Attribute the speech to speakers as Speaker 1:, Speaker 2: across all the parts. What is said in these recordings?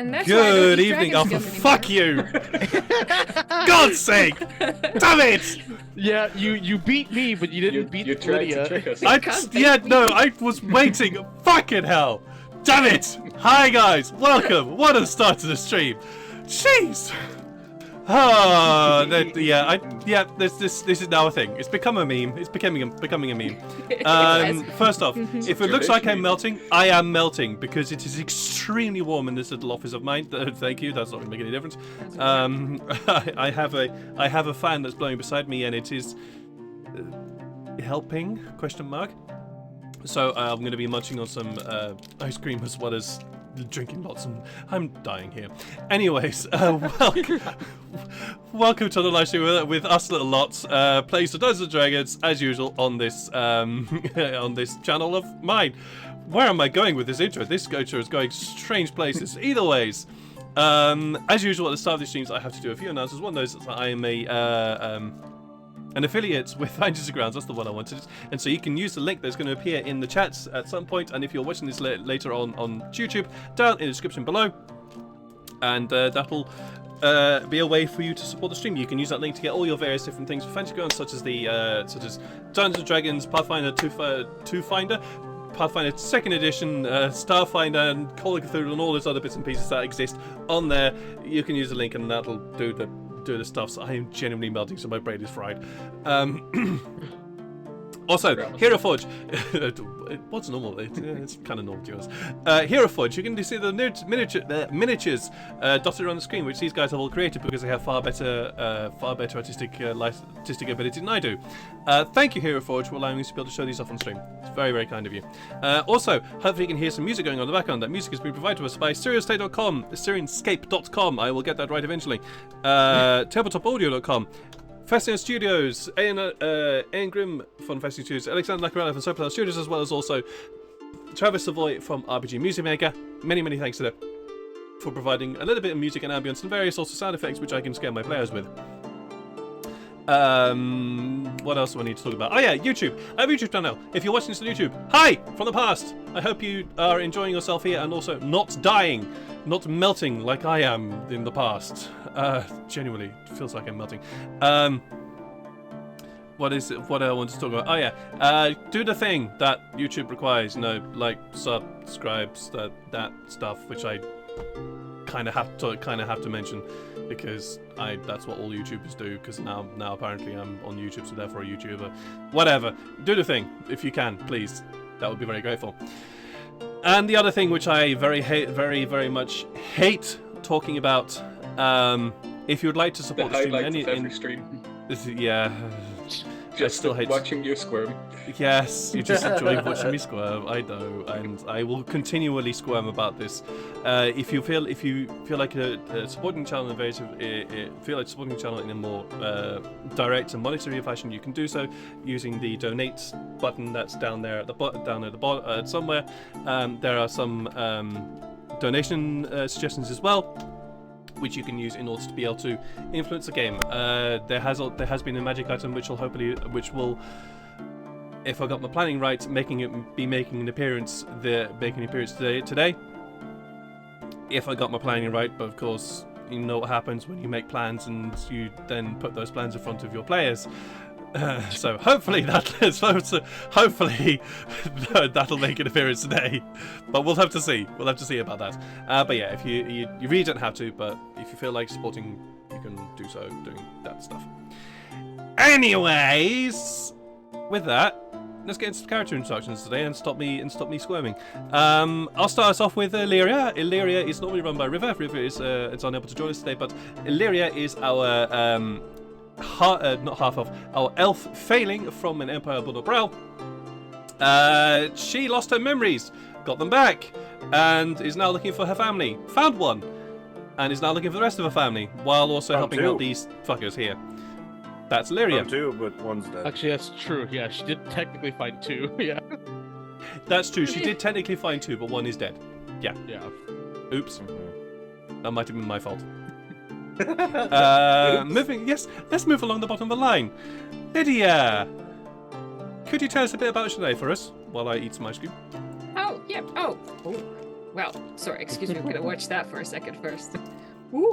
Speaker 1: And that's
Speaker 2: Good evening, Alpha. Fuck you! God's sake! Damn it!
Speaker 3: Yeah, you beat me, but you didn't beat Lydia.
Speaker 2: I was waiting. Fucking hell! Damn it! Hi guys, welcome. What a start to the stream. Jeez. This is now a thing. It's become a meme. It's becoming a meme. First off, if it looks like I'm melting, I am melting because it is extremely warm in this little office of mine. Thank you. That's not going to make any difference. I have a fan that's blowing beside me, and it is helping? Question mark. So I'm going to be munching on some ice cream as well as drinking lots, and I'm dying here. Anyways, welcome to the live stream with us little lots, playing some Dungeons and Dragons as usual on this on this channel of mine. Where am I going with this intro? This intro is going strange places. Either ways, as usual at the start of the streams, I have to do a few announcements. One of those is that I am an affiliate with Dungeons and Grounds. That's the one I wanted, and so you can use the link that's going to appear in the chats at some point, and if you're watching this later on YouTube, down in the description below, and that'll be a way for you to support the stream. You can use that link to get all your various different things for Fantasy Grounds, such as Dungeons and Dragons, Pathfinder 2 Finder, Pathfinder 2nd Edition, Starfinder, and Call of Cthulhu, and all those other bits and pieces that exist on there. You can use the link, and that'll do the stuff. So I am genuinely melting, so my brain is fried. Also, Heroforge. What's normal? It's kind of normal to us. Heroforge. You can see the miniatures dotted around the screen, which these guys have all created because they have far better artistic ability than I do. Thank you, Heroforge, for allowing me to be able to show these off on stream. It's very, very kind of you. Also, hopefully you can hear some music going on in the background. That music has been provided to us by Syrianscape.com. I will get that right eventually. Tabletopaudio.com. Fascinating Studios, Ian Grimm from Fascinating Studios, Alexander Lacarella from Soapland Studios, as well as also Travis Savoy from RPG Music Maker. Many, many thanks to them for providing a little bit of music and ambience and various sorts of sound effects which I can scare my players with. What else do I need to talk about? Oh yeah, YouTube. I have a YouTube channel. If you're watching this on YouTube, hi from the past. I hope you are enjoying yourself here and also not dying, not melting like I am in the past. Genuinely, it feels like I'm melting. What I want to talk about? Oh yeah, do the thing that YouTube requires. You know, like subscribes, that stuff, which I kind of have to mention because that's what all YouTubers do. Because now apparently I'm on YouTube, so therefore a YouTuber. Whatever, do the thing if you can, please. That would be very grateful. And the other thing which I very much hate talking about, if you'd like to support the stream, every stream. Yeah.
Speaker 4: I still hate watching you squirm.
Speaker 2: Yes, you just enjoy watching me squirm. I know, and I will continually squirm about this. If you feel like supporting the channel in a more direct and monetary fashion, you can do so using the donate button that's down there at the bottom somewhere. There are some donation suggestions as well, which you can use in order to be able to influence the game. There has been a magic item which will, if I got my planning right, making an appearance today. If I got my planning right, but of course you know what happens when you make plans and you then put those plans in front of your players. So hopefully that'll make an appearance today, but we'll have to see. We'll have to see about that. But yeah, if you really don't have to, but if you feel like supporting, you can do so doing that stuff. Anyways, with that, let's get into some character introductions today and stop me squirming. I'll start us off with Illyria. Illyria is normally run by River. River is it's unable to join us today, but Illyria is our our elf failing from an Empire Blood Brow. She lost her memories, got them back, and is now looking for her family. Found one, and is now looking for the rest of her family, while also helping out these fuckers here. That's Illyria.
Speaker 5: Two, but one's dead.
Speaker 3: Actually, that's true. Yeah, she did technically find two. Yeah.
Speaker 2: That's true. She did technically find two, but one is dead. Yeah.
Speaker 3: Yeah.
Speaker 2: Oops. That might have been my fault. Let's move along the bottom of the line. Lydia, could you tell us a bit about today for us while I eat some ice cream?
Speaker 1: Oh, yep. Oh. Well, sorry, excuse me, I'm gonna watch that for a second first. Woo!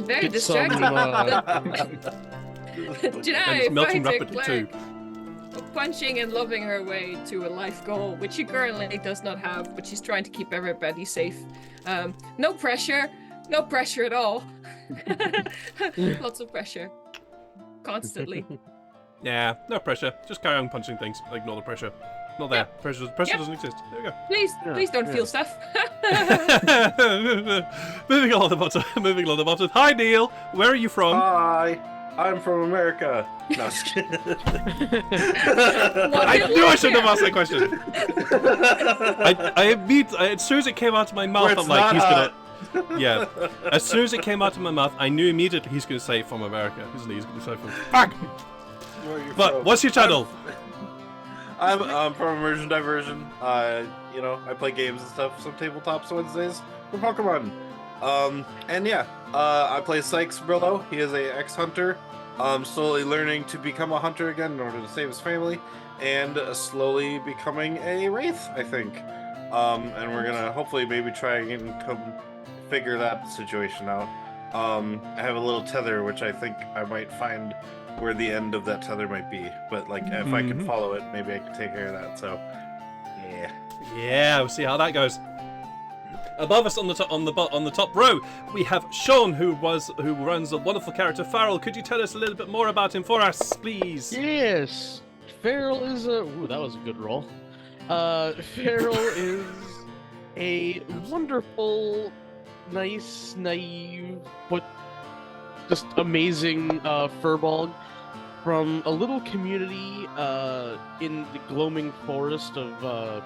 Speaker 1: Very distracting. Jedi
Speaker 2: melting
Speaker 1: fighter
Speaker 2: rapidly too.
Speaker 1: punching and loving her way to a life goal, which she currently does not have, but she's trying to keep everybody safe. No pressure at all. Lots of pressure. Constantly.
Speaker 2: Yeah, no pressure. Just carry on punching things. Ignore the pressure. Not there. Pressure doesn't exist. There we go.
Speaker 1: Please don't feel stuff.
Speaker 2: Moving along the bottom. Hi, Neil. Where are you from?
Speaker 5: Hi, I'm from America. No,
Speaker 2: I knew I shouldn't have asked that question. As soon as it came out of my mouth, I'm like, he's gonna. Yeah. As soon as it came out of my mouth, I knew immediately he's gonna say from America, isn't he? He's gonna say from. Fuck. But what's your channel?
Speaker 5: I'm from Immersion Diversion. I play games and stuff. Some tabletops Wednesdays for Pokemon. And yeah, I play Sykes Brillo. He is a ex-hunter, slowly learning to become a hunter again in order to save his family, and slowly becoming a wraith, I think. And we're gonna hopefully maybe try and figure that situation out. I have a little tether, which I think I might find where the end of that tether might be, but like if I can follow it, maybe I can take care of that. So,
Speaker 2: yeah, we'll see how that goes. Above us on the top row, we have Sean, who runs a wonderful character Farrell. Could you tell us a little bit more about him for us, please?
Speaker 3: Yes, Farrell is a. Ooh, that was a good roll. Farrell is a wonderful, nice, naive, but just amazing furball from a little community in the gloaming forest of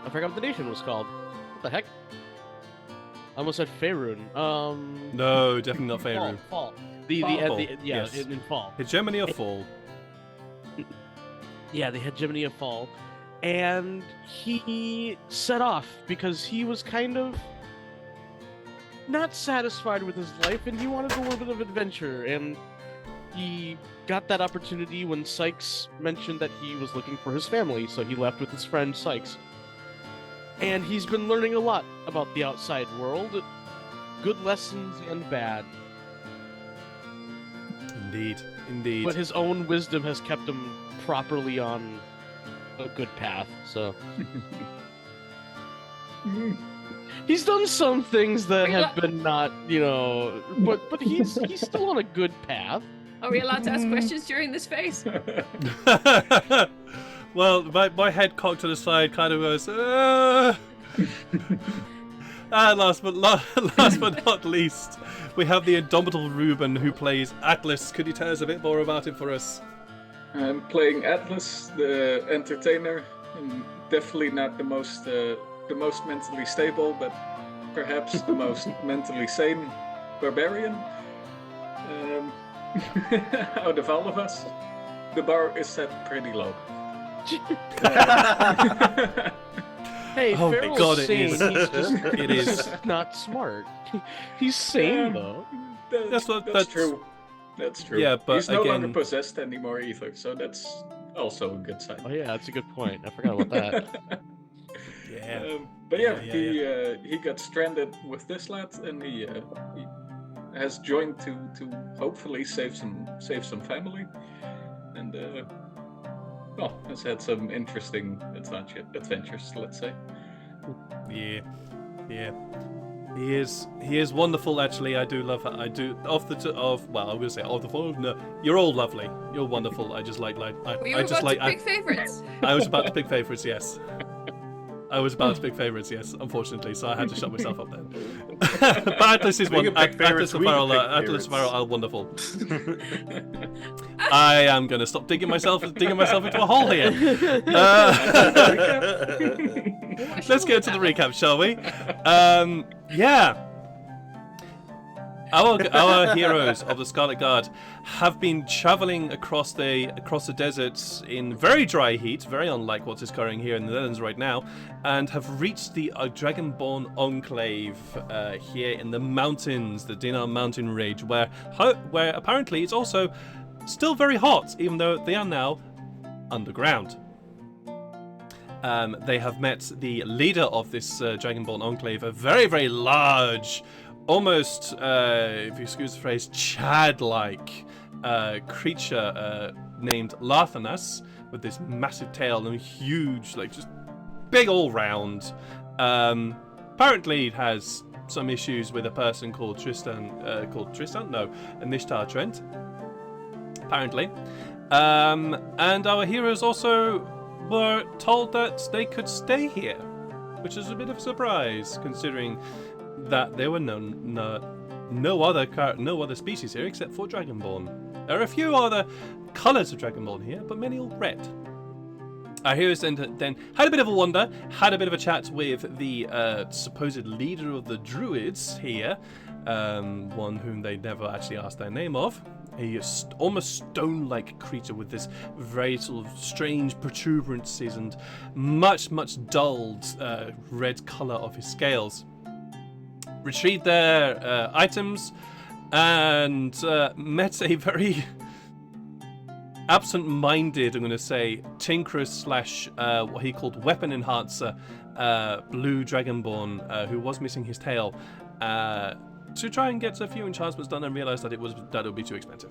Speaker 3: I forgot what the nation was called. What the heck? I almost said Faerun.
Speaker 2: No, definitely not Faerun.
Speaker 3: Fall.
Speaker 2: Yes.
Speaker 3: In Fall.
Speaker 2: Hegemony of Fall.
Speaker 3: Yeah, the hegemony of Fall. And he set off because he was kind of not satisfied with his life and he wanted a little bit of adventure, and he got that opportunity when Sykes mentioned that he was looking for his family, so he left with his friend Sykes. And he's been learning a lot about the outside world, good lessons and bad.
Speaker 2: Indeed.
Speaker 3: But his own wisdom has kept him properly on a good path, so... He's done some things that have been not, but he's still on a good path.
Speaker 1: Are we allowed to ask questions during this phase?
Speaker 2: Well, my head cocked to the side kind of goes, last but not least, we have the indomitable Ruben who plays Atlas. Could you tell us a bit more about him for us?
Speaker 4: I'm playing Atlas, the entertainer, and definitely not the most mentally stable, but perhaps the most mentally sane barbarian out of all of us. The bar is set pretty low.
Speaker 3: Hey,
Speaker 2: oh
Speaker 3: Farrell's
Speaker 2: God,
Speaker 3: sane.
Speaker 2: it is.
Speaker 3: It is not smart. He's sane though.
Speaker 4: That's true. That's true.
Speaker 2: Yeah, but
Speaker 4: he's no
Speaker 2: again...
Speaker 4: longer possessed anymore either, so that's also a good sign.
Speaker 3: Oh yeah, that's a good point. I forgot about that.
Speaker 2: Yeah.
Speaker 4: But yeah, he got stranded with this lad, and he has joined to hopefully save some family, and has had some interesting adventures, let's say.
Speaker 2: Yeah. He is wonderful. Actually, I do love her. I do. I'm gonna say off the phone. No, you're all lovely. You're wonderful. I just like.
Speaker 1: Pick favorites.
Speaker 2: I was about to pick favorites. Yes. Unfortunately, so I had to shut myself up then. But Atlas is one. Atlas and Farrell are wonderful. I am gonna stop digging myself into a hole here. Let's get to the recap, shall we? Yeah. Our heroes of the Scarlet Guard have been traveling across the deserts in very dry heat, very unlike what is occurring here in the Netherlands right now, and have reached the Dragonborn Enclave here in the mountains, the Dinar Mountain Range, where apparently it's also still very hot, even though they are now underground. They have met the leader of this Dragonborn enclave, a very, very large, almost, if you excuse the phrase, Chad-like creature named Larthanas, with this massive tail and huge, like, just big all round. Apparently it has some issues with a person called Nishtar Trent, apparently. And our heroes also were told that they could stay here, which is a bit of a surprise, considering that there were no other species here except for Dragonborn. There are a few other colours of Dragonborn here, but many all red. Our heroes then had a bit of a wander, had a bit of a chat with the supposed leader of the druids here, one whom they never actually asked their name of. A almost stone-like creature with this very sort of strange protuberances and much dulled red colour of his scales. Retrieved their items and met a very absent-minded, I'm going to say, tinkerer slash what he called weapon enhancer, blue dragonborn, who was missing his tail, to try and get a few enchantments done, and realised that it would be too expensive.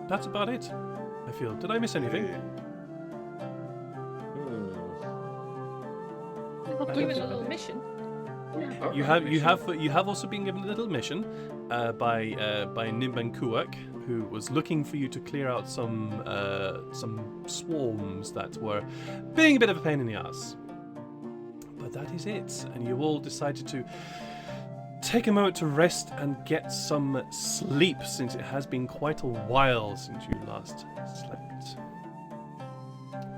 Speaker 2: That's about it, I feel. Did I miss anything?
Speaker 1: Given a little mission.
Speaker 2: You have also been given a little mission by Nimban Kuak, who was looking for you to clear out some swarms that were being a bit of a pain in the ass. But that is it, and you all decided to take a moment to rest and get some sleep, since it has been quite a while since you last slept.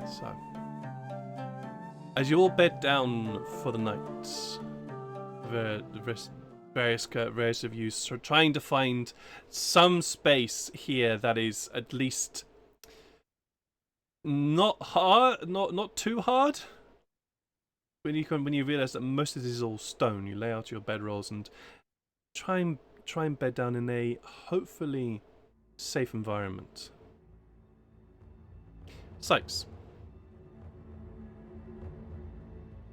Speaker 2: So, as you all bed down for the night, various of you are trying to find some space here that is at least not hard, not too hard. When you realize that most of this is all stone, you lay out your bedrolls and try and bed down in a hopefully safe environment. Sykes,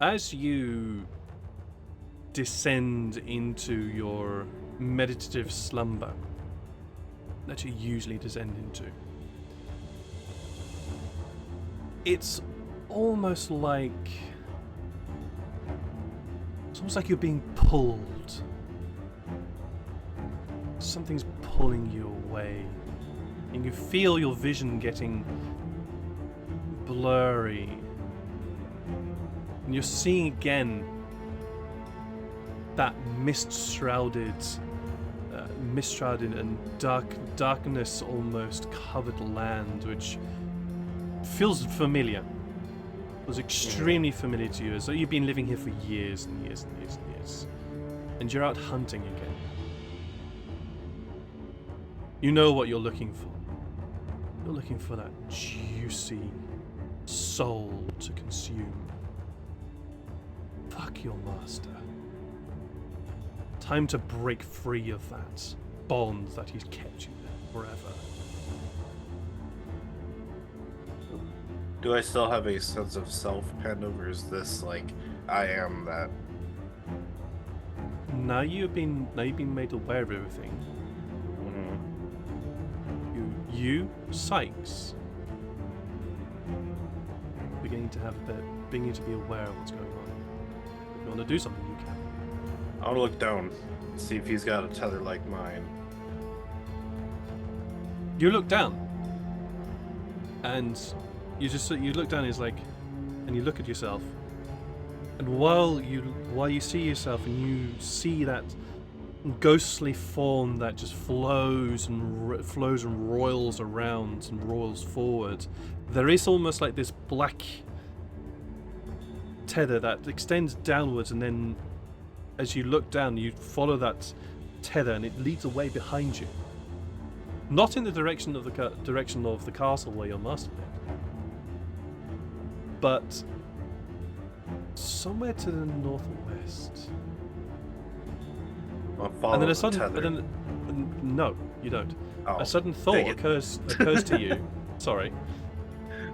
Speaker 2: as you descend into your meditative slumber that you usually descend into, it's almost like you're being pulled. Something's pulling you away, and you feel your vision getting blurry, and you're seeing again that mist-shrouded and darkness almost covered land, which feels familiar. Was extremely familiar to you, as though you've been living here for years and years and years and years. And you're out hunting again. You know what you're looking for. You're looking for that juicy soul to consume. Fuck your master. Time to break free of that bond that he's kept you there forever.
Speaker 5: Do I still have a sense of self, Panda, or is this like I am that?
Speaker 2: Now you've been made aware of everything.
Speaker 5: Mm-hmm.
Speaker 2: You, Sykes, beginning to be aware of what's going on. If you want to do something, you can.
Speaker 5: I want to look down, see if he's got a tether like mine.
Speaker 2: You look down, and you look down. And you look at yourself, and while you see yourself, and you see that ghostly form that just flows and roils around and roils forward, there is almost like this black tether that extends downwards, and then as you look down, you follow that tether, and it leads away behind you. Not in the direction of the castle where your master lived, but somewhere to the northwest.
Speaker 5: I'll follow the tether.
Speaker 2: No, you don't.
Speaker 5: Oh,
Speaker 2: A sudden
Speaker 5: dang
Speaker 2: thought
Speaker 5: it.
Speaker 2: occurs to you. Sorry.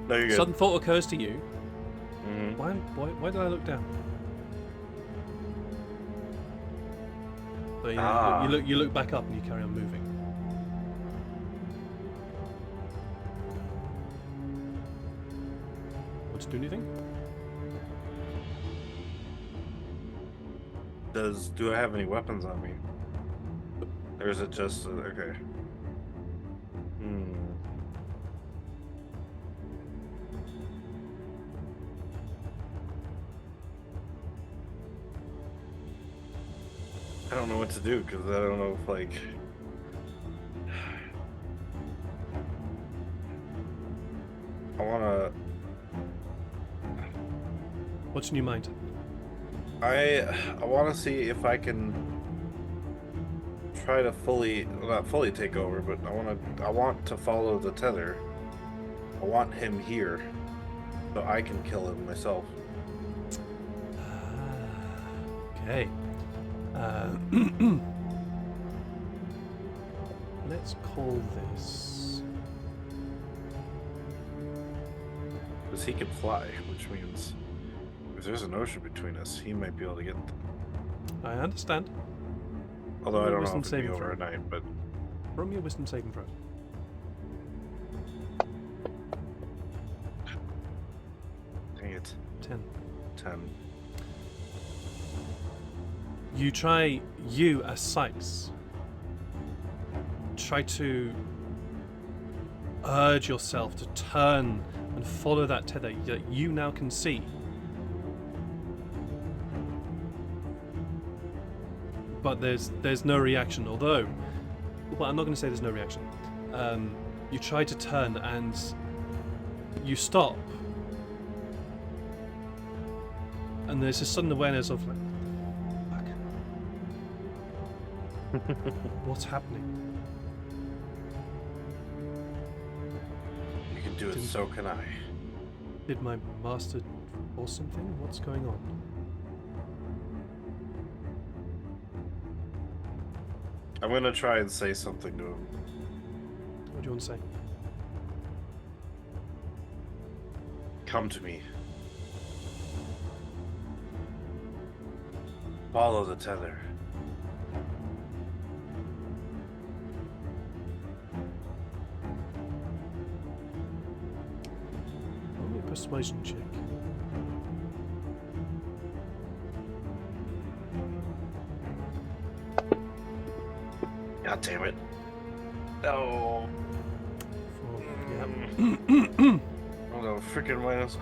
Speaker 5: No, you're good.
Speaker 2: Sudden thought occurs to you.
Speaker 5: Mhm.
Speaker 2: Why did I look down? So you look back up and you carry on moving. Want to do anything?
Speaker 5: Do I have any weapons on me? Or is it just okay? I don't know what to do because I don't know if like I wanna.
Speaker 2: What's in your mind?
Speaker 5: I want to see if I can try to not fully take over, but I want to follow the tether. I want him here, so I can kill him myself.
Speaker 2: Okay. Let's call this.
Speaker 5: Because he can fly, which means if there's an ocean between us, he might be able to get.
Speaker 2: I understand.
Speaker 5: Although I don't know
Speaker 2: Wisdom
Speaker 5: if it'll be
Speaker 2: saving throw.
Speaker 5: overnight, but
Speaker 2: Roll me a wisdom saving throw.
Speaker 5: dang it,
Speaker 2: 10.
Speaker 5: 10.
Speaker 2: You as Sykes, try to urge yourself to turn and follow that tether that you now can see. But there's no reaction, although, well, I'm not going to say there's no reaction. You try to turn and you stop. And there's a sudden awareness of like, fuck. What's happening?
Speaker 5: You can do it, so can I.
Speaker 2: Did my master or something? What's going on?
Speaker 5: I'm gonna try and say something to him.
Speaker 2: What do you want to say?
Speaker 5: Come to me. Follow the tether.
Speaker 2: Roll me a persuasion check.
Speaker 5: God damn it. No.
Speaker 2: Yeah.
Speaker 5: Oh no, freaking minus.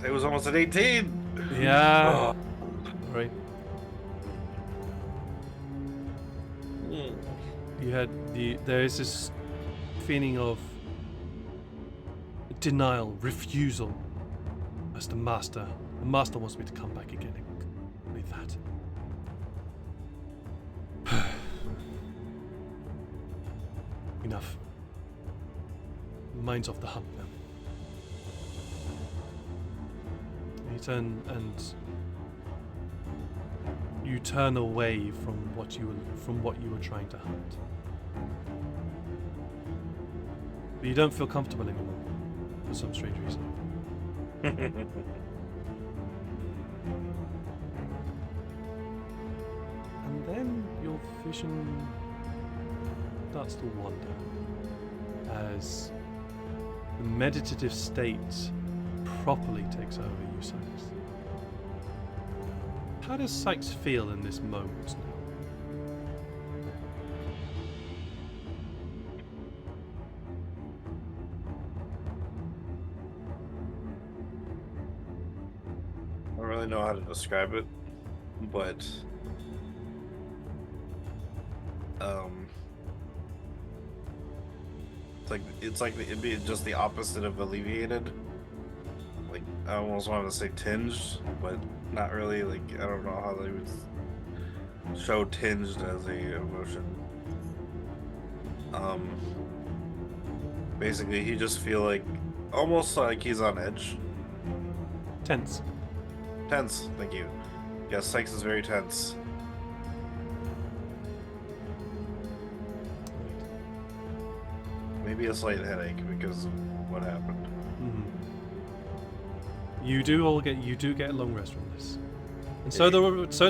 Speaker 5: It was almost an 18!
Speaker 2: Yeah.
Speaker 5: Oh.
Speaker 2: Right. You had there is this feeling of denial, refusal as the master. The master wants me to come back again with that. Enough. Mind's off the hump now. You turn and you turn away from what you were trying to hunt. But you don't feel comfortable anymore for some strange reason. And then your vision starts to wander as the meditative state properly takes over you, Sykes. How does Sykes feel in this moment now?
Speaker 5: I don't really know how to describe it, but it's like it'd be just the opposite of alleviated. Like I almost wanted to say tinged, but not really. Like I don't know how they would show tinged as a emotion. Basically, he just feel like almost like he's on edge.
Speaker 2: Tense.
Speaker 5: Tense, thank you. Yes, Sykes is very tense. maybe a slight headache because of what happened.
Speaker 2: Mhm. You do get a long rest from this, and so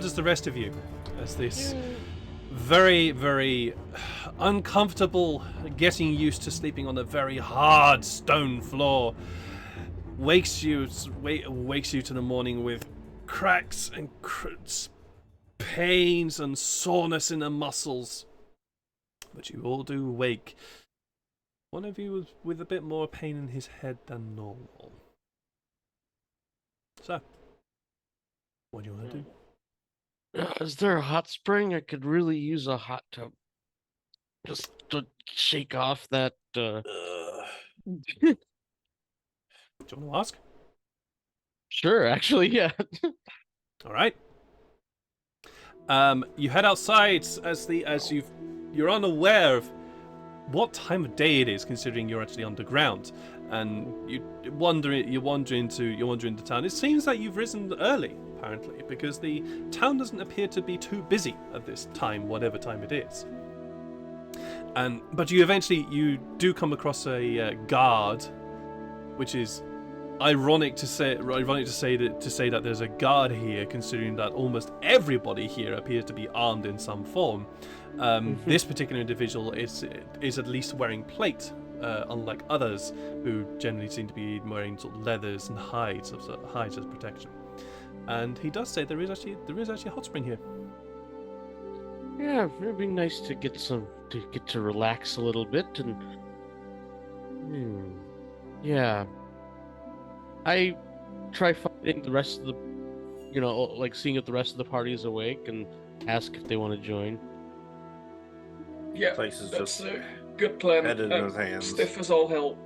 Speaker 2: does the rest of you, as this very, very uncomfortable, getting used to sleeping on a very hard stone floor wakes you to the morning with cracks and pains and soreness in the muscles. But you all do wake. One of you with a bit more pain in his head than normal. So, what do you want to do?
Speaker 3: Is there a hot spring? I could really use a hot tub. Just to shake off that.
Speaker 2: Do you want to ask?
Speaker 3: Sure, actually, yeah.
Speaker 2: All right. You head outside you're unaware of what time of day it is, considering you're actually underground, and you wander into town. It seems that you've risen early, apparently, because the town doesn't appear to be too busy at this time, whatever time it is. But you do come across a guard, which is ironic to say that there's a guard here, considering that almost everybody here appears to be armed in some form. This particular individual is at least wearing plate, unlike others who generally seem to be wearing sort of leathers and hides as protection. And he does say there is actually a hot spring here.
Speaker 3: Yeah, it'd be nice to get to relax a little bit and. Yeah. I try finding the rest of the, like seeing if the rest of the party is awake and ask if they want to join.
Speaker 4: Yeah,
Speaker 5: Sykes is
Speaker 4: that's
Speaker 5: just
Speaker 4: a good plan.
Speaker 5: head in his hands.
Speaker 4: Stiff as all hell.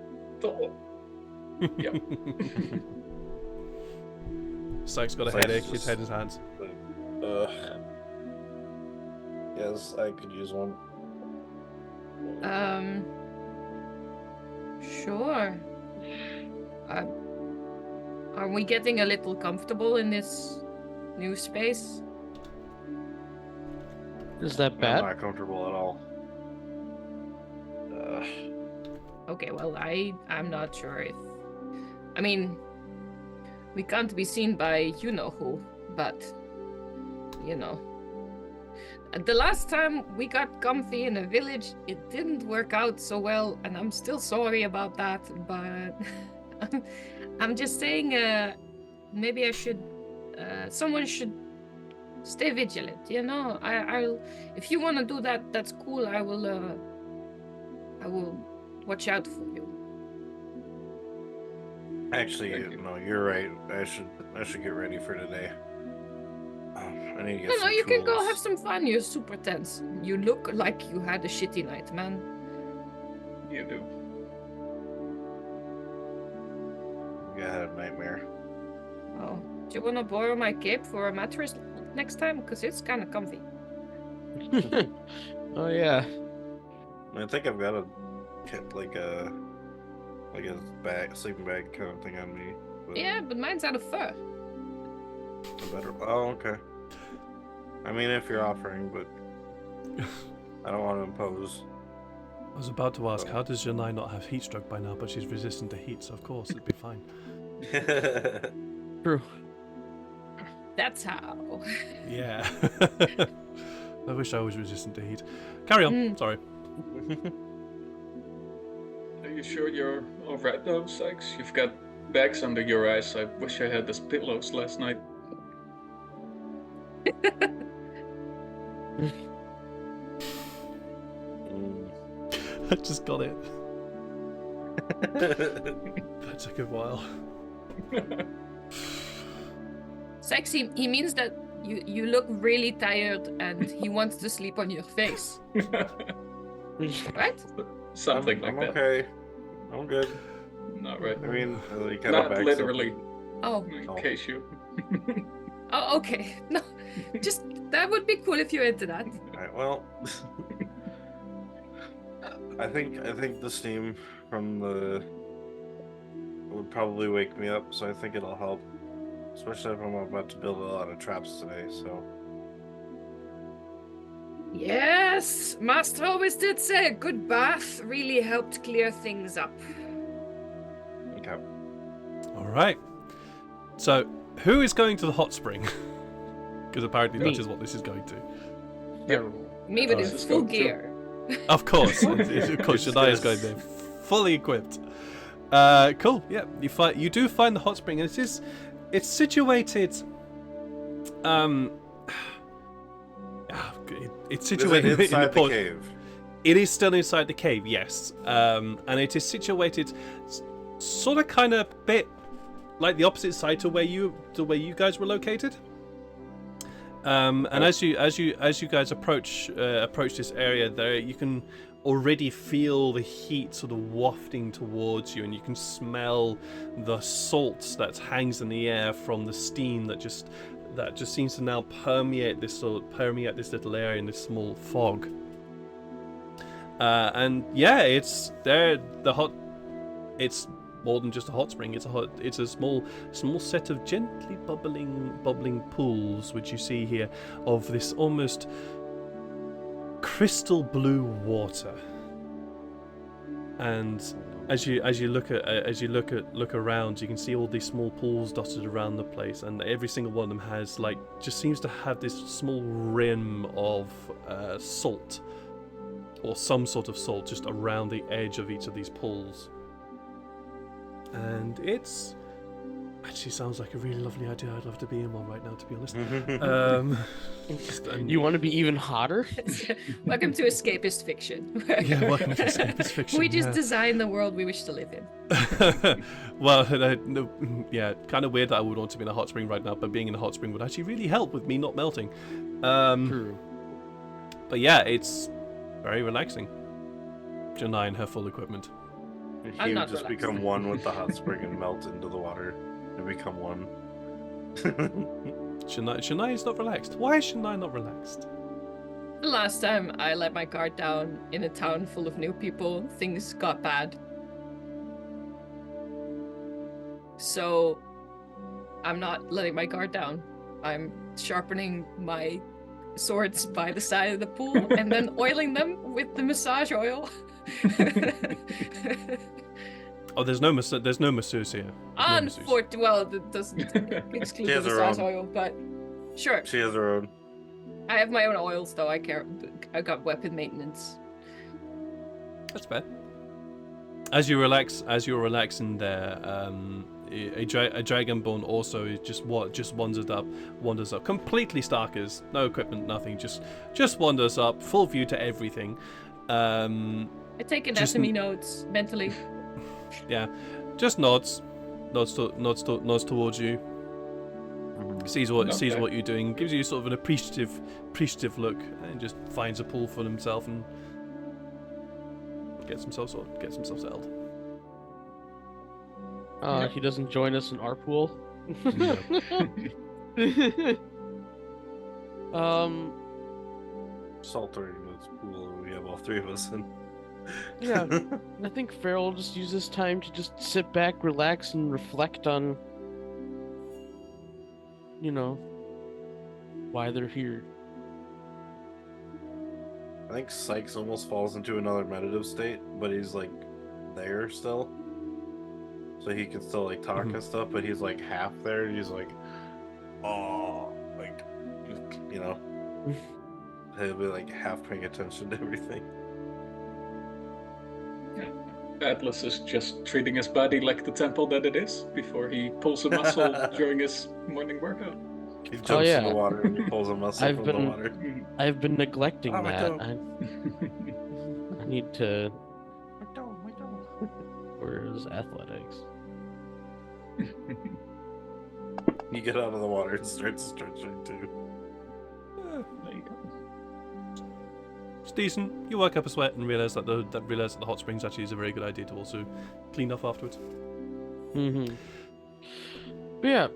Speaker 4: Yeah.
Speaker 2: Sykes got a
Speaker 5: Sykes
Speaker 2: headache.
Speaker 5: is
Speaker 2: His head in his hands.
Speaker 5: Yes, I could use one.
Speaker 1: Sure. Are we getting a little comfortable in this new space?
Speaker 3: Is that
Speaker 5: I'm
Speaker 3: bad?
Speaker 5: not comfortable at all.
Speaker 1: Okay, well, I'm not sure if... I mean, we can't be seen by you-know-who, but, The last time we got comfy in a village, it didn't work out so well, and I'm still sorry about that, but... I'm just saying, maybe I should... someone should stay vigilant, I'll... If you want to do that, that's cool. I will watch out for you.
Speaker 5: Actually, no, you're right. I should get ready for today. I need to get
Speaker 1: No,
Speaker 5: some
Speaker 1: you can go
Speaker 5: tools.
Speaker 1: have some fun. You're super tense. You look like you had a shitty night, man.
Speaker 4: You do.
Speaker 5: Yeah, I had a nightmare.
Speaker 1: Oh, do you want to borrow my cape for a mattress next time? Because it's kind of comfy.
Speaker 3: Oh yeah.
Speaker 5: I think I've got a sleeping bag kind of thing on me. But
Speaker 1: Yeah, but mine's out of fur.
Speaker 5: better. Oh, okay. I mean, if you're offering, but I don't want to impose.
Speaker 2: I was about to ask, how does Janai not have heat stroke by now? But she's resistant to heat, so of course it'd be fine.
Speaker 3: True.
Speaker 1: That's how.
Speaker 2: Yeah. I wish I was resistant to heat. Carry on. Sorry.
Speaker 4: Are you sure you're alright though, Sykes? You've got bags under your eyes. I wish I had these pillows last night.
Speaker 2: I just got it. That took a while.
Speaker 1: Sexy, he means that you look really tired and he wants to sleep on your face. Right?
Speaker 4: Something
Speaker 5: I'm
Speaker 4: like that.
Speaker 5: okay. I'm good.
Speaker 4: Not right.
Speaker 5: I mean, he kind of
Speaker 4: Not
Speaker 5: backs
Speaker 4: literally.
Speaker 1: Oh.
Speaker 4: In
Speaker 5: Oh.
Speaker 4: case you.
Speaker 1: Oh, okay. No, just that would be cool if you're into that.
Speaker 5: Alright, well, I think the steam from the would probably wake me up, so I think it'll help, especially if I'm about to build a lot of traps today. So
Speaker 1: Yes, Master always did say a good bath really helped clear things up.
Speaker 5: Okay.
Speaker 2: All right. So, who is going to the hot spring? Because apparently
Speaker 3: Me.
Speaker 2: that is what this is going to.
Speaker 1: Me with
Speaker 4: This
Speaker 1: his
Speaker 4: is
Speaker 1: full
Speaker 4: going to-
Speaker 1: gear.
Speaker 2: Of course, of course,
Speaker 5: It's
Speaker 2: Shania is
Speaker 5: this.
Speaker 2: going there, fully equipped. Cool. Yeah, you do find the hot spring, and it's situated. It's
Speaker 5: Is it
Speaker 2: situated in
Speaker 5: inside
Speaker 2: the
Speaker 5: the
Speaker 2: port.
Speaker 5: cave?
Speaker 2: It is still inside the cave, yes, and it is situated, sort of, kind of, bit like the opposite side to where you guys were located. And as you guys approach this area, there you can already feel the heat sort of wafting towards you, and you can smell the salt that hangs in the air from the steam that just seems to now permeate this little area in this small fog. And yeah, it's more than just a hot spring. It's a small set of gently bubbling pools, which you see here, of this almost crystal blue water. And as you look around, you can see all these small pools dotted around the place, and every single one of them has just seems to have this small rim of salt, or some sort of salt, just around the edge of each of these pools. And it's actually sounds like a really lovely idea. I'd love to be in one right now, to be honest.
Speaker 3: You want to be even hotter?
Speaker 1: Welcome to escapist fiction.
Speaker 2: Yeah, welcome to escapist fiction.
Speaker 1: We just
Speaker 2: yeah.
Speaker 1: design the world we wish to live in.
Speaker 2: Well, yeah, kind of weird that I would want to be in a hot spring right now, but being in a hot spring would actually really help with me not melting.
Speaker 3: True.
Speaker 2: But yeah, it's very relaxing. Janai in her full equipment.
Speaker 1: I'm
Speaker 5: He
Speaker 1: not
Speaker 5: would just
Speaker 1: relaxed.
Speaker 5: become one with the hot spring and melt into the water and become one.
Speaker 2: Shania is not relaxed. Why is Shania not relaxed?
Speaker 1: The last time I let my guard down in a town full of new people, things got bad. So I'm not letting my guard down. I'm sharpening my swords by the side of the pool and then oiling them with the massage oil.
Speaker 2: Oh, there's no masseuse here. There's no masseuse.
Speaker 1: Unfortunately, well, it doesn't exclude
Speaker 5: She
Speaker 1: the
Speaker 5: has her
Speaker 1: massage
Speaker 5: own.
Speaker 1: oil, but sure.
Speaker 5: She has her own.
Speaker 1: I have my own oils, though. I got weapon maintenance.
Speaker 2: That's fair. As you're relaxing there, a dragonborn also just wanders up, completely starkers, no equipment, nothing, just wanders up, full view to everything.
Speaker 1: I take
Speaker 2: Just
Speaker 1: anatomy notes mentally.
Speaker 2: Yeah, just nods towards you. Sees what you're doing, gives you sort of an appreciative look, and just finds a pool for himself and gets himself settled.
Speaker 3: He doesn't join us in our pool.
Speaker 5: Salter in this pool. We have all three of us in.
Speaker 3: Yeah, I think Farrell will just use this time to just sit back, relax, and reflect on, why they're here.
Speaker 5: I think Sykes almost falls into another meditative state, but he's like there still. So he can still like talk and stuff, but he's like half there and he's like, oh, like, he'll be like half paying attention to everything.
Speaker 4: Atlas is just treating his body like the temple that it is before he pulls a muscle during his morning workout.
Speaker 5: He jumps
Speaker 3: yeah.
Speaker 5: in the water and pulls a muscle from the water.
Speaker 3: I've been neglecting
Speaker 5: Oh, my
Speaker 3: that.
Speaker 5: toe.
Speaker 3: I need to. Where's athletics?
Speaker 5: You get out of the water and start stretching too.
Speaker 4: There you go.
Speaker 2: It's decent. You work up a sweat and realize that the hot springs actually is a very good idea to also clean off afterwards.
Speaker 3: Mm-hmm. But yeah,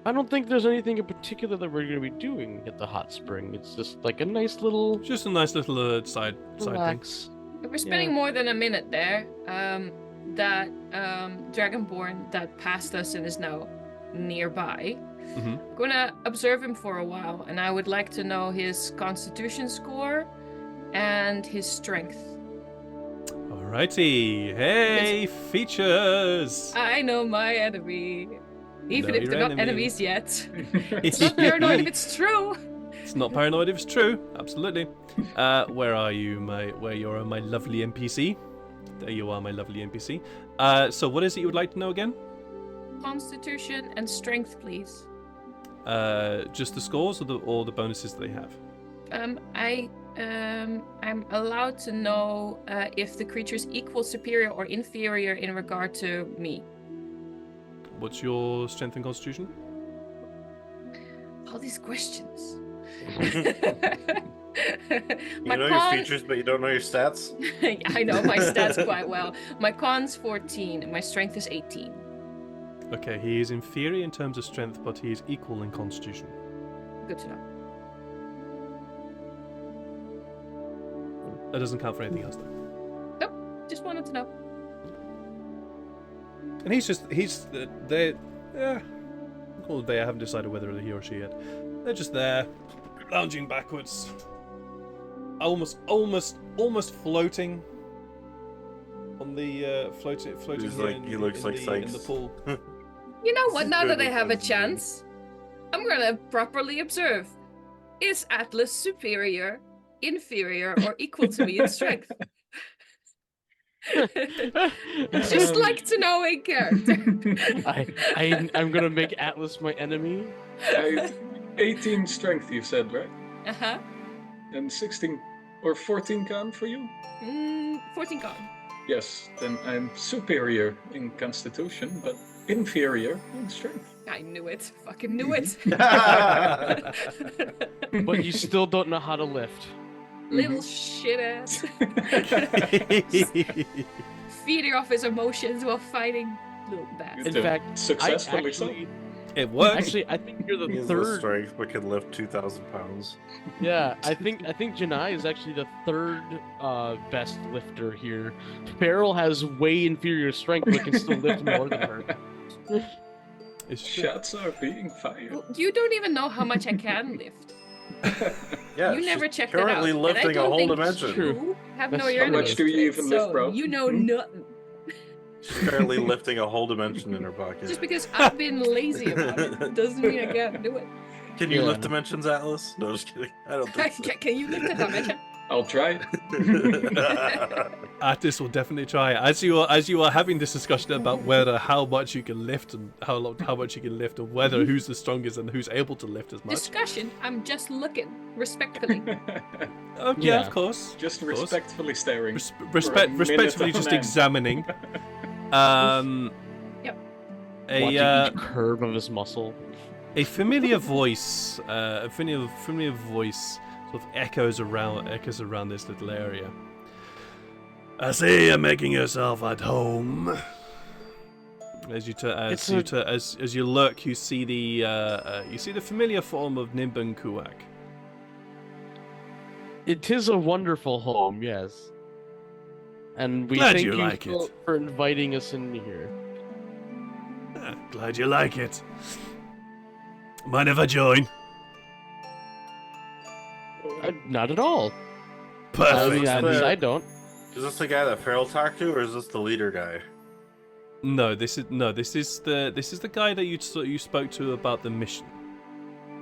Speaker 3: I don't think there's anything in particular that we're going to be doing at the hot spring. It's just like a nice little
Speaker 2: Just a nice little side thing.
Speaker 3: relax.
Speaker 1: If we're spending more than a minute there, that Dragonborn that passed us and is now nearby,
Speaker 2: Mm-hmm.
Speaker 1: I'm gonna observe him for a while, and I would like to know his constitution score and his strength.
Speaker 2: Alrighty. Hey, features.
Speaker 1: I know my enemy. Even
Speaker 2: Know
Speaker 1: if
Speaker 2: your
Speaker 1: they're not
Speaker 2: enemy.
Speaker 1: enemies yet. It's not paranoid if it's true.
Speaker 2: It's not paranoid if it's true. Absolutely. Where are you, where you are, my lovely NPC? There you are, my lovely NPC. So what is it you would like to know again?
Speaker 1: Constitution and strength, please.
Speaker 2: Just the scores or the bonuses they have?
Speaker 1: I'm allowed to know if the creature's equal, superior, or inferior in regard to me.
Speaker 2: What's your strength and constitution?
Speaker 1: All these questions.
Speaker 5: You know your features, but you don't know your stats?
Speaker 1: I know my stats quite well. My con's 14 and my strength is 18.
Speaker 2: Okay, he is inferior in terms of strength, but he is equal in constitution.
Speaker 1: Good to know.
Speaker 2: That doesn't count for anything else, though.
Speaker 1: Nope, just wanted to know.
Speaker 2: And they haven't decided whether he or she yet. They're just there, lounging backwards, almost floating on the floating.
Speaker 5: He's
Speaker 2: here
Speaker 5: like- he looks like
Speaker 2: in
Speaker 5: Sykes.
Speaker 2: the pool.
Speaker 1: You know what?
Speaker 5: This is
Speaker 1: Now that
Speaker 5: good
Speaker 1: I have a
Speaker 5: because-
Speaker 1: chance, I'm gonna properly observe. Is Atlas superior, inferior, or equal to me in strength? Just like to know in character.
Speaker 3: I'm gonna make Atlas my enemy.
Speaker 4: 18 strength, you said, right?
Speaker 1: Uh-huh.
Speaker 4: And 16 or 14 con for you?
Speaker 1: 14 con.
Speaker 4: Yes, then I'm superior in constitution, but inferior in strength.
Speaker 1: I knew it. Fucking knew it.
Speaker 3: But you still don't know how to lift.
Speaker 1: Little shit ass.
Speaker 2: Mm-hmm.
Speaker 1: Feeding off his emotions while fighting little bastard.
Speaker 3: In
Speaker 4: Did
Speaker 3: fact,
Speaker 4: successfully so.
Speaker 2: It works.
Speaker 3: Actually, I think you're
Speaker 5: He
Speaker 3: the
Speaker 5: has no
Speaker 3: third.
Speaker 5: strength, but can lift 2,000 pounds.
Speaker 3: Yeah, I think Janai is actually the third best lifter here. Farrell has way inferior strength, but can still lift more than her.
Speaker 2: It's true.
Speaker 4: Shots are being fired.
Speaker 1: Well, you don't even know how much I can lift.
Speaker 5: Yeah,
Speaker 1: You never
Speaker 5: she's
Speaker 1: checked it out.
Speaker 5: currently
Speaker 1: and I
Speaker 5: lifting a
Speaker 1: don't
Speaker 5: whole
Speaker 1: think
Speaker 5: dimension.
Speaker 1: You have no
Speaker 3: That's
Speaker 1: your
Speaker 3: true.
Speaker 4: How much do you even lift,
Speaker 1: so
Speaker 4: bro?
Speaker 1: You know
Speaker 4: Hmm?
Speaker 1: nothing.
Speaker 5: She's currently lifting a whole dimension in her pocket.
Speaker 1: Just because I've been lazy about it doesn't mean I can't do it.
Speaker 5: Can you
Speaker 3: Yeah.
Speaker 5: lift dimensions, Atlas? No, just kidding. I don't think so.
Speaker 1: Can you lift a dimension?
Speaker 4: I'll try.
Speaker 2: Atlas will definitely try. As you are having this discussion about how much you can lift and how much you can lift, and whether who's the strongest and who's able to lift as much.
Speaker 1: Discussion. I'm just looking respectfully.
Speaker 2: Oh, yeah,
Speaker 3: Yeah.
Speaker 2: of course.
Speaker 4: Just
Speaker 2: Of course.
Speaker 4: respectfully staring.
Speaker 2: Respectfully
Speaker 4: minute
Speaker 2: just
Speaker 4: on end.
Speaker 2: examining.
Speaker 1: Yep.
Speaker 3: Watching
Speaker 2: A
Speaker 3: each curve of his muscle.
Speaker 2: a familiar voice, familiar voice, sort of echoes around this little area. I see you're making yourself at home. As you look, you see the familiar form of Nimbun Kuak.
Speaker 3: It is a wonderful home, yes. And we
Speaker 2: Glad
Speaker 3: thank
Speaker 2: you
Speaker 3: you
Speaker 2: like
Speaker 3: for,
Speaker 2: it.
Speaker 3: for inviting us in here.
Speaker 2: Glad you like it. Mind if I join?
Speaker 3: Not at all.
Speaker 2: Perfect.
Speaker 3: At least I don't.
Speaker 5: Is this the guy that Farrell talked to, or is this the leader guy?
Speaker 2: No, this is the guy that you spoke to about the mission.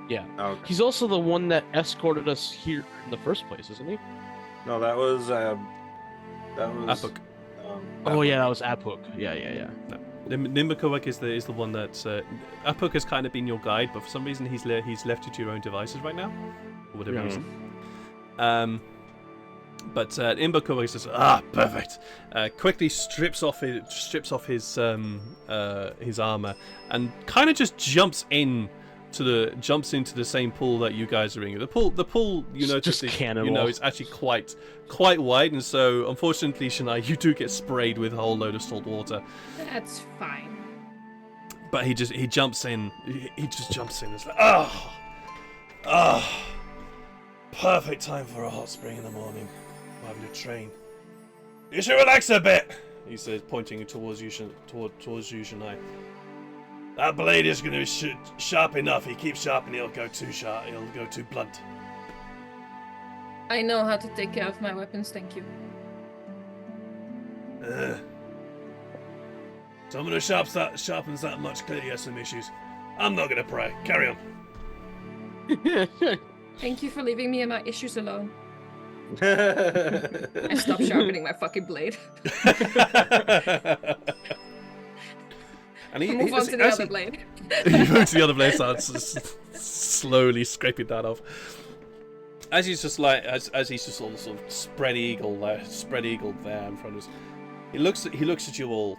Speaker 3: Yeah.
Speaker 5: Oh, okay.
Speaker 3: He's also the one that escorted us here in the first place, isn't he?
Speaker 5: No, that was
Speaker 2: Apuk.
Speaker 3: Oh yeah, that was Apuk. Yeah.
Speaker 2: Nimbukowak is the one that Apuk has kind of been your guide, but for some reason he's left you to your own devices right now, for whatever
Speaker 3: Yeah.
Speaker 2: reason. But Nimbukowak says, perfect. Quickly strips off his armor and kind of just jumps into the same pool that you guys are in. The pool you notice
Speaker 3: Just
Speaker 2: is,
Speaker 3: cannonball.
Speaker 2: it's actually quite wide, and so unfortunately, Shania, you do get sprayed with a whole load of salt water.
Speaker 1: That's fine.
Speaker 2: But he jumps in. He just jumps in. It's like, perfect time for a hot spring in the morning. We're having to train. You should relax a bit, he says, pointing towards you, Shania. That blade is going to be sharp enough. He keeps sharpening, he'll go too sharp. He'll go too blunt.
Speaker 1: I know how to take care of my weapons, thank you.
Speaker 2: Someone who sharpens that much clearly has some issues. I'm not going to pray. Carry on.
Speaker 1: Thank you for leaving me and my issues alone. I stopped sharpening my fucking blade.
Speaker 2: And he
Speaker 1: Move on to the other blade.
Speaker 2: He moves to the other blade, starts slowly scraping that off. As he's just like, as he's just sort of spread eagle there in front of us, he looks at you all.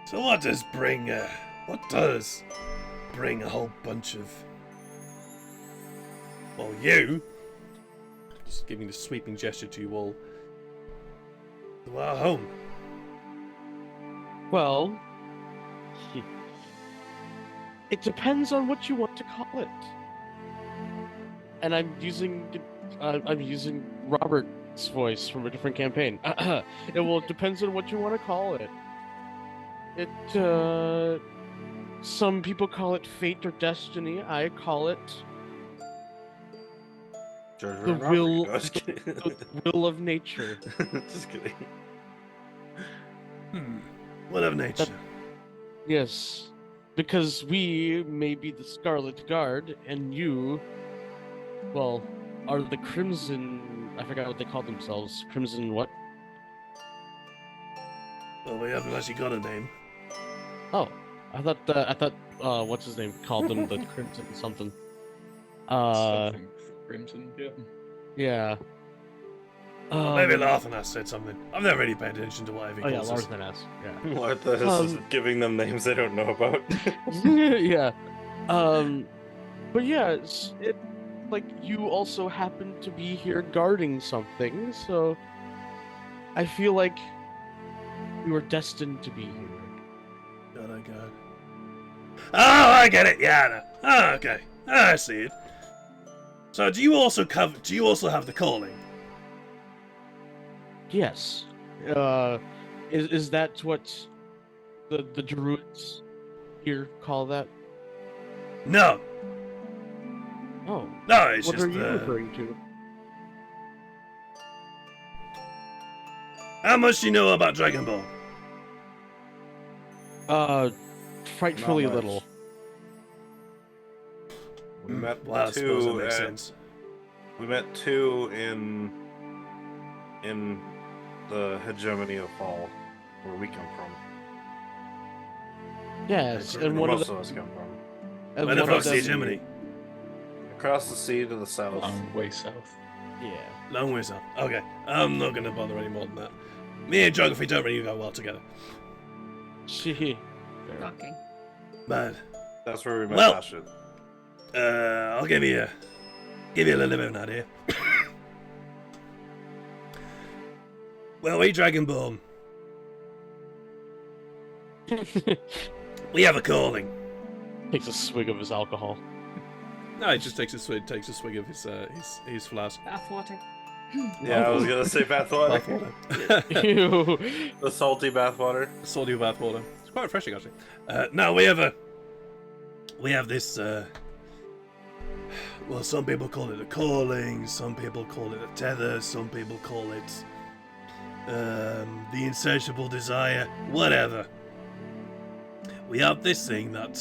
Speaker 2: So what does bring a whole bunch of, well, you, just giving the sweeping gesture to you all, to our home?
Speaker 3: Well, it depends on what you want to call it. And I'm using Robert's voice from a different campaign. It depends on what you want to call it. Some people call it fate or destiny. I call it the will of nature.
Speaker 5: Just kidding.
Speaker 2: What of nature?
Speaker 3: Yes, because we may be the Scarlet Guard, and you, well, are the Crimson. I forgot what they call themselves. Crimson what?
Speaker 2: Well, we haven't actually got a name.
Speaker 3: Oh, I thought what's his name called them the Crimson something.
Speaker 4: Something Crimson, yeah.
Speaker 3: Yeah.
Speaker 2: Well, maybe Larthanas said something. I've never really paid attention to whatever he
Speaker 3: Oh yeah,
Speaker 2: calls us.
Speaker 3: Larthanas. Yeah.
Speaker 5: Larthanas is giving them names they don't know about.
Speaker 3: Yeah. But yeah, it like you also happen to be here guarding something, so I feel like we were destined to be here.
Speaker 2: God, oh God. Oh, I get it. Yeah, I know. Oh, okay. I see it. So, do you also have the calling?
Speaker 3: Yes. Is that what the druids here call that?
Speaker 2: No.
Speaker 3: Oh.
Speaker 2: No, it's
Speaker 3: What
Speaker 2: just
Speaker 3: are you referring to?
Speaker 2: How much do you know about Dragon Ball?
Speaker 3: Frightfully
Speaker 5: Not much.
Speaker 3: little.
Speaker 5: We met
Speaker 2: Well, I suppose that
Speaker 5: two.
Speaker 2: makes sense.
Speaker 5: We met two in the hegemony of Fall, where we come from.
Speaker 3: Yes,
Speaker 5: Where
Speaker 3: and one of
Speaker 5: most
Speaker 3: them.
Speaker 5: of us come from.
Speaker 3: And
Speaker 2: Right
Speaker 3: one
Speaker 2: across
Speaker 3: of
Speaker 2: the
Speaker 3: them.
Speaker 2: Germany.
Speaker 5: Across the sea to the south.
Speaker 4: Way south.
Speaker 3: Yeah.
Speaker 2: Long ways up. Okay, I'm not going to bother any more than that. Me and geography don't really go well together.
Speaker 3: She.
Speaker 1: Shocking.
Speaker 2: But
Speaker 5: That's where we met
Speaker 2: Well-
Speaker 5: last year.
Speaker 2: I'll give you a little bit of an idea. Well, we Dragonborn, we have a calling.
Speaker 3: Takes a swig of his alcohol.
Speaker 2: No, he just takes a swig of his flask.
Speaker 1: Bathwater.
Speaker 5: Yeah, I was gonna say bathwater.
Speaker 2: Bathwater.
Speaker 3: Ew.
Speaker 5: The salty bathwater.
Speaker 2: Salty bathwater. It's quite refreshing, actually. No, we have this. Well, some people call it a calling. Some people call it a tether. Some people call it the insatiable desire. Whatever. We have this thing that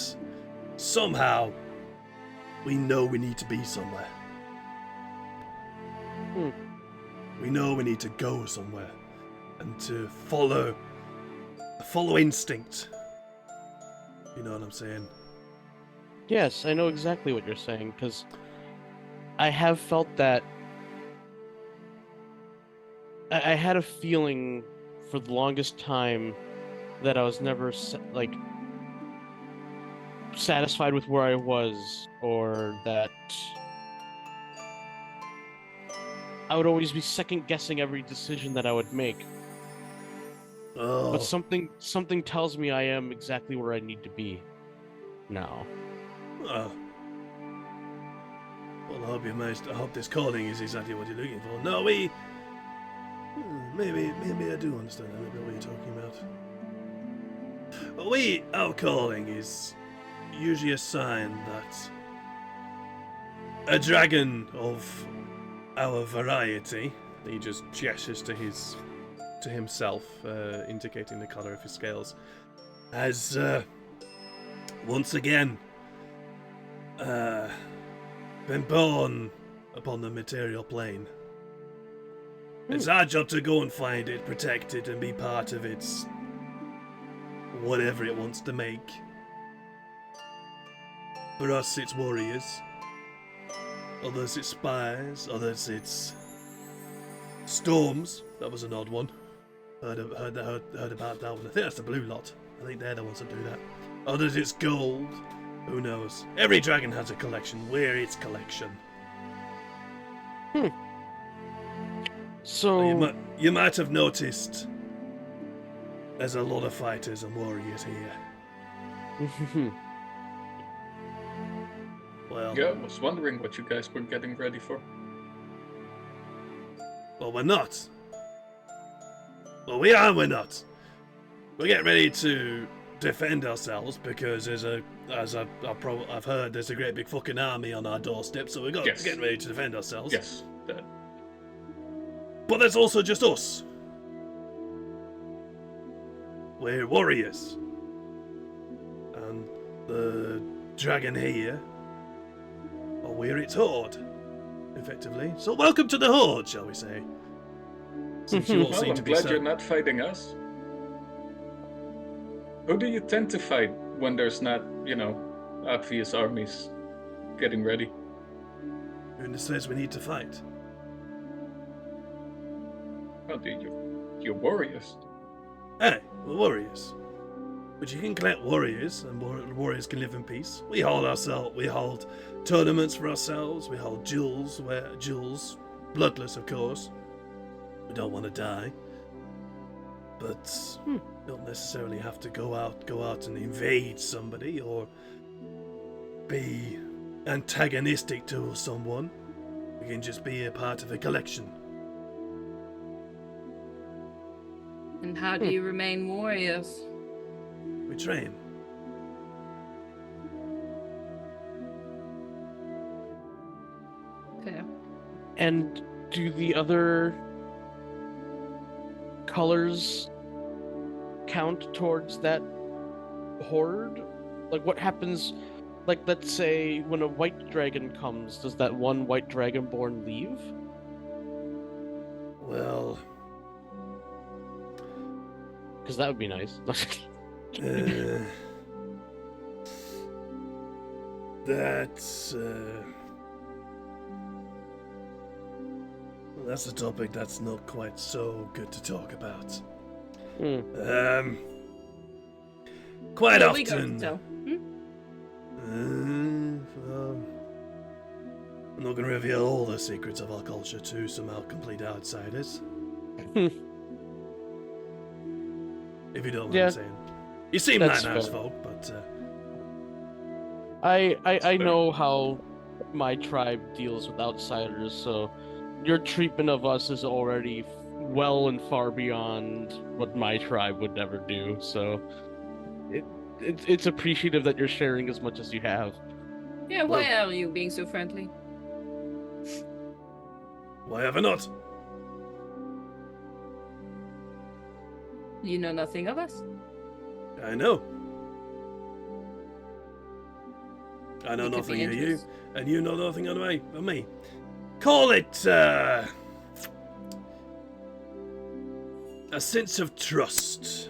Speaker 2: somehow we know we need to be somewhere. We know we need to go somewhere, and to follow instinct. You know what I'm saying?
Speaker 3: Yes, I know exactly what you're saying, because I have felt that. I had a feeling for the longest time that I was never satisfied with where I was, or that I would always be second guessing every decision that I would make.
Speaker 2: Oh,
Speaker 3: But something tells me I am exactly where I need to be now.
Speaker 2: oh. Well, I hope this calling is exactly what you're looking for. No, maybe I do understand a little bit what you're talking about. Our calling is usually a sign that a dragon of our variety, he just gestures to himself, indicating the color of his scales, has once again been born upon the material plane. It's our job to go and find it, protect it, and be part of its whatever it wants to make. For us, it's warriors. Others, it's spies. Others, it's storms. That was an odd one. Heard about that one. I think that's the blue lot. I think they're the ones that do that. Others, it's gold. Who knows? Every dragon has a collection. We're its collection.
Speaker 3: So
Speaker 2: You might have noticed there's a lot of fighters and warriors here. Well,
Speaker 4: Yeah, I was wondering what you guys were getting ready for.
Speaker 2: well, we're not. Well, we are and we're not. We're getting ready to defend ourselves because I've heard there's a great big fucking army on our doorstep, so we're
Speaker 4: Yes.
Speaker 2: getting ready to defend ourselves.
Speaker 4: Yes, that.
Speaker 2: But there's also just us. We're warriors. And the dragon here, or we're its horde, effectively. So welcome to the horde, shall we say. Since you all
Speaker 4: Well,
Speaker 2: seem
Speaker 4: I'm
Speaker 2: to be
Speaker 4: glad
Speaker 2: so...
Speaker 4: you're not fighting us. Who do you tend to fight when there's not, obvious armies getting ready?
Speaker 2: Who says we need to fight?
Speaker 4: Well, you're warriors.
Speaker 2: Hey, we're warriors. But you can collect warriors, and warriors can live in peace. We hold tournaments for ourselves. We hold duels, bloodless, of course. We don't want to die, but don't necessarily have to go out and invade somebody or be antagonistic to someone. We can just be a part of a collection.
Speaker 1: And how do you remain warriors?
Speaker 2: We train.
Speaker 1: Fair.
Speaker 3: And do the other colors count towards that horde? Like, what happens, like, let's say when a white dragon comes, does that one white dragonborn leave?
Speaker 2: Well,
Speaker 3: Because that would be nice.
Speaker 2: That's a topic that's not quite so good to talk about.
Speaker 3: Hmm.
Speaker 2: Quite
Speaker 1: Well, we got to
Speaker 2: often.
Speaker 1: tell.
Speaker 2: Well, I'm not going to reveal all the secrets of our culture to some complete outsiders. If you don't mind
Speaker 3: Yeah.
Speaker 2: saying. You seem
Speaker 3: That's
Speaker 2: nice
Speaker 3: fair.
Speaker 2: folk, but
Speaker 3: I know how my tribe deals with outsiders, so your treatment of us is already well and far beyond what my tribe would ever do. So it's appreciative that you're sharing as much as you have.
Speaker 1: Yeah, why are you being so friendly?
Speaker 2: why ever not?
Speaker 1: You know nothing of us?
Speaker 2: I know. I know
Speaker 1: It could be
Speaker 2: nothing of you,
Speaker 1: interest.
Speaker 2: and you know nothing of me. Call it a sense of trust.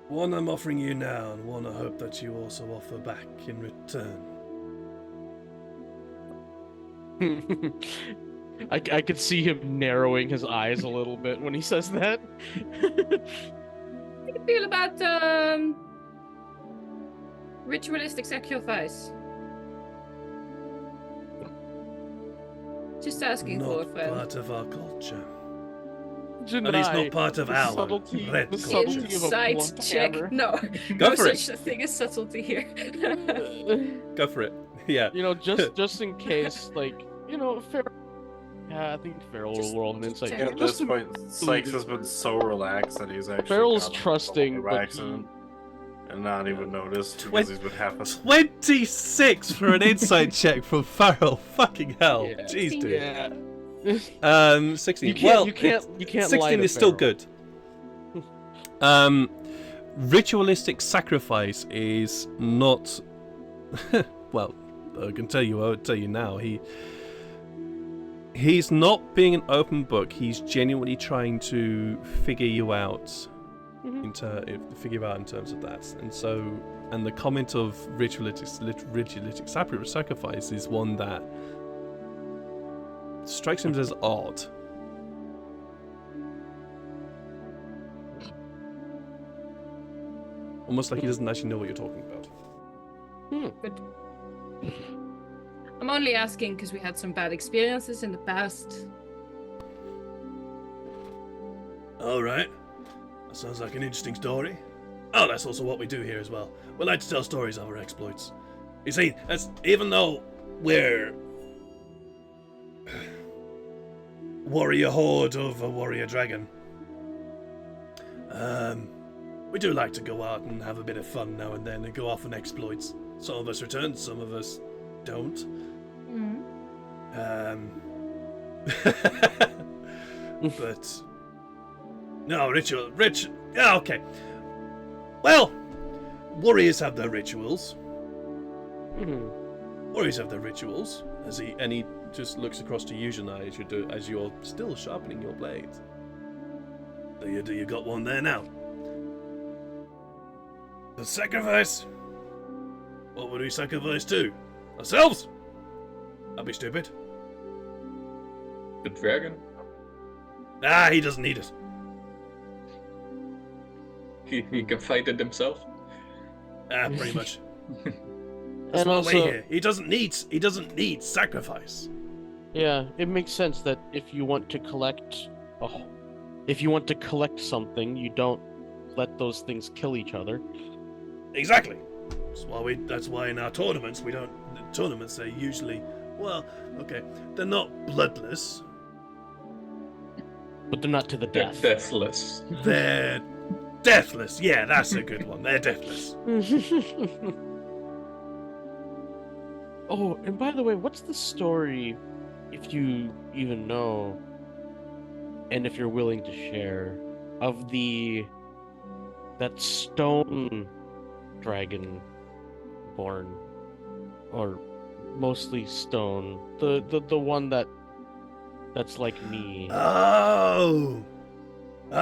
Speaker 2: One I'm offering you now, and one I hope that you also offer back in return.
Speaker 3: I could see him narrowing his eyes a little bit when he says that.
Speaker 1: How do you feel about ritualistic sacrifice? Just asking for a
Speaker 2: Not
Speaker 1: friend.
Speaker 2: part of our culture. At
Speaker 3: Janai,
Speaker 2: least not part of
Speaker 3: the
Speaker 2: our
Speaker 3: subtlety,
Speaker 2: red
Speaker 3: the
Speaker 2: culture.
Speaker 3: subtlety of a
Speaker 1: Insight
Speaker 3: blunt
Speaker 1: check.
Speaker 3: hammer.
Speaker 1: No,
Speaker 2: Go
Speaker 1: no
Speaker 2: for it.
Speaker 1: such thing as subtlety here.
Speaker 2: Go for it. Yeah.
Speaker 3: You know, just in case, like, you know, fair. Yeah, I think Farrell will roll an insight.
Speaker 1: check.
Speaker 5: At
Speaker 3: Just
Speaker 5: this point, Sykes has been so relaxed that he's actually
Speaker 3: Farrell's
Speaker 5: gotten
Speaker 3: trusting,
Speaker 5: by
Speaker 3: but
Speaker 5: accident and not even noticed because he's been half asleep.
Speaker 2: 26 for an insight check from Farrell. Fucking hell.
Speaker 3: Yeah.
Speaker 2: Jeez, dude.
Speaker 3: Yeah.
Speaker 2: 16.
Speaker 3: You can't.
Speaker 2: Well,
Speaker 3: you can't. You can't.
Speaker 2: 16
Speaker 3: lie to
Speaker 2: is still
Speaker 3: Farrell.
Speaker 2: good. Ritualistic sacrifice is not. Well, I can tell you. I would tell you now. He's not being an open book. He's genuinely trying to figure you out. Figure out in terms of that, and the comment of ritualistic sacrifice is one that strikes him as odd. Almost like he doesn't actually know what you're talking about.
Speaker 1: But I'm only asking because we had some bad experiences in the past.
Speaker 2: All right. That sounds like an interesting story. Oh, that's also what we do here as well. We like to tell stories of our exploits. You see, even though we're warrior horde of a warrior dragon, we do like to go out and have a bit of fun now and then and go off on exploits. Some of us return, some of us don't. But no, ritual. Yeah, okay. Well, warriors have their rituals. Warriors have their rituals. He just looks across to you, Janai, as you're still sharpening your blades. Do you got one there now? The sacrifice? What would we sacrifice to? Ourselves? That'd be stupid.
Speaker 4: The dragon?
Speaker 2: Nah, he doesn't need it.
Speaker 4: He can fight it himself.
Speaker 2: Pretty much.
Speaker 3: And
Speaker 2: That's why
Speaker 3: also,
Speaker 2: we're here. He doesn't need sacrifice.
Speaker 3: yeah, it makes sense that if you want to collect, something, you don't let those things kill each other.
Speaker 2: Exactly. That's why in our tournaments they're usually, well, okay, they're not bloodless.
Speaker 3: But they're not to the
Speaker 4: They're
Speaker 3: death.
Speaker 4: deathless.
Speaker 2: They're deathless. Yeah, that's a good one. They're deathless.
Speaker 3: Oh, and by the way, what's the story, if you even know, and if you're willing to share, of that stone dragon born, or mostly stone, the one that's like me.
Speaker 2: Oh,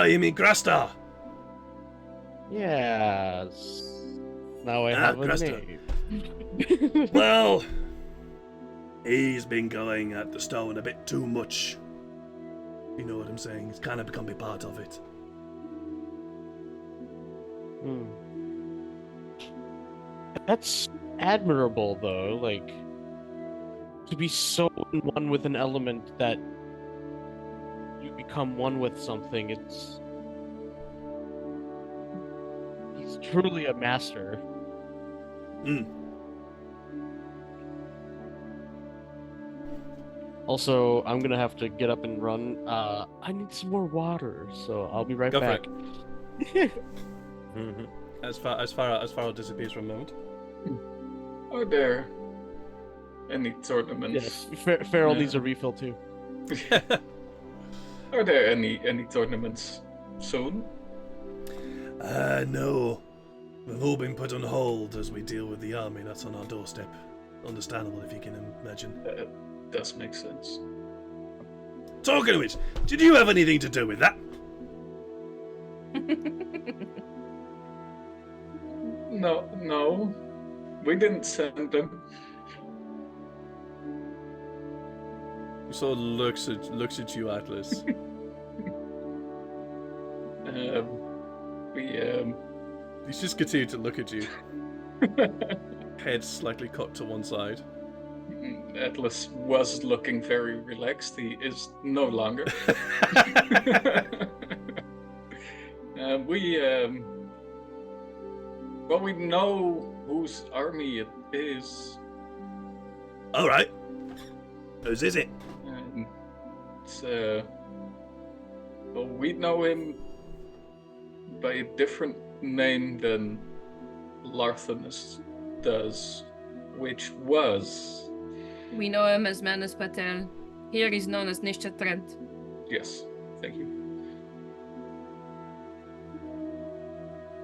Speaker 2: you mean Grastar?
Speaker 3: Yes. Now I have a
Speaker 2: Grastar.
Speaker 3: name.
Speaker 2: Well, he's been going at the stone a bit too much. You know what I'm saying? It's kind of become a part of it.
Speaker 3: That's admirable, though. Like, to be so in one with an element that you become one with something. He's truly a master. Also, I'm gonna have to get up and run. I need some more water, so I'll be right
Speaker 2: Go for
Speaker 3: back.
Speaker 2: As far disappears for a moment.
Speaker 4: Are there any tournaments?
Speaker 3: Yes, Farrell
Speaker 4: Yeah.
Speaker 3: needs a refill too.
Speaker 4: Are there any tournaments soon?
Speaker 2: No. We've all been put on hold as we deal with the army that's on our doorstep. Understandable if you can imagine.
Speaker 4: Does make sense.
Speaker 2: Talking of which, did you have anything to do with that?
Speaker 4: No. We didn't send them.
Speaker 2: He sort of looks at you, Atlas. He's just continued to look at you. Head slightly cocked to one side.
Speaker 4: Atlas was looking very relaxed. He is no longer. We know whose army it is.
Speaker 2: All right. Whose is it?
Speaker 4: It's well, we know him by a different name than Larthanus does, which was...
Speaker 1: We know him as Manus Patel. Here he's known as Nisha Trent.
Speaker 4: Yes, thank you.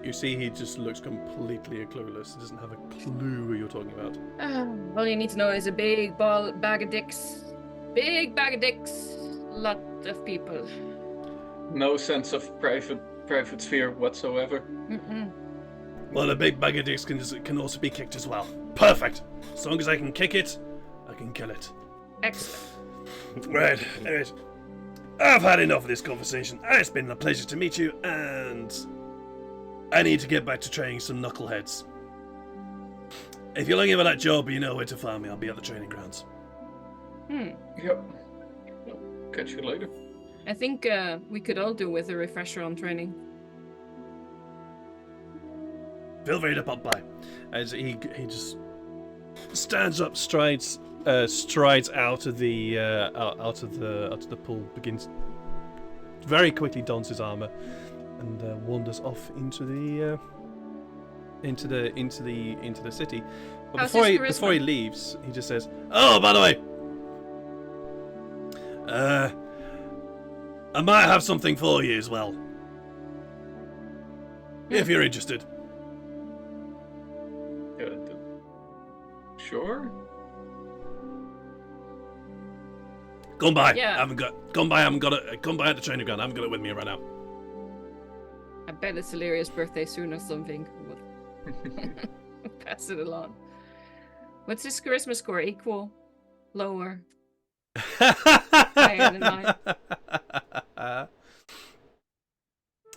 Speaker 2: You see, he just looks completely clueless. He doesn't have a clue who you're talking about.
Speaker 1: All you need to know is a big bag of dicks. Big bag of dicks. Lot of people.
Speaker 4: No sense of private sphere whatsoever.
Speaker 1: Mm-mm.
Speaker 2: Well, a big bag of dicks can also be kicked as well. Perfect. As long as I can kick it, I can kill it.
Speaker 1: Excellent.
Speaker 2: Right. Anyways, I've had enough of this conversation. It's been a pleasure to meet you, and I need to get back to training some knuckleheads. If you're looking for that job, you know where to find me. I'll be at the training grounds.
Speaker 4: Yep. Well, catch you later.
Speaker 1: I think we could all do with a refresher on training.
Speaker 2: Feel free to pop by. As he just stands up, strides out of the pool, begins very quickly dons his armor, and wanders off into the city. But
Speaker 1: How's
Speaker 2: before
Speaker 1: his
Speaker 2: before
Speaker 1: charisma?
Speaker 2: he leaves, he just says, "Oh, by the way, I might have something for you as well, if you're interested."
Speaker 4: Sure.
Speaker 2: Come by.
Speaker 1: Yeah.
Speaker 2: Come by at the training ground. I haven't got it with me right now.
Speaker 1: I bet it's Illyria's birthday soon or something. We'll pass it along. What's his charisma score? Equal? Lower? Higher than mine?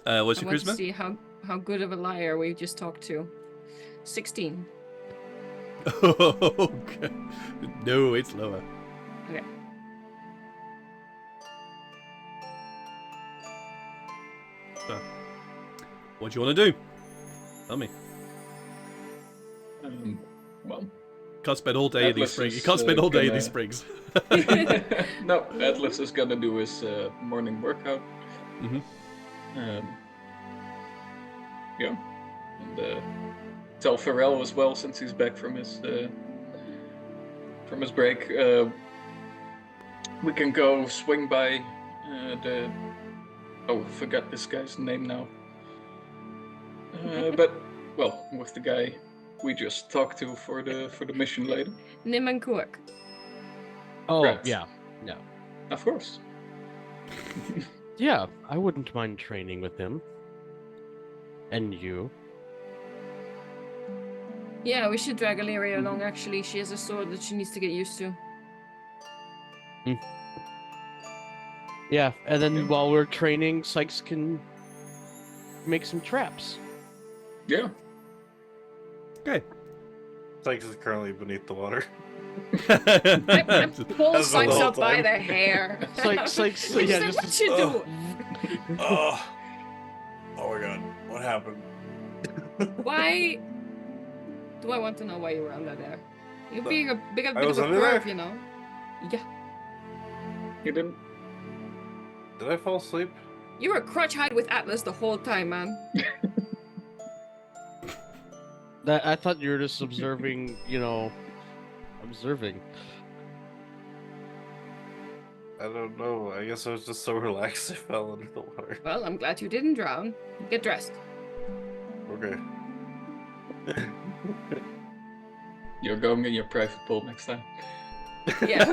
Speaker 2: What's
Speaker 1: I
Speaker 2: your
Speaker 1: want to
Speaker 2: charisma?
Speaker 1: see how good of a liar we just talked to. 16.
Speaker 2: Okay. No, it's lower.
Speaker 1: Okay.
Speaker 2: So, what do you want to do? Tell me.
Speaker 4: Well,
Speaker 2: Can't spend all day in these
Speaker 4: Atlas
Speaker 2: springs. You
Speaker 4: is,
Speaker 2: can't spend all day in
Speaker 4: gonna-
Speaker 2: these springs.
Speaker 4: no, Atlas is gonna do his morning workout.
Speaker 2: Mhm.
Speaker 4: Yeah, and tell Pharrell as well, since he's back from his break. We can go swing by the. Oh, forgot this guy's name now. But well, with the guy we just talked to for the mission later.
Speaker 1: Nim and Kuak.
Speaker 3: Oh,
Speaker 4: Right.
Speaker 3: yeah.
Speaker 4: Of course.
Speaker 3: Yeah, I wouldn't mind training with him. And you.
Speaker 1: Yeah, we should drag Illyria along, actually. She has a sword that she needs to get used to.
Speaker 3: Yeah, and then
Speaker 4: Yeah.
Speaker 3: while we're training, Sykes can make some traps.
Speaker 4: Yeah.
Speaker 2: Okay.
Speaker 5: Sykes is currently beneath the water.
Speaker 1: I pull
Speaker 5: That's the
Speaker 1: Sykes
Speaker 5: whole
Speaker 1: up by
Speaker 5: time.
Speaker 1: the hair.
Speaker 3: Sykes,
Speaker 1: What
Speaker 3: yeah, just
Speaker 1: you do?
Speaker 5: Oh my god, what happened?
Speaker 1: Why? Do I want to know why you were under there? You're being a bit of
Speaker 5: was
Speaker 1: a
Speaker 5: under
Speaker 1: perv,
Speaker 5: there?
Speaker 1: you know? Yeah.
Speaker 4: You didn't.
Speaker 5: Did I fall asleep?
Speaker 1: You were crotch hide with Atlas the whole time, man.
Speaker 3: that. I thought you were just observing, observing.
Speaker 5: I don't know. I guess I was just so relaxed I fell into the water.
Speaker 1: Well, I'm glad you didn't drown. Get dressed.
Speaker 5: Okay.
Speaker 4: You're going in your private pool next time.
Speaker 1: Yeah.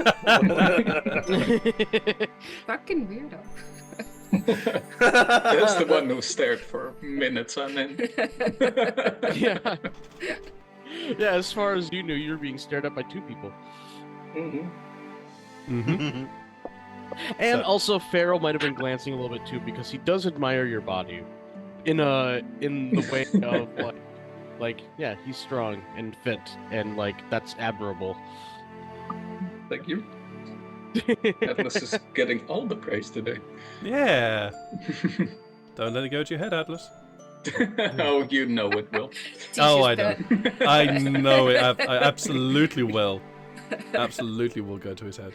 Speaker 1: Fucking weirdo.
Speaker 4: That's the one who stared for minutes on end.
Speaker 3: Yeah. Yeah, as far as you knew, you were being stared at by two people.
Speaker 2: Mm-hmm.
Speaker 3: And
Speaker 2: So-
Speaker 3: also, Pharaoh might have been glancing a little bit too, because he does admire your body, in the way of like yeah, he's strong and fit, and that's admirable.
Speaker 4: Thank you. Atlas is getting all the praise today.
Speaker 2: Yeah. Don't let it go to your head, Atlas.
Speaker 4: Oh, you know it will.
Speaker 2: Oh, I
Speaker 1: Teacher's
Speaker 2: know.
Speaker 1: pet.
Speaker 2: I know it. I absolutely will. Absolutely will go to his head.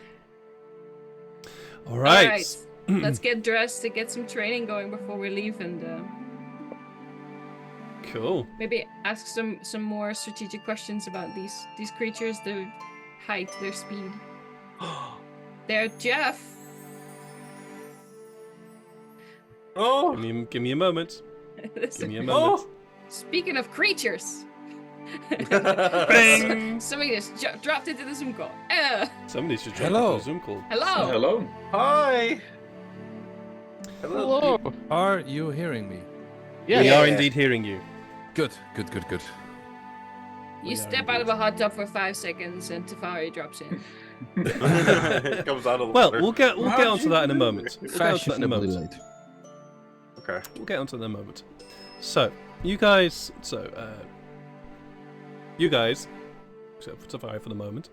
Speaker 2: All right.
Speaker 1: All right. Let's get dressed to get some training going before we leave, and
Speaker 2: Cool.
Speaker 1: maybe ask some more strategic questions about these creatures, their height, their speed. They're Jeff.
Speaker 5: Oh,
Speaker 2: Give me a moment. Give me a
Speaker 5: oh,
Speaker 2: moment.
Speaker 1: Speaking of creatures,
Speaker 2: Bang!
Speaker 1: somebody just dropped into the Zoom call.
Speaker 2: Somebody should drop
Speaker 6: Hello.
Speaker 2: a Zoom call.
Speaker 1: Hello.
Speaker 4: Hello.
Speaker 5: hi. Hello.
Speaker 3: Hello.
Speaker 6: Are you hearing me?
Speaker 3: Yeah.
Speaker 2: We are indeed hearing you.
Speaker 6: Good.
Speaker 1: You step out of a hot tub for 5 seconds, and Tyfari drops in.
Speaker 5: It comes out of the
Speaker 2: Well,
Speaker 5: water.
Speaker 2: we'll get onto that in a moment. We'll get onto that in a
Speaker 6: Fashionably
Speaker 2: moment.
Speaker 6: late.
Speaker 5: Okay.
Speaker 2: We'll get onto that in a moment. So, you guys, except for Tyfari for the moment,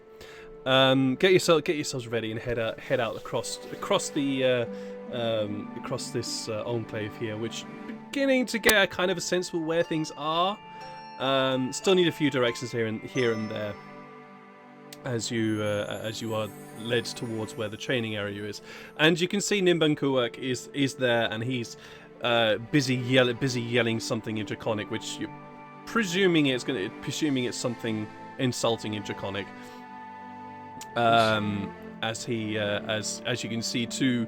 Speaker 2: get yourselves ready and head out across this enclave here, which beginning to get a kind of a sense for where things are. Still need a few directions here and there as you are led towards where the training area is, and you can see Nimbankuak is there, and he's busy yelling something in Draconic, which you're presuming it's something insulting in Draconic. As you can see, two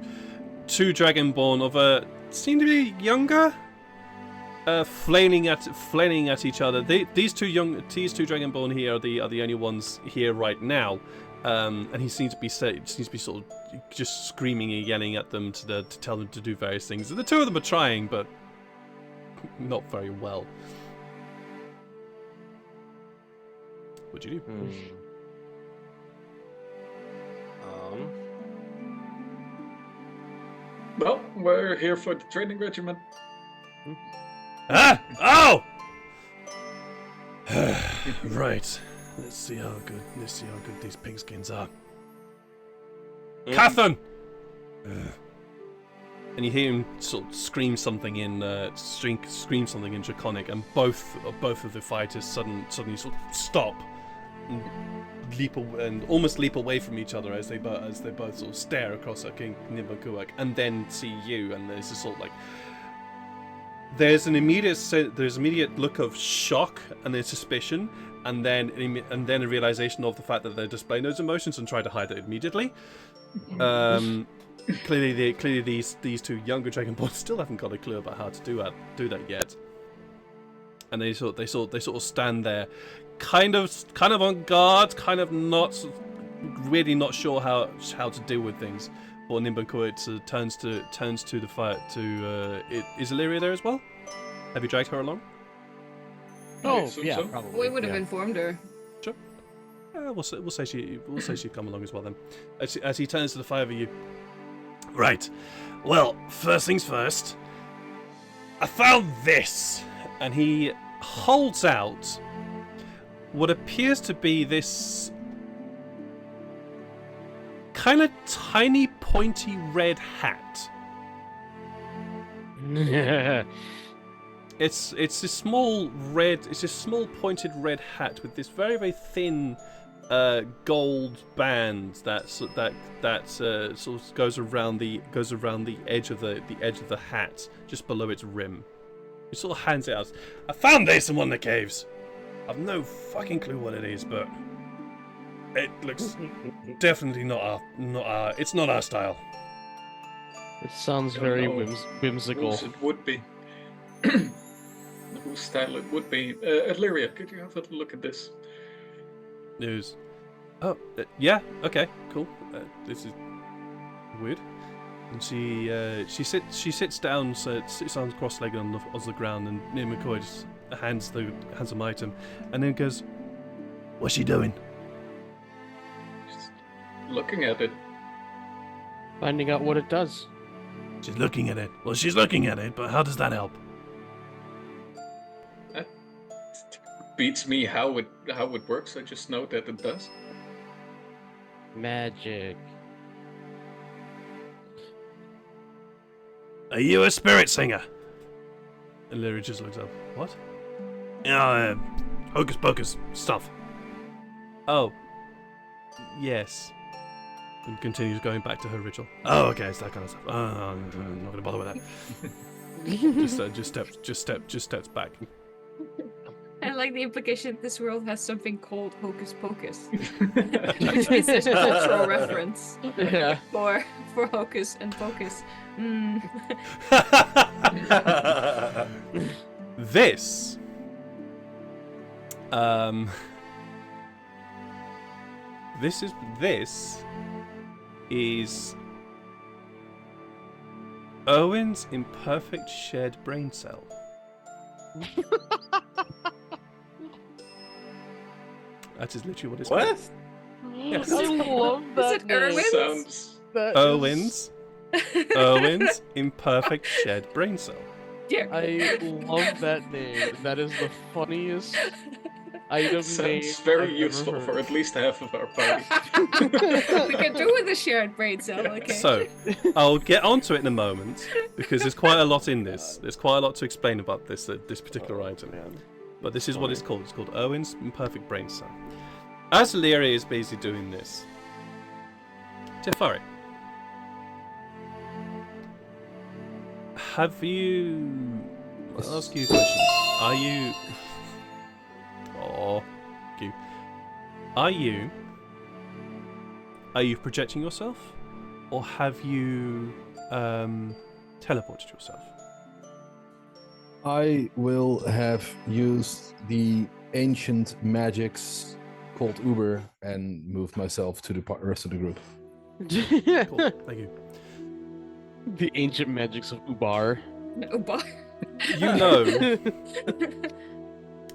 Speaker 2: Dragonborn of a seem to be younger, flailing at each other. These two Dragonborn here are the only ones here right now, and he seems to be sort of just screaming and yelling at them to tell them to do various things. The two of them are trying, but not very well. What'd you do?
Speaker 4: Well, we're here for the training regiment.
Speaker 2: Ah! Oh! Right. Let's see how good these pigskins are. Catherine! And you hear him sort of scream something in Draconic, and both of the fighters suddenly sort of stop and almost leap away from each other as they both sort of stare across at King Nimbankuak and then see you, and there's this sort of like there's an immediate look of shock and then suspicion, and then a realization of the fact that they're displaying those emotions and try to hide it immediately. Clearly these two younger Dragonborn still haven't got a clue about how to do that yet, and they sort of stand there, kind of on guard, kind of not sure how to deal with things. Or Nimbankuak turns to the fire is Illyria there as well? Have you dragged her along?
Speaker 3: Oh,
Speaker 4: assume
Speaker 3: yeah,
Speaker 4: so.
Speaker 3: probably.
Speaker 1: We would have
Speaker 3: yeah.
Speaker 1: informed her.
Speaker 2: Sure. We'll say she'd come along as well then. As he turns to the five of you. Right. Well, first things first. I found this, and he holds out what appears to be this kind of tiny, pointy red hat. It's this small pointed red hat with this very, very thin gold band that sort of goes around the edge of the hat, just below its rim. He sort of hands it out. I found this in one of the caves. I've no fucking clue what it is, but it looks definitely not our. It's not our style.
Speaker 3: It sounds
Speaker 4: Don't
Speaker 3: very
Speaker 4: know
Speaker 3: whimsical.
Speaker 4: Whose it would be. Whose style it would be. Illyria, could you have a look at this?
Speaker 2: News. Oh, yeah. Okay. Cool. This is weird. And she sits down, so sits on cross-legged on the ground, and McCoy just hands an item, and then goes, "What's she doing?"
Speaker 4: Just looking at it.
Speaker 3: Finding out what it does.
Speaker 2: She's looking at it. Well, she's looking at it, but how does that help?
Speaker 4: That beats me how it works. I just know that it does.
Speaker 3: Magic.
Speaker 2: Are you a spirit singer? And Larry just looks up. What? Yeah, hocus pocus stuff. Oh. Yes. and continues going back to her ritual. Oh, okay, it's that kind of stuff. Oh, I'm not gonna bother with that. just steps back.
Speaker 1: I like the implication this world has something called hocus pocus, which is a cultural reference
Speaker 3: Yeah.
Speaker 1: for hocus and pocus.
Speaker 2: This this is Owen's imperfect shared brain cell. That is literally what it's
Speaker 5: What?
Speaker 2: called. Yes.
Speaker 3: I love that.
Speaker 1: Is it
Speaker 3: name.
Speaker 1: Erwin?
Speaker 4: Sounds.
Speaker 3: That is-
Speaker 2: Owen's imperfect shared brain cell.
Speaker 1: Dear.
Speaker 3: I love that name. That is the funniest item name.
Speaker 4: Sounds very
Speaker 3: I've ever
Speaker 4: useful
Speaker 3: heard.
Speaker 4: for at least half of our party.
Speaker 1: We can do with a shared brain cell, okay?
Speaker 2: So, I'll get onto it in a moment because there's quite a lot in this. There's quite a lot to explain about this particular item.
Speaker 3: Man.
Speaker 2: But this is what it's called. It's called Owen's imperfect brain cell. As Lyria is basically doing this, Tyfari, have you? I'll ask you a question. Are you? Oh, you. Are you projecting yourself, or have you teleported yourself?
Speaker 6: I will have used the ancient magics called Uber and moved myself to the rest of the group.
Speaker 2: Cool. Thank you.
Speaker 3: The ancient magics of Ubar.
Speaker 1: No, but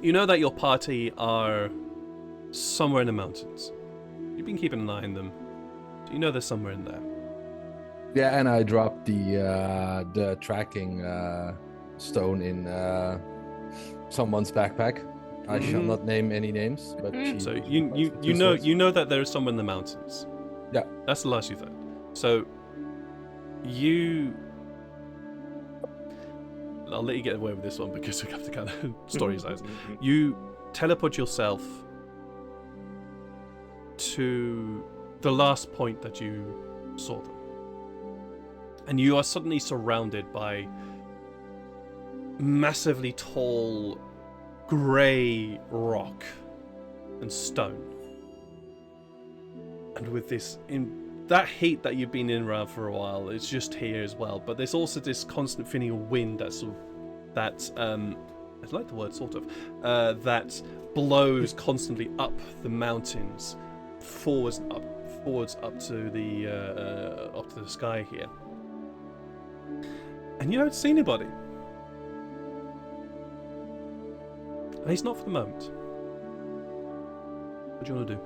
Speaker 2: You know that your party are somewhere in the mountains. You've been keeping an eye on them. So you know they're somewhere in there.
Speaker 6: Yeah, and I dropped the tracking stone in someone's backpack. I shall not name any names, but
Speaker 2: So you know that there is someone in the mountains.
Speaker 6: Yeah.
Speaker 2: That's the last you've heard. So I'll let you get away with this one because we have the kind of story size. You teleport yourself to the last point that you saw them. And you are suddenly surrounded by massively tall grey rock and stone. And with this, in that heat that you've been in around for a while, it's just here as well. But there's also this constant feeling of wind I like the word sort of, that blows constantly up the mountains, forwards up to the sky here. And you don't see anybody. At least not for the moment. What do you want to do?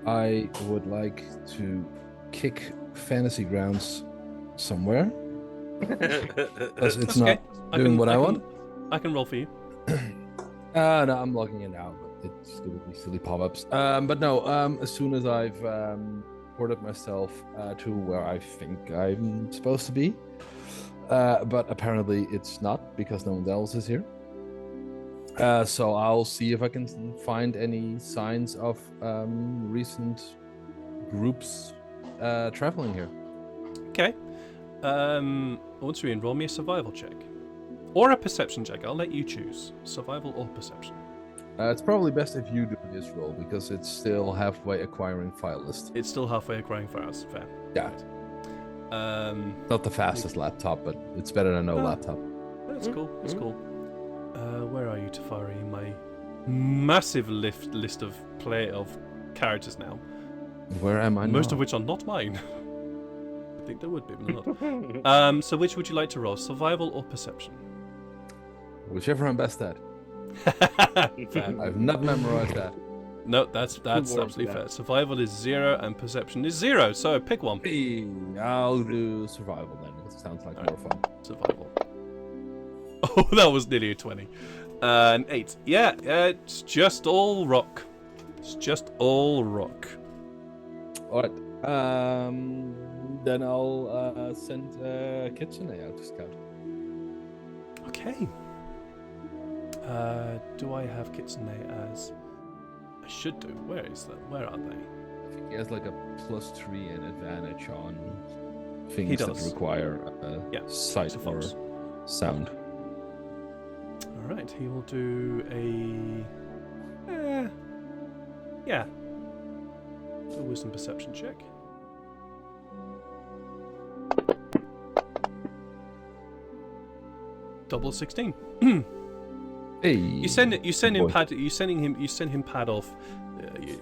Speaker 6: I would like to kick Fantasy Grounds somewhere. Because it's
Speaker 2: Okay.
Speaker 6: not doing what I want.
Speaker 2: I can roll for you.
Speaker 6: No, I'm logging in now, but it's gonna be silly pop-ups. But no, as soon as I've ported myself to where I think I'm supposed to be, but apparently it's not because no one else is here. So I'll see if I can find any signs of recent groups traveling here.
Speaker 2: Okay. I want you to roll me a survival check. Or a perception check. I'll let you choose. Survival or perception.
Speaker 6: It's probably best if you do this roll because it's still halfway acquiring file list.
Speaker 2: It's still halfway acquiring files. Fair.
Speaker 6: Yeah. Not the fastest laptop, but it's better than no laptop.
Speaker 2: That's cool. That's cool. Where are you, Tyfari? In my massive list of characters now.
Speaker 6: Where am I now?
Speaker 2: Most of which are not mine. I think there would be, but not. So which would you like to roll? Survival or perception?
Speaker 6: Whichever I'm best at.
Speaker 2: Fair.
Speaker 6: I've not memorized that.
Speaker 2: No, that's absolutely fair. Survival is 0 and perception is 0. So pick one.
Speaker 6: Hey, I'll do survival then. It sounds like more fun.
Speaker 2: Survival. Oh, that was nearly a 20. An 8. Yeah, it's just all rock. It's just all rock.
Speaker 6: Alright. Then I'll send Kitsune out to scout.
Speaker 2: Okay. Do I have Kitsune as... I should do. Where is that? Where are they?
Speaker 6: I think he has like a +3 and advantage on
Speaker 2: He
Speaker 6: things that
Speaker 2: does.
Speaker 6: require
Speaker 2: Yeah,
Speaker 6: sight
Speaker 2: it's a
Speaker 6: or
Speaker 2: fox.
Speaker 6: sound.
Speaker 2: All right, he will do a wisdom perception check. Double 16.
Speaker 6: Hey,
Speaker 2: You send him
Speaker 6: boy.
Speaker 2: you send him pad off.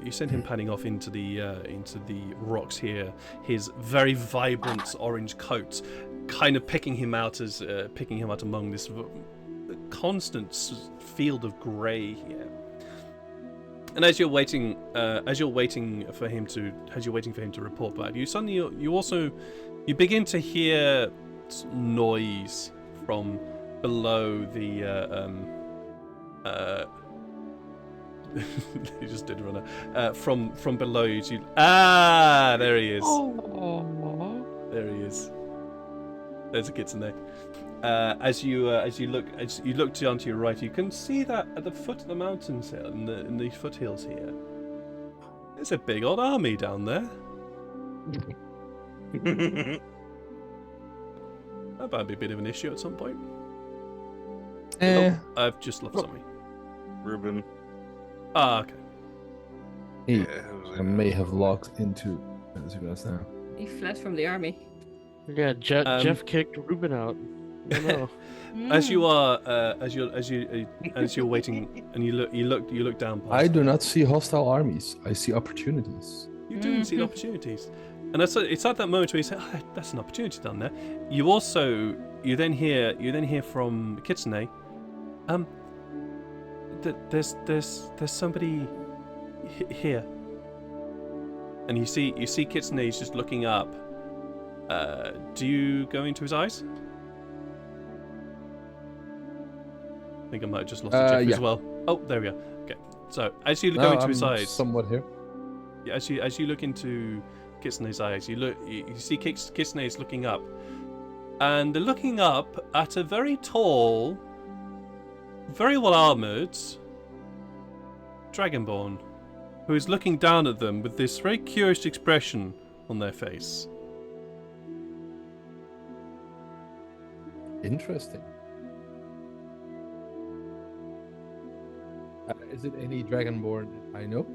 Speaker 2: You send him padding off into the rocks here. His very vibrant orange coat, kind of picking him out among this constant field of grey here. And as you're waiting for him to report back, you begin to hear noise from below the he just did run out. From below you. There he is. There he is. There's a kitsune. As you look down to your right, you can see that at the foot of the mountains here, in the foothills here, there's a big old army down there. That might be a bit of an issue at some point. Oh, I've just lost something.
Speaker 5: Ruben.
Speaker 2: Ah, okay.
Speaker 6: He
Speaker 5: Yeah,
Speaker 6: may have logged into us now.
Speaker 1: He fled from the army.
Speaker 3: Yeah, Jeff kicked Ruben out. I don't know.
Speaker 2: As you're waiting, and you look down. Past
Speaker 6: I do not see hostile armies. I see opportunities.
Speaker 2: You do see opportunities, and it's at that moment where you say, oh, "That's an opportunity down there." You then hear from Kitsune, there's somebody here, and you see Kitsune is just looking up. Do you go into his eyes? I think I might have just lost Jeff
Speaker 6: yeah.
Speaker 2: as well. Oh, there we go. Okay, so as you go into his eyes,
Speaker 6: somewhat here.
Speaker 2: yeah, as you look into Kitsune's eyes, you see Kitsune is looking up, and they're looking up at a very tall, very well armored Dragonborn, who is looking down at them with this very curious expression on their face.
Speaker 6: Interesting. Is it any Dragonborn I know?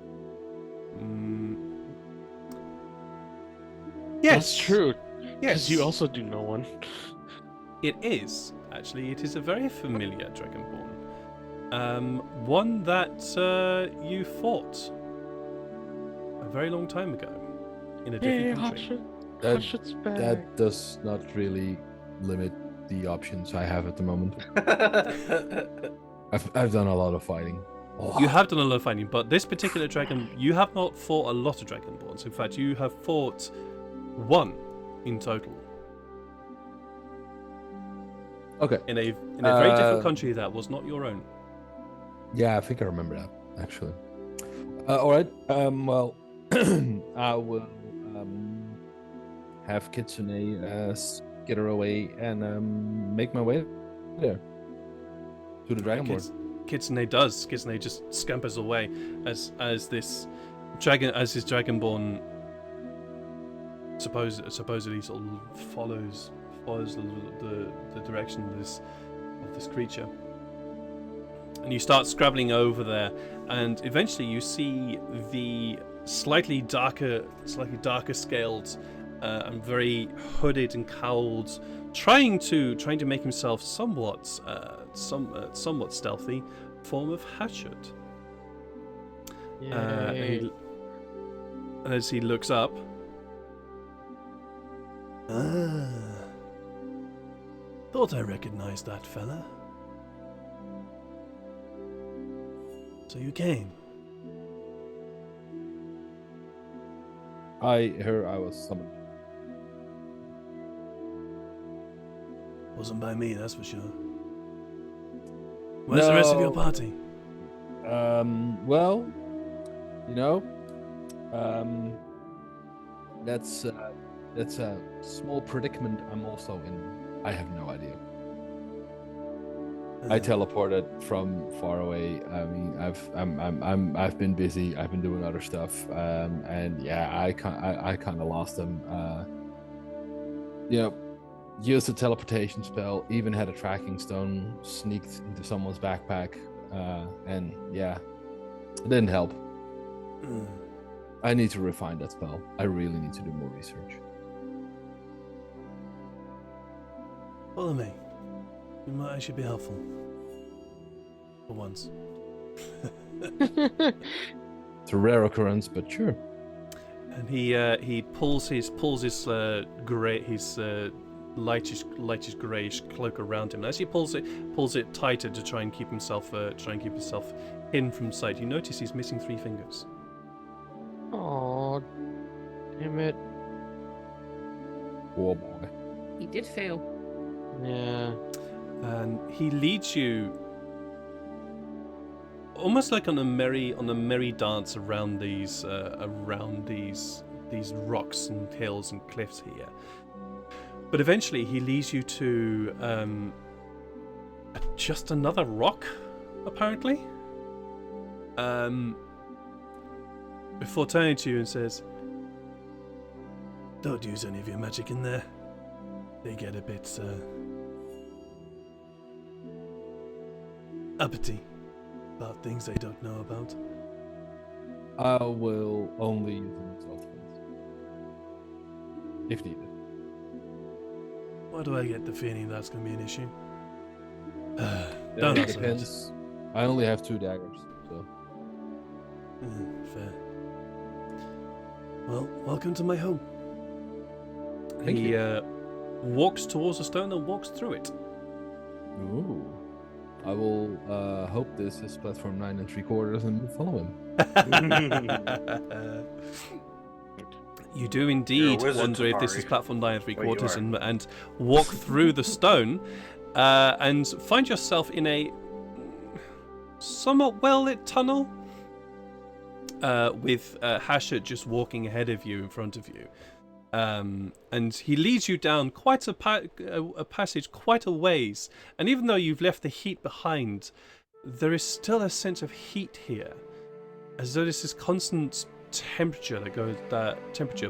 Speaker 2: Yes,
Speaker 3: That's true.
Speaker 2: Yes,
Speaker 3: Because you also do know one.
Speaker 2: It is, actually. It is a very familiar Dragonborn. One that you fought a very long time ago in a different country.
Speaker 3: Hashit's back.
Speaker 6: That does not really limit the options I have at the moment. I've done a lot of fighting.
Speaker 2: You have done a lot of fighting, but this particular dragon, you have not fought a lot of Dragonborns. In fact, you have fought one in total.
Speaker 6: Okay.
Speaker 2: In a very different country that was not your own.
Speaker 6: Yeah, I think I remember that actually. All right. Well, I will have Kitsune skitter away and make my way there to the Dragonborn.
Speaker 2: Kitsune does. Kitsune just scampers away as his Dragonborn supposedly sort of follows the direction of this creature. And you start scrabbling over there, and eventually you see the slightly darker scaled and very hooded and cowled, trying to make himself somewhat stealthy form of Hatchet. And as he looks up, thought I recognized that fella. So you came.
Speaker 6: I heard I was summoned.
Speaker 2: Wasn't by me, that's for sure. Where's the rest of your party?
Speaker 6: Well, you know, that's a small predicament I'm also in. I have no idea. I teleported from far away. I mean, I've been busy. I've been doing other stuff, and yeah, I kind of lost him. Used a teleportation spell. Even had a tracking stone. Sneaked into someone's backpack, and yeah, it didn't help. I need to refine that spell. I really need to do more research.
Speaker 2: Follow me. You might actually be helpful. For once.
Speaker 6: It's a rare occurrence, but sure.
Speaker 2: And he pulls his lightish greyish cloak around him. And as he pulls it tighter to try and keep himself hidden from sight. You notice he's missing 3 fingers.
Speaker 3: Oh, damn it.
Speaker 6: Oh boy.
Speaker 1: He did fail.
Speaker 3: Yeah.
Speaker 2: And he leads you almost like on a merry dance around these rocks and hills and cliffs here. But eventually he leads you to just another rock, apparently. Before turning to you and says, "Don't use any of your magic in there. They get a bit uppity about things they don't know about."
Speaker 6: I will only use them in self-defense. If needed.
Speaker 2: Why do I get the feeling that's going to be an issue?
Speaker 6: It
Speaker 2: Don't ask me.
Speaker 6: depends. I only have 2 daggers, so.
Speaker 2: Fair. Well, welcome to my home.
Speaker 6: Thank
Speaker 2: He
Speaker 6: you.
Speaker 2: walks towards the stone and walks through it.
Speaker 6: Ooh. I will hope this is platform 9 3/4 and follow him.
Speaker 2: You do
Speaker 5: You're a
Speaker 2: indeed
Speaker 5: wizard,
Speaker 2: wonder if this is
Speaker 5: Tyfari.
Speaker 2: platform 9 3/4
Speaker 5: Well, you
Speaker 2: and walk through the stone and find yourself in a somewhat well-lit tunnel with Hashut just walking ahead of you in front of you. And he leads you down quite a passage quite a ways, and even though you've left the heat behind, there is still a sense of heat here, as though this is constant temperature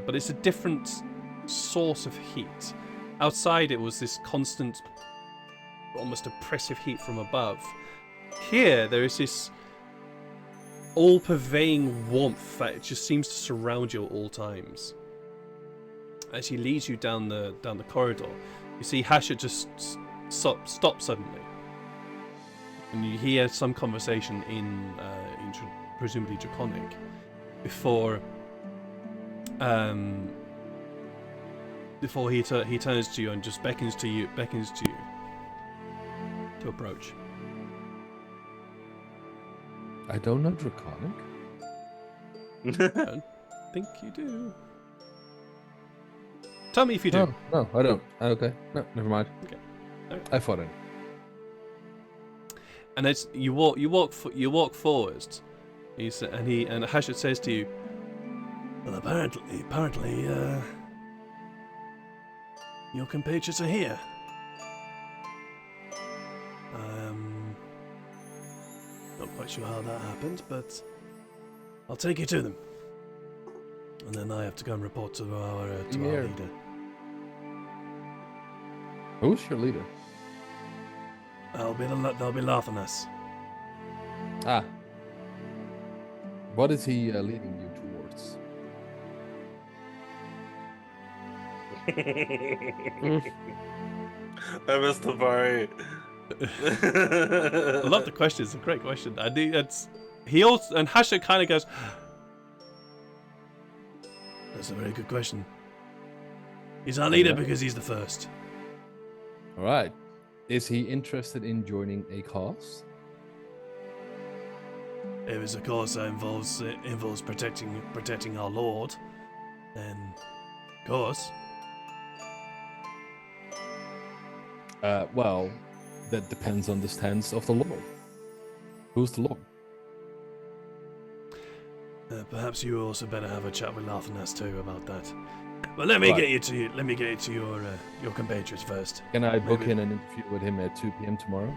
Speaker 2: but it's a different source of heat. Outside it was this constant, almost oppressive heat from above. Here there is this all-pervading warmth that just seems to surround you at all times. As he leads you down the corridor, you see Hashut just stop suddenly, and you hear some conversation in presumably Draconic before he turns to you and just beckons to you to approach.
Speaker 6: I don't know Draconic.
Speaker 2: I don't think you do. Tell me if you do.
Speaker 6: No, I don't. Okay. No, never mind.
Speaker 2: Okay.
Speaker 6: I thought it.
Speaker 2: And as you walk forwards, and Hashut says to you, "Well, apparently, your compatriots are here. Not quite sure how that happened, but I'll take you to them. And then I have to go and report to our
Speaker 6: Here.
Speaker 2: leader."
Speaker 6: Who's your leader?
Speaker 2: They'll be laughing at us.
Speaker 6: Ah. What is he leading you towards?
Speaker 5: I missed the part.
Speaker 2: I love the question. It's a great question. I think he also, and Hashut kind of goes, "That's a very good question. He's our leader because he's the first."
Speaker 6: All right. Is he interested in joining a cause?
Speaker 2: If it's a cause that involves protecting our Lord, then of course.
Speaker 6: Well, that depends on the stance of the Lord. Who's the Lord?
Speaker 2: Perhaps you also better have a chat with Larthanas too about that. But let me
Speaker 6: Right.
Speaker 2: get you to your compatriots first.
Speaker 6: Can I book
Speaker 2: Maybe.
Speaker 6: in an interview with him at 2 p.m. tomorrow?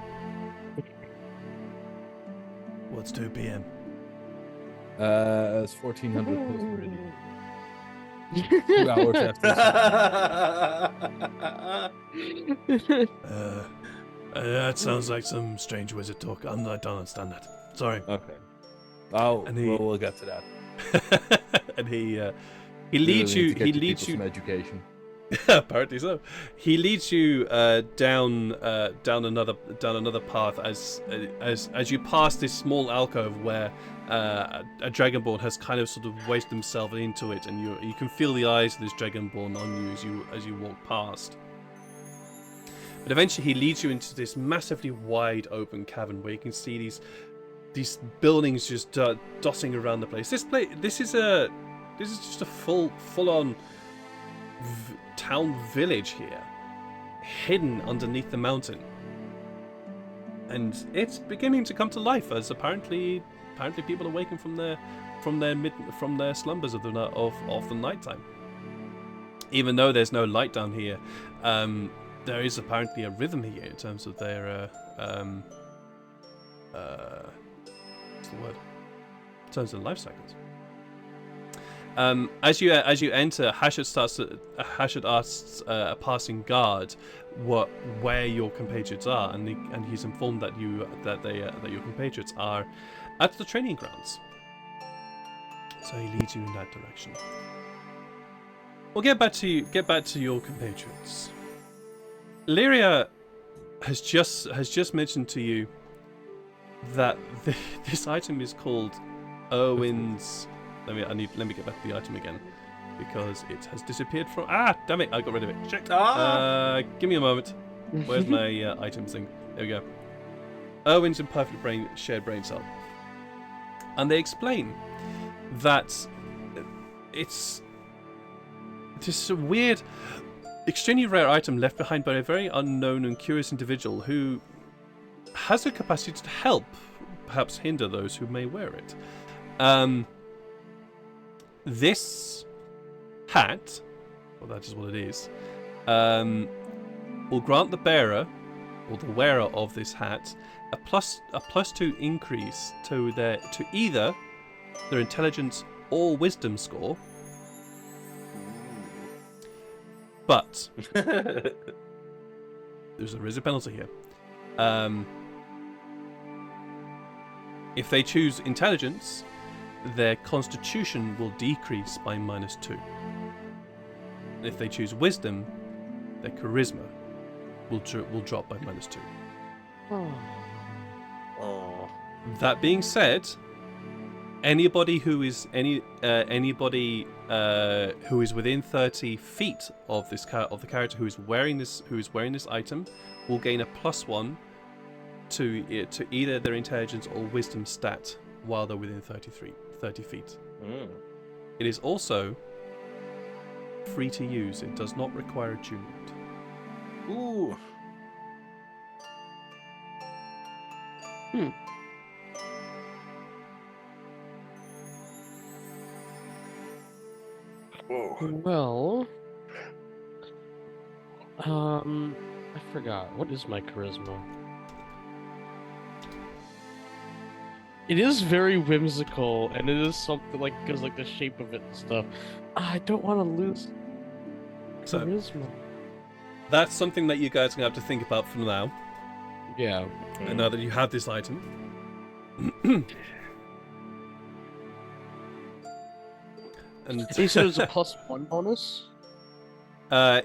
Speaker 2: What's 2 p.m.?
Speaker 6: It's 1400 post meridian. 2 hours after.
Speaker 2: That sounds like some strange wizard talk. I don't understand that. Sorry.
Speaker 6: Okay. Oh,
Speaker 2: And
Speaker 6: we'll get to that.
Speaker 2: And he leads you. He leads you.
Speaker 6: Some education.
Speaker 2: Apparently so. He leads you down another path as you pass this small alcove where a dragonborn has kind of sort of wedged himself into it, and you can feel the eyes of this dragonborn on you as you walk past. But eventually, he leads you into this massively wide open cavern where you can see these buildings just dotting around the place. This is just a full-on town village here, hidden underneath the mountain, and it's beginning to come to life as apparently people are waking from their slumbers of the nighttime. Even though there's no light down here, there is apparently a rhythm here in terms of their what's the word? In terms of life cycles. As you enter, Hashad asks a passing guard where your compatriots are, and he's informed that your compatriots are at the training grounds. So he leads you in that direction. We'll get back to your compatriots. Lyria has just mentioned to you that this item is called Owen's. Let me get back to the item again, because it has disappeared from. Damn it! I got rid of it. Shit. Give me a moment. Where's my items thing? There we go. Owen's imperfect shared brain cell, and they explain that it's this weird, extremely rare item left behind by a very unknown and curious individual who has the capacity to help, perhaps hinder those who may wear it. This hat, well, that is what it is, will grant the bearer, or the wearer of this hat, a plus 2 increase to either their intelligence or wisdom score. But there is a penalty here. If they choose intelligence, their constitution will decrease by -2. And if they choose wisdom, their charisma will drop by -2.
Speaker 5: Oh.
Speaker 2: That being said, anybody who is within 30 feet of the character who is wearing this item will gain a +1 to either their intelligence or wisdom stat while they're within 30 feet. It is also free to use. It does not require attunement.
Speaker 5: Ooh. Whoa.
Speaker 3: Well, I forgot. What is my charisma? It is very whimsical, and it is something like because like the shape of it and stuff. I don't want to lose charisma.
Speaker 2: That's something that you guys are going to have to think about from now.
Speaker 3: Yeah.
Speaker 2: And now that you have this item. And
Speaker 3: You said it was a +1 bonus?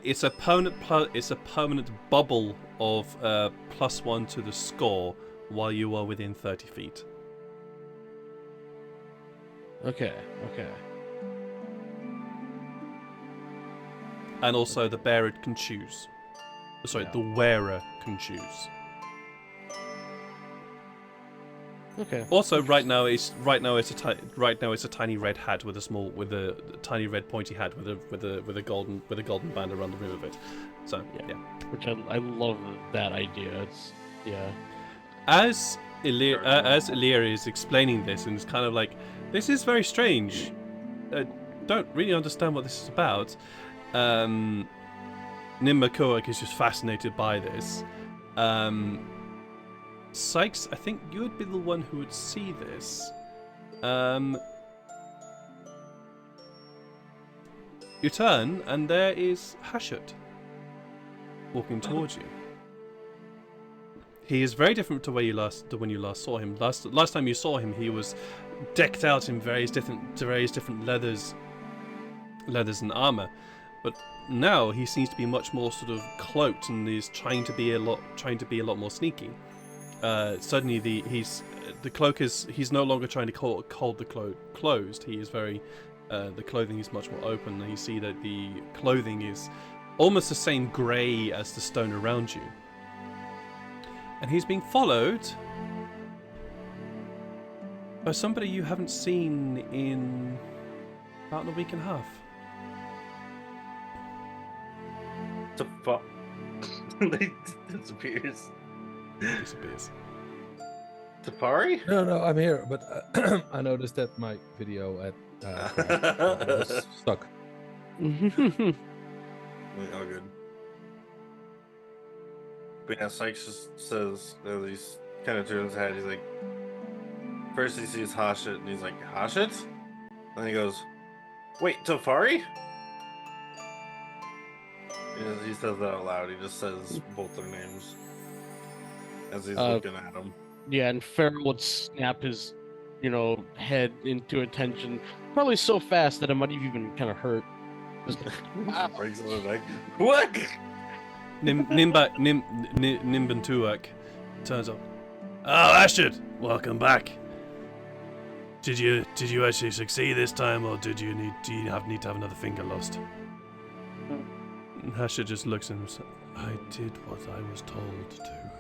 Speaker 2: it's a permanent bubble of +1 to the score while you are within 30 feet.
Speaker 3: Okay.
Speaker 2: And also the bearer can choose. Sorry,
Speaker 3: Yeah.
Speaker 2: the wearer can choose.
Speaker 3: Okay.
Speaker 2: Also, right now it's a tiny red hat with a tiny red pointy hat with a golden band around the rim of it. So yeah.
Speaker 3: Which I love that idea. It's
Speaker 2: As Illyria is explaining this, and it's kind of like, this is very strange. Don't really understand what this is about. Nimba Koak is just fascinated by this. Sykes, I think you would be the one who would see this. You turn, and there is Hashut walking towards you. He is very different to when you last saw him. Last time you saw him, he was decked out in various different leathers and armor, but now he seems to be much more sort of cloaked and is trying to be a lot more sneaky. Suddenly, he's no longer trying to hold the cloak closed. He is very the clothing is much more open, and you see that the clothing is almost the same grey as the stone around you. And he's being followed by somebody you haven't seen in about a week and a half.
Speaker 5: The fuck? They disappears.
Speaker 2: Disappears.
Speaker 5: Tyfari?
Speaker 6: No, I'm here, but I noticed that my video was stuck.
Speaker 5: All good. But yeah, Sykes just says, he's kind of turns his head, he's like, first he sees Hashut, and he's like, Hashut? And he goes, wait, Tyfari? He says that out loud, he just says both their names as he's looking at them.
Speaker 3: Yeah, and Farrell would snap his, head into attention, probably so fast that it might have even kind of hurt. Just,
Speaker 5: Breaks on the neck. What?
Speaker 2: Nimbantuak turns up. Oh, Ashton, welcome back. Did you actually succeed this time, or do you need to have another finger lost? And Ashton just looks at him and says, I did what I was told to.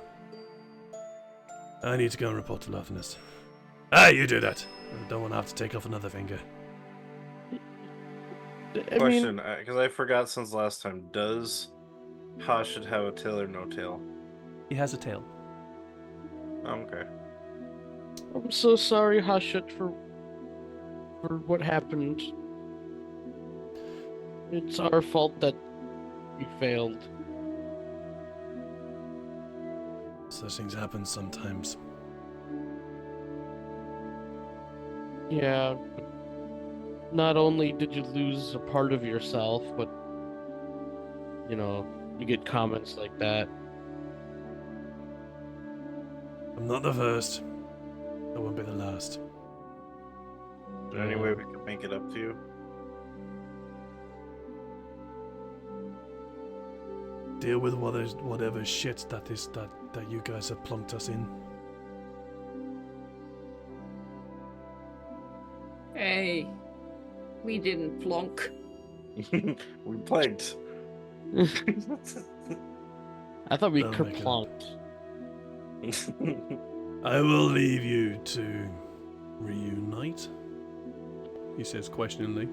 Speaker 2: I need to go and report to Loveness. You do that. I don't want to have to take off another finger.
Speaker 5: Question, because I forgot since last time, does Hashut have a tail or no tail?
Speaker 2: He has a tail.
Speaker 5: Okay.
Speaker 3: I'm so sorry, Hashut, for what happened. It's our fault that we failed.
Speaker 2: Such things happen sometimes.
Speaker 3: Yeah, but not only did you lose a part of yourself, but, you get comments like that.
Speaker 2: I'm not the first. I won't be the last.
Speaker 5: Is there any way we can make it up to you?
Speaker 2: Deal with whatever shit that you guys have plunked us in.
Speaker 1: Hey, we didn't plonk.
Speaker 5: We planked.
Speaker 3: I thought we
Speaker 2: Oh my God.
Speaker 3: kerplunked.
Speaker 2: I will leave you to reunite, he says questioningly,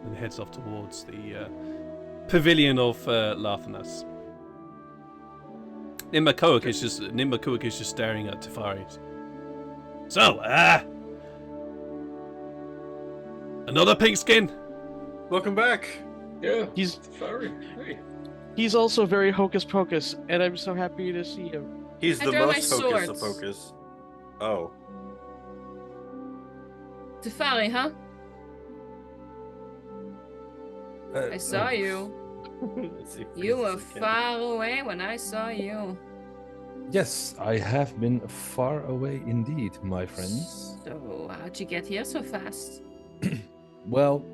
Speaker 2: and heads off towards the pavilion of Lathanas. Nimbakuik is just staring at Tyfari. So, another pigskin.
Speaker 5: Welcome back.
Speaker 4: Yeah,
Speaker 3: He's
Speaker 4: sorry. Hey.
Speaker 3: he's also very hocus pocus, and I'm so happy to see him.
Speaker 5: He's
Speaker 1: I
Speaker 5: the
Speaker 1: draw my
Speaker 5: most focus of
Speaker 1: swords.
Speaker 5: focus. Oh.
Speaker 1: Tyfari, huh? I saw you.
Speaker 5: Let's see if
Speaker 1: You
Speaker 5: this
Speaker 1: were
Speaker 5: is again.
Speaker 1: far away when I saw you.
Speaker 6: Yes, I have been far away indeed, my friends.
Speaker 1: So, how'd you get here so fast?
Speaker 6: Well,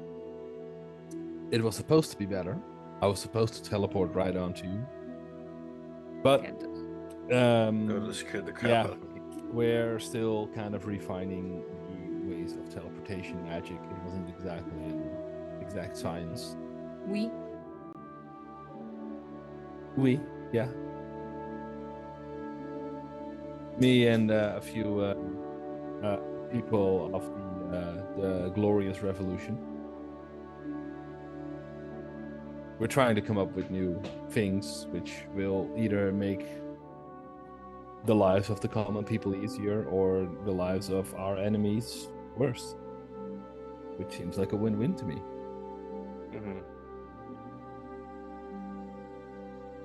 Speaker 6: it was supposed to be better. I was supposed to teleport right onto you. But
Speaker 5: That was good, the crap
Speaker 6: yeah.
Speaker 5: out of me.
Speaker 6: we're still kind of refining the ways of teleportation magic. It wasn't exactly an exact science.
Speaker 1: We?
Speaker 6: Yeah. Me and a few people of the Glorious Revolution. We're trying to come up with new things which will either make the lives of the common people easier or the lives of our enemies worse. Which seems like a win-win to me.
Speaker 5: Mhm.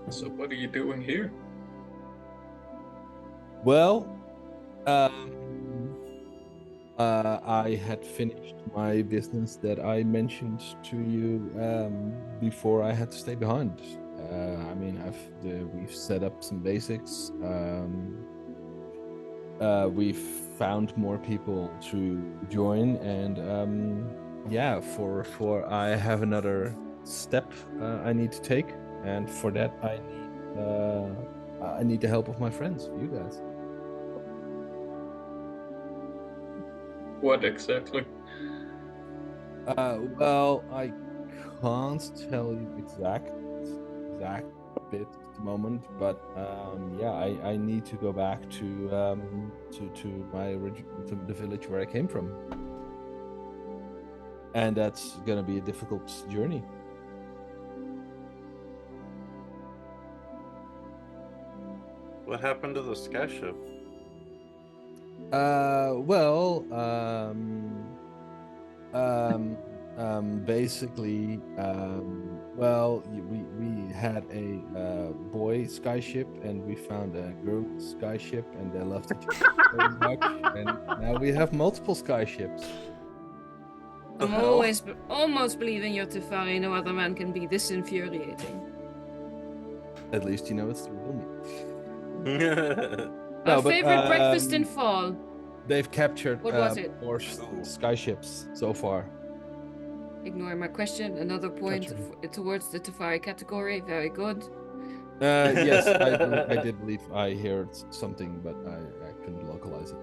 Speaker 4: So what are you doing here?
Speaker 6: Well, I had finished my business that I mentioned to you before I had to stay behind. I mean, we've set up some basics. We've found more people to join, and yeah, for I have another step I need to take, and for that I need the help of my friends, you guys.
Speaker 4: What exactly?
Speaker 6: Well, I can't tell you exact bit at the moment, but yeah, I need to go back to the village where I came from, and that's gonna be a difficult journey.
Speaker 5: What happened to the sky ship?
Speaker 6: Well, basically, well, we had a boy skyship, and we found a girl skyship, and they loved each other very much, and now we have multiple skyships.
Speaker 1: I'm almost believing you're Tyfari. No other man can be this infuriating.
Speaker 6: At least you know it's the real me.
Speaker 1: Our
Speaker 6: No, but,
Speaker 1: favorite breakfast in fall.
Speaker 6: They've captured
Speaker 1: What was it?
Speaker 6: 4 skyships so far.
Speaker 1: Ignoring my question, another point towards the Tyfari category. Very good.
Speaker 6: Yes, I did believe I heard something, but I couldn't localize it.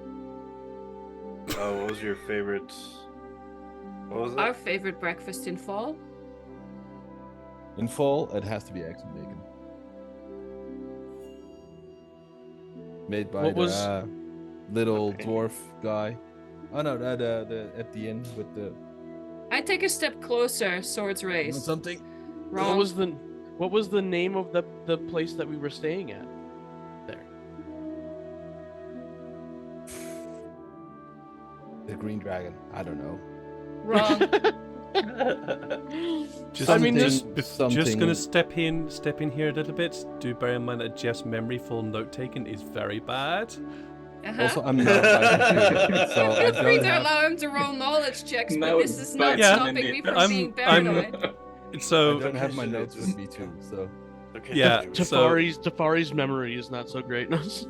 Speaker 5: Oh, what was your favorite? What was it?
Speaker 1: Our favorite breakfast in fall.
Speaker 6: In fall, it has to be eggs and bacon. Made by
Speaker 3: What was-
Speaker 6: the little
Speaker 5: Okay.
Speaker 6: dwarf guy. Oh no, the at the end with the
Speaker 1: I take a step closer. Swords raised.
Speaker 6: something.
Speaker 1: Wrong.
Speaker 3: What was the name of the place that we were staying at? There.
Speaker 6: The Green Dragon. I don't know.
Speaker 1: Wrong.
Speaker 2: Just,
Speaker 3: I mean,
Speaker 2: just gonna step in here a little bit. Do bear in mind that Jeff's memory for note taking is very bad.
Speaker 6: Also, I'm not like so I
Speaker 1: Feel free
Speaker 6: don't
Speaker 1: to
Speaker 6: have.
Speaker 1: allow him to roll knowledge checks, but
Speaker 4: No,
Speaker 1: this is not
Speaker 2: Yeah.
Speaker 1: stopping me from
Speaker 2: I'm-
Speaker 1: being
Speaker 2: I'm-
Speaker 1: paranoid.
Speaker 6: I
Speaker 2: So
Speaker 6: don't have my notes with me too, so
Speaker 5: Okay,
Speaker 2: Yeah,
Speaker 5: dude.
Speaker 2: so-
Speaker 3: Tafari's memory is not so great.
Speaker 6: it's.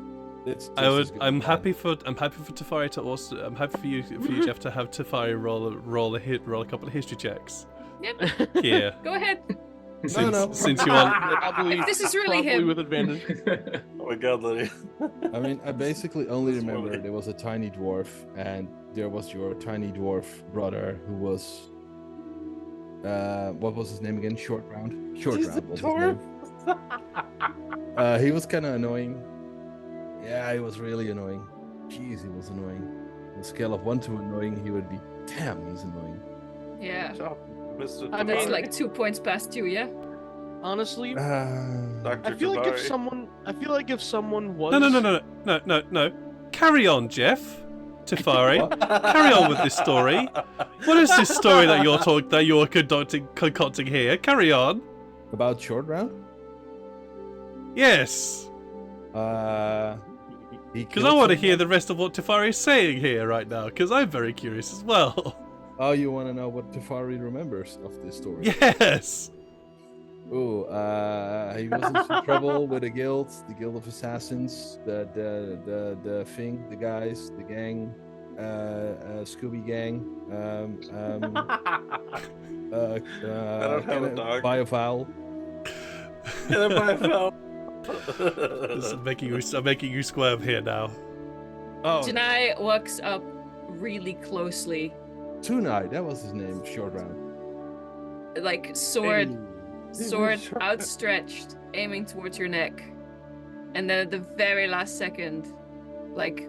Speaker 6: Just
Speaker 2: I
Speaker 6: as
Speaker 2: would.
Speaker 6: good
Speaker 2: I'm
Speaker 6: as
Speaker 2: happy for Tyfari to also. I'm happy for you, Jeff, to have Tyfari roll a couple of history checks.
Speaker 1: Yep.
Speaker 2: Here,
Speaker 1: Go ahead.
Speaker 2: since,
Speaker 6: no.
Speaker 2: since you want.
Speaker 3: Probably,
Speaker 1: If this is really
Speaker 3: probably
Speaker 1: him.
Speaker 3: with advantage.
Speaker 5: Oh my god, Liddy.
Speaker 6: I mean, I basically only
Speaker 5: That's
Speaker 6: remember
Speaker 5: funny.
Speaker 6: there was a tiny dwarf, and there was your tiny dwarf brother who was. What was his name again? Short Round. Short
Speaker 5: He's a
Speaker 6: Round was his
Speaker 5: dwarf.
Speaker 6: name. He was kind of annoying. Yeah, he was really annoying. Jeez, he was annoying. On a scale of 1 to annoying, he would be. Damn, he's annoying.
Speaker 1: Yeah.
Speaker 5: Mr.
Speaker 3: I
Speaker 1: That's
Speaker 3: mean-
Speaker 1: like 2 points past you, yeah?
Speaker 3: Honestly,
Speaker 5: Dr.
Speaker 3: I feel like if
Speaker 5: Tabari.
Speaker 3: someone was
Speaker 2: No. Carry on, Jeff. Tyfari. Carry on with this story. What is this story that you're concocting here? Carry on.
Speaker 6: About Short Round?
Speaker 2: Yes, because I want to hear the rest of what Tyfari is saying here right now. Because I'm very curious as well.
Speaker 6: Oh, you want to know what Tyfari remembers of this story?
Speaker 2: Yes.
Speaker 6: Ooh, he was in some trouble with the Guild of Assassins, the thing, the guys, the gang, Scooby Gang.
Speaker 5: I don't have a dog.
Speaker 6: Biofoul.
Speaker 5: Get it by a fell.
Speaker 2: I'm making you squirm here now.
Speaker 6: Oh,
Speaker 1: Janai walks up really closely,
Speaker 6: Tunai, that was his name. Short Round.
Speaker 1: like sword
Speaker 5: Short.
Speaker 1: outstretched, aiming towards your neck. And then at the very last second, like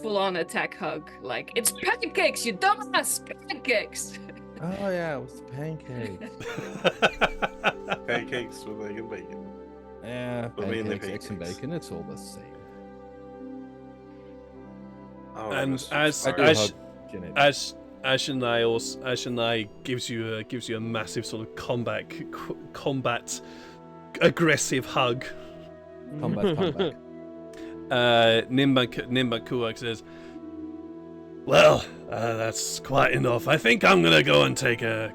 Speaker 1: full on attack hug. Like, it's pancakes, you dumbass! Pancakes!
Speaker 6: Oh yeah, it was the pancakes.
Speaker 5: Pancakes with egg and bacon.
Speaker 6: Yeah,
Speaker 5: But mainly
Speaker 6: pancakes, eggs and
Speaker 5: pancakes.
Speaker 6: bacon. It's all the same.
Speaker 5: Oh,
Speaker 2: And
Speaker 5: Mr.
Speaker 2: as-
Speaker 6: I do
Speaker 5: Tabari.
Speaker 2: as-
Speaker 6: hug Janae.
Speaker 2: Ash and I gives you a massive sort of combat aggressive hug.
Speaker 6: Combat comeback.
Speaker 2: Nimba says, "Well, that's quite enough. I think I'm gonna go and take a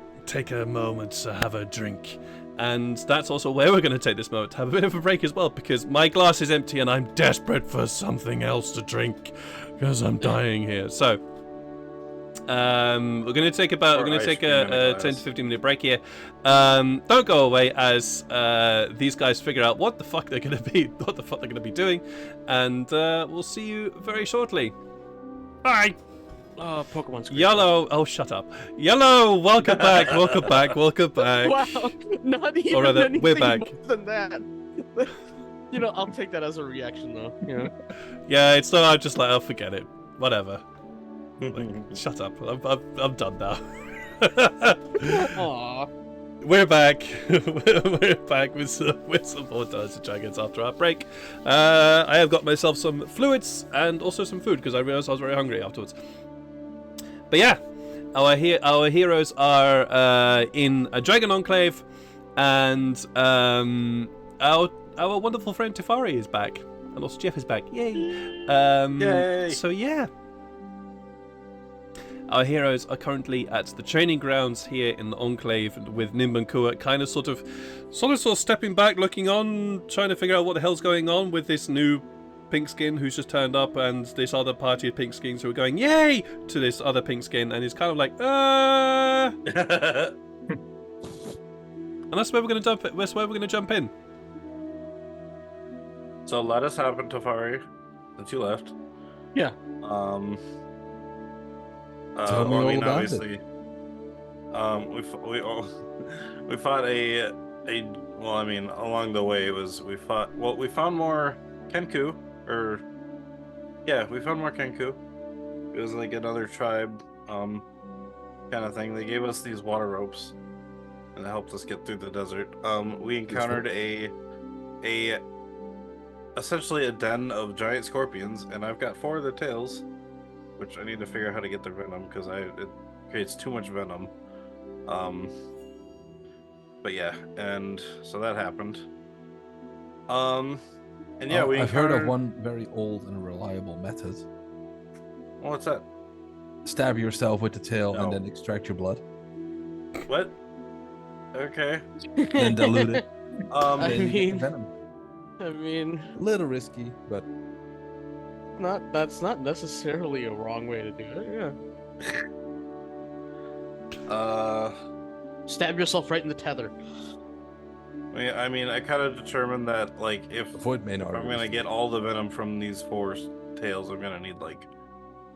Speaker 2: moment to have a drink." And that's also where we're going to take this moment to have a bit of a break as well, because my glass is empty and I'm desperate for something else to drink because I'm dying here. So we're going to take a 10 to 15 minute break here. Don't go away as these guys figure out what the fuck they're going to be doing, and we'll see you very shortly. Bye.
Speaker 3: Pokemon Screen.
Speaker 2: Yellow, oh shut up. Yellow, welcome back, welcome back.
Speaker 3: Wow, not even
Speaker 2: Or rather,
Speaker 3: anything
Speaker 2: we're back.
Speaker 3: more than that. I'll take that as a reaction though.
Speaker 2: Yeah, it's not. I'm just like, oh, forget it. Whatever. Like, shut up. I'm done now.
Speaker 3: Aww.
Speaker 2: We're back. We're back with some more Dungeons and Dragons after our break. I have got myself some fluids and also some food because I realized I was very hungry afterwards. But yeah, our heroes are in a dragon enclave, and our wonderful friend Tyfari is back, and also Jeff is back. Yay!
Speaker 5: Yay!
Speaker 2: So yeah, our heroes are currently at the training grounds here in the enclave with Nimb and Kua, kind of sort of stepping back, looking on, trying to figure out what the hell's going on with this new pink skin who's just turned up, and this other party of pink skins who are going yay to this other pink skin, and it's kind of like and that's where we're gonna jump. That's where we're gonna jump in.
Speaker 5: So let us happen, Tyfari, since you left.
Speaker 3: Yeah.
Speaker 6: Tell me all about
Speaker 5: obviously, we fought along the way we found more Kenku. We found more Kenku. It was like another tribe, kind of thing. They gave us these water ropes, and it helped us get through the desert. We encountered essentially a den of giant scorpions, and I've got 4 of their tails, which I need to figure out how to get their venom because it creates too much venom. But yeah, and so that happened. And yeah,
Speaker 6: I've heard of one very old and reliable method.
Speaker 5: What's that?
Speaker 6: Stab yourself with the tail
Speaker 5: No.
Speaker 6: and then extract your blood.
Speaker 5: What? Okay.
Speaker 6: Then dilute it. Then you get the
Speaker 3: mean-
Speaker 6: venom.
Speaker 3: I mean,
Speaker 6: A little risky, but
Speaker 3: that's not necessarily a wrong way to do it. Yeah. Stab yourself right in the tether.
Speaker 5: I mean, I kind of determined that, like, if
Speaker 6: avoid main
Speaker 5: I'm
Speaker 6: arteries.
Speaker 5: gonna get all the venom from these 4 tails, I'm gonna need like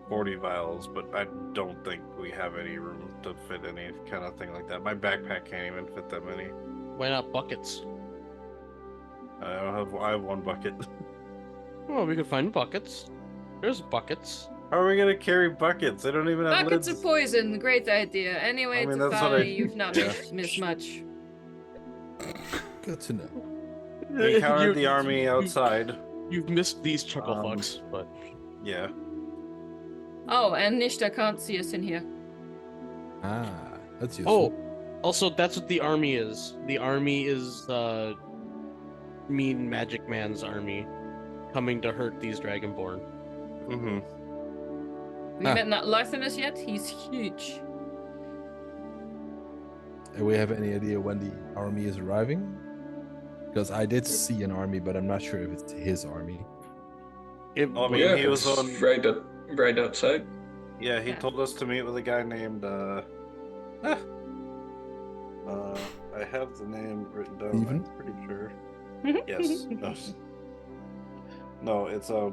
Speaker 5: 40 vials, but I don't think we have any room to fit any kind of thing like that. My backpack can't even fit that many.
Speaker 3: Why not buckets?
Speaker 5: I have 1 bucket.
Speaker 3: Well, we could find buckets. There's buckets.
Speaker 5: How are we gonna carry buckets? They don't even have
Speaker 1: Buckets
Speaker 5: lids.
Speaker 1: of poison, great idea. Anyway,
Speaker 5: I mean, that's what
Speaker 1: Tyfari, you've not
Speaker 5: yeah.
Speaker 1: missed much.
Speaker 6: Good to know.
Speaker 5: We encountered
Speaker 3: You-
Speaker 5: the army outside.
Speaker 3: You've missed these chuckle fucks, but
Speaker 5: Yeah.
Speaker 1: Oh, and Nishta can't see us in here.
Speaker 6: Ah, that's useful.
Speaker 3: also that's what the army is. The army is mean magic man's army coming to hurt these dragonborn.
Speaker 5: Mm-hmm.
Speaker 1: We met not Larthanus yet. He's huge.
Speaker 6: Do we have any idea when the army is arriving? Because I did see an army, but I'm not sure if it's his army.
Speaker 5: I mean,
Speaker 4: Yeah,
Speaker 5: he was
Speaker 4: it's
Speaker 5: on.
Speaker 4: right outside.
Speaker 5: Yeah, he
Speaker 1: Yeah.
Speaker 5: told us to meet with a guy named. I have the name written down.
Speaker 6: Steven?
Speaker 5: I'm pretty sure. Yes. No. No, it's
Speaker 1: All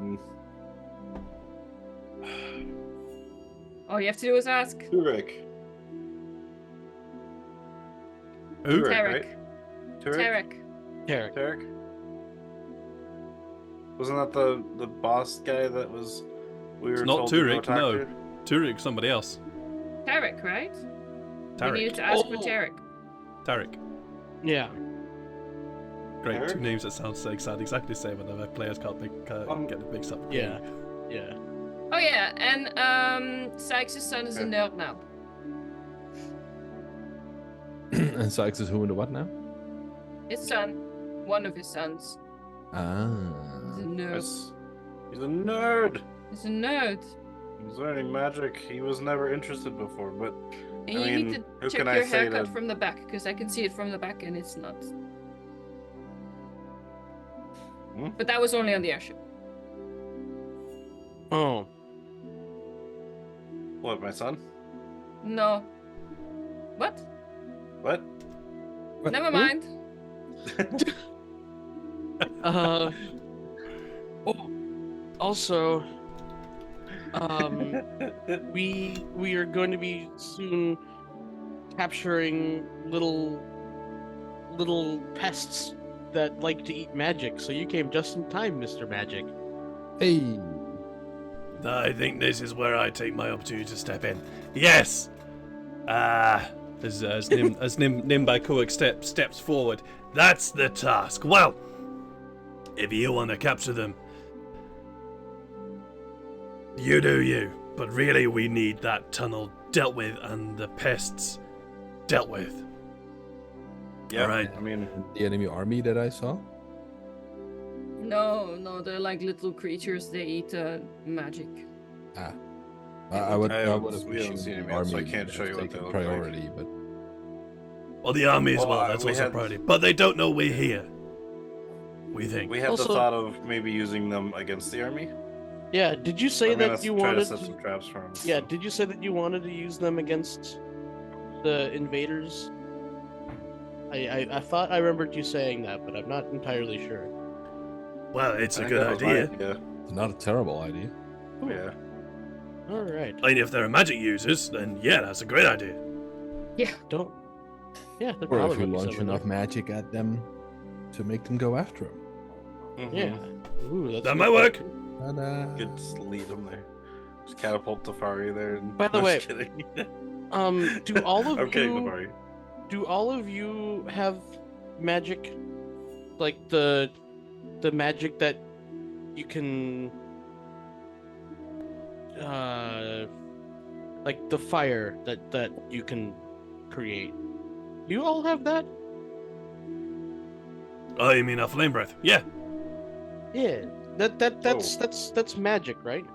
Speaker 1: you have to do is ask.
Speaker 5: Turek.
Speaker 2: Who?
Speaker 5: Turek,
Speaker 1: Tarek.
Speaker 5: right? Turek.
Speaker 1: Tarek.
Speaker 3: Tarek.
Speaker 5: Tarek? Wasn't that the boss guy that was? We were
Speaker 2: not
Speaker 5: told to go
Speaker 2: Turek,
Speaker 5: talk
Speaker 2: no.
Speaker 5: to?
Speaker 2: Turek, somebody else.
Speaker 1: Tarek, right? We needed
Speaker 2: Tarek.
Speaker 1: to ask for
Speaker 3: Oh.
Speaker 1: Tarek.
Speaker 2: Tarek.
Speaker 3: Yeah.
Speaker 2: Great,
Speaker 5: Tarek?
Speaker 2: 2 names that sound exactly the same, and the players can't get it mixed up.
Speaker 3: Yeah. Yeah.
Speaker 1: Oh yeah, and Sykes' son is a nerd now.
Speaker 6: And Sykes is who and the what now?
Speaker 1: His son, one of his sons,
Speaker 6: Ah.
Speaker 1: is a nerd.
Speaker 5: He's a nerd.
Speaker 1: He's a nerd.
Speaker 5: He's learning magic. He was never interested before, but
Speaker 1: And
Speaker 5: I
Speaker 1: you
Speaker 5: mean,
Speaker 1: need
Speaker 5: who
Speaker 1: to check
Speaker 5: can I
Speaker 1: your
Speaker 5: say
Speaker 1: haircut
Speaker 5: that-
Speaker 1: from the back, because I can see it from the back and it's not. But that was only on the airship.
Speaker 3: Oh.
Speaker 5: what, my son?
Speaker 1: No. What?
Speaker 5: What?
Speaker 6: What?
Speaker 1: Never
Speaker 6: Who?
Speaker 1: mind.
Speaker 3: Oh, also, we are going to be soon capturing little pests that like to eat magic. So you came just in time, Mr. Magic.
Speaker 6: Hey.
Speaker 2: I think this is where I take my opportunity to step in. Yes! As Nimbai steps forward. That's the task. Well, if you want to capture them, you do you. But really, we need that tunnel dealt with and the pests dealt with.
Speaker 5: Yeah,
Speaker 2: Alright.
Speaker 5: I mean,
Speaker 6: The enemy army that I saw?
Speaker 1: No, they're like little creatures. They eat magic.
Speaker 6: Ah. I would
Speaker 5: we
Speaker 6: have
Speaker 5: haven't seen him
Speaker 6: the
Speaker 5: yet, so I
Speaker 6: army
Speaker 5: can't
Speaker 6: would
Speaker 5: show
Speaker 6: have
Speaker 5: you what
Speaker 6: taken
Speaker 5: they look like.
Speaker 6: priority, but
Speaker 2: Well, the army as
Speaker 5: Well,
Speaker 2: well. That's
Speaker 5: we
Speaker 2: also a
Speaker 5: had-
Speaker 2: priority. But they don't know we're here. We think.
Speaker 5: we had
Speaker 3: Also-
Speaker 5: the thought of maybe using them against the army.
Speaker 3: Yeah, did you say
Speaker 5: I'm gonna
Speaker 3: that you
Speaker 5: try
Speaker 3: wanted
Speaker 5: to set some traps for him.
Speaker 3: Yeah, did you say that you wanted to use them against the invaders? I thought I remembered you saying that, but I'm not entirely sure.
Speaker 2: Well, it's
Speaker 5: I
Speaker 2: a
Speaker 5: think
Speaker 2: good
Speaker 5: that was my
Speaker 2: idea.
Speaker 6: it's not a terrible idea.
Speaker 5: Yeah.
Speaker 3: All right.
Speaker 2: I mean, if they're magic users, then yeah, that's a great idea.
Speaker 3: Don't. Yeah, they're
Speaker 6: Or
Speaker 3: probably
Speaker 6: if you
Speaker 3: gonna be
Speaker 6: launch
Speaker 3: somewhere
Speaker 6: enough magic at them to make them go after him.
Speaker 5: Mhm.
Speaker 3: there. Yeah. Ooh, that's
Speaker 2: That
Speaker 3: a
Speaker 2: might
Speaker 3: good
Speaker 2: work.
Speaker 3: idea.
Speaker 6: Ta-da.
Speaker 5: Could just lead them there. Just catapult Tyfari there. And...
Speaker 3: By the
Speaker 5: No,
Speaker 3: way,
Speaker 5: just kidding.
Speaker 3: Do all of
Speaker 5: I'm kidding,
Speaker 3: you
Speaker 5: Tyfari.
Speaker 3: do all of you have magic, like the magic that you can, like the fire that you can create? You all have that?
Speaker 2: Oh, you mean a flame breath? Yeah.
Speaker 3: Yeah. That's magic, right?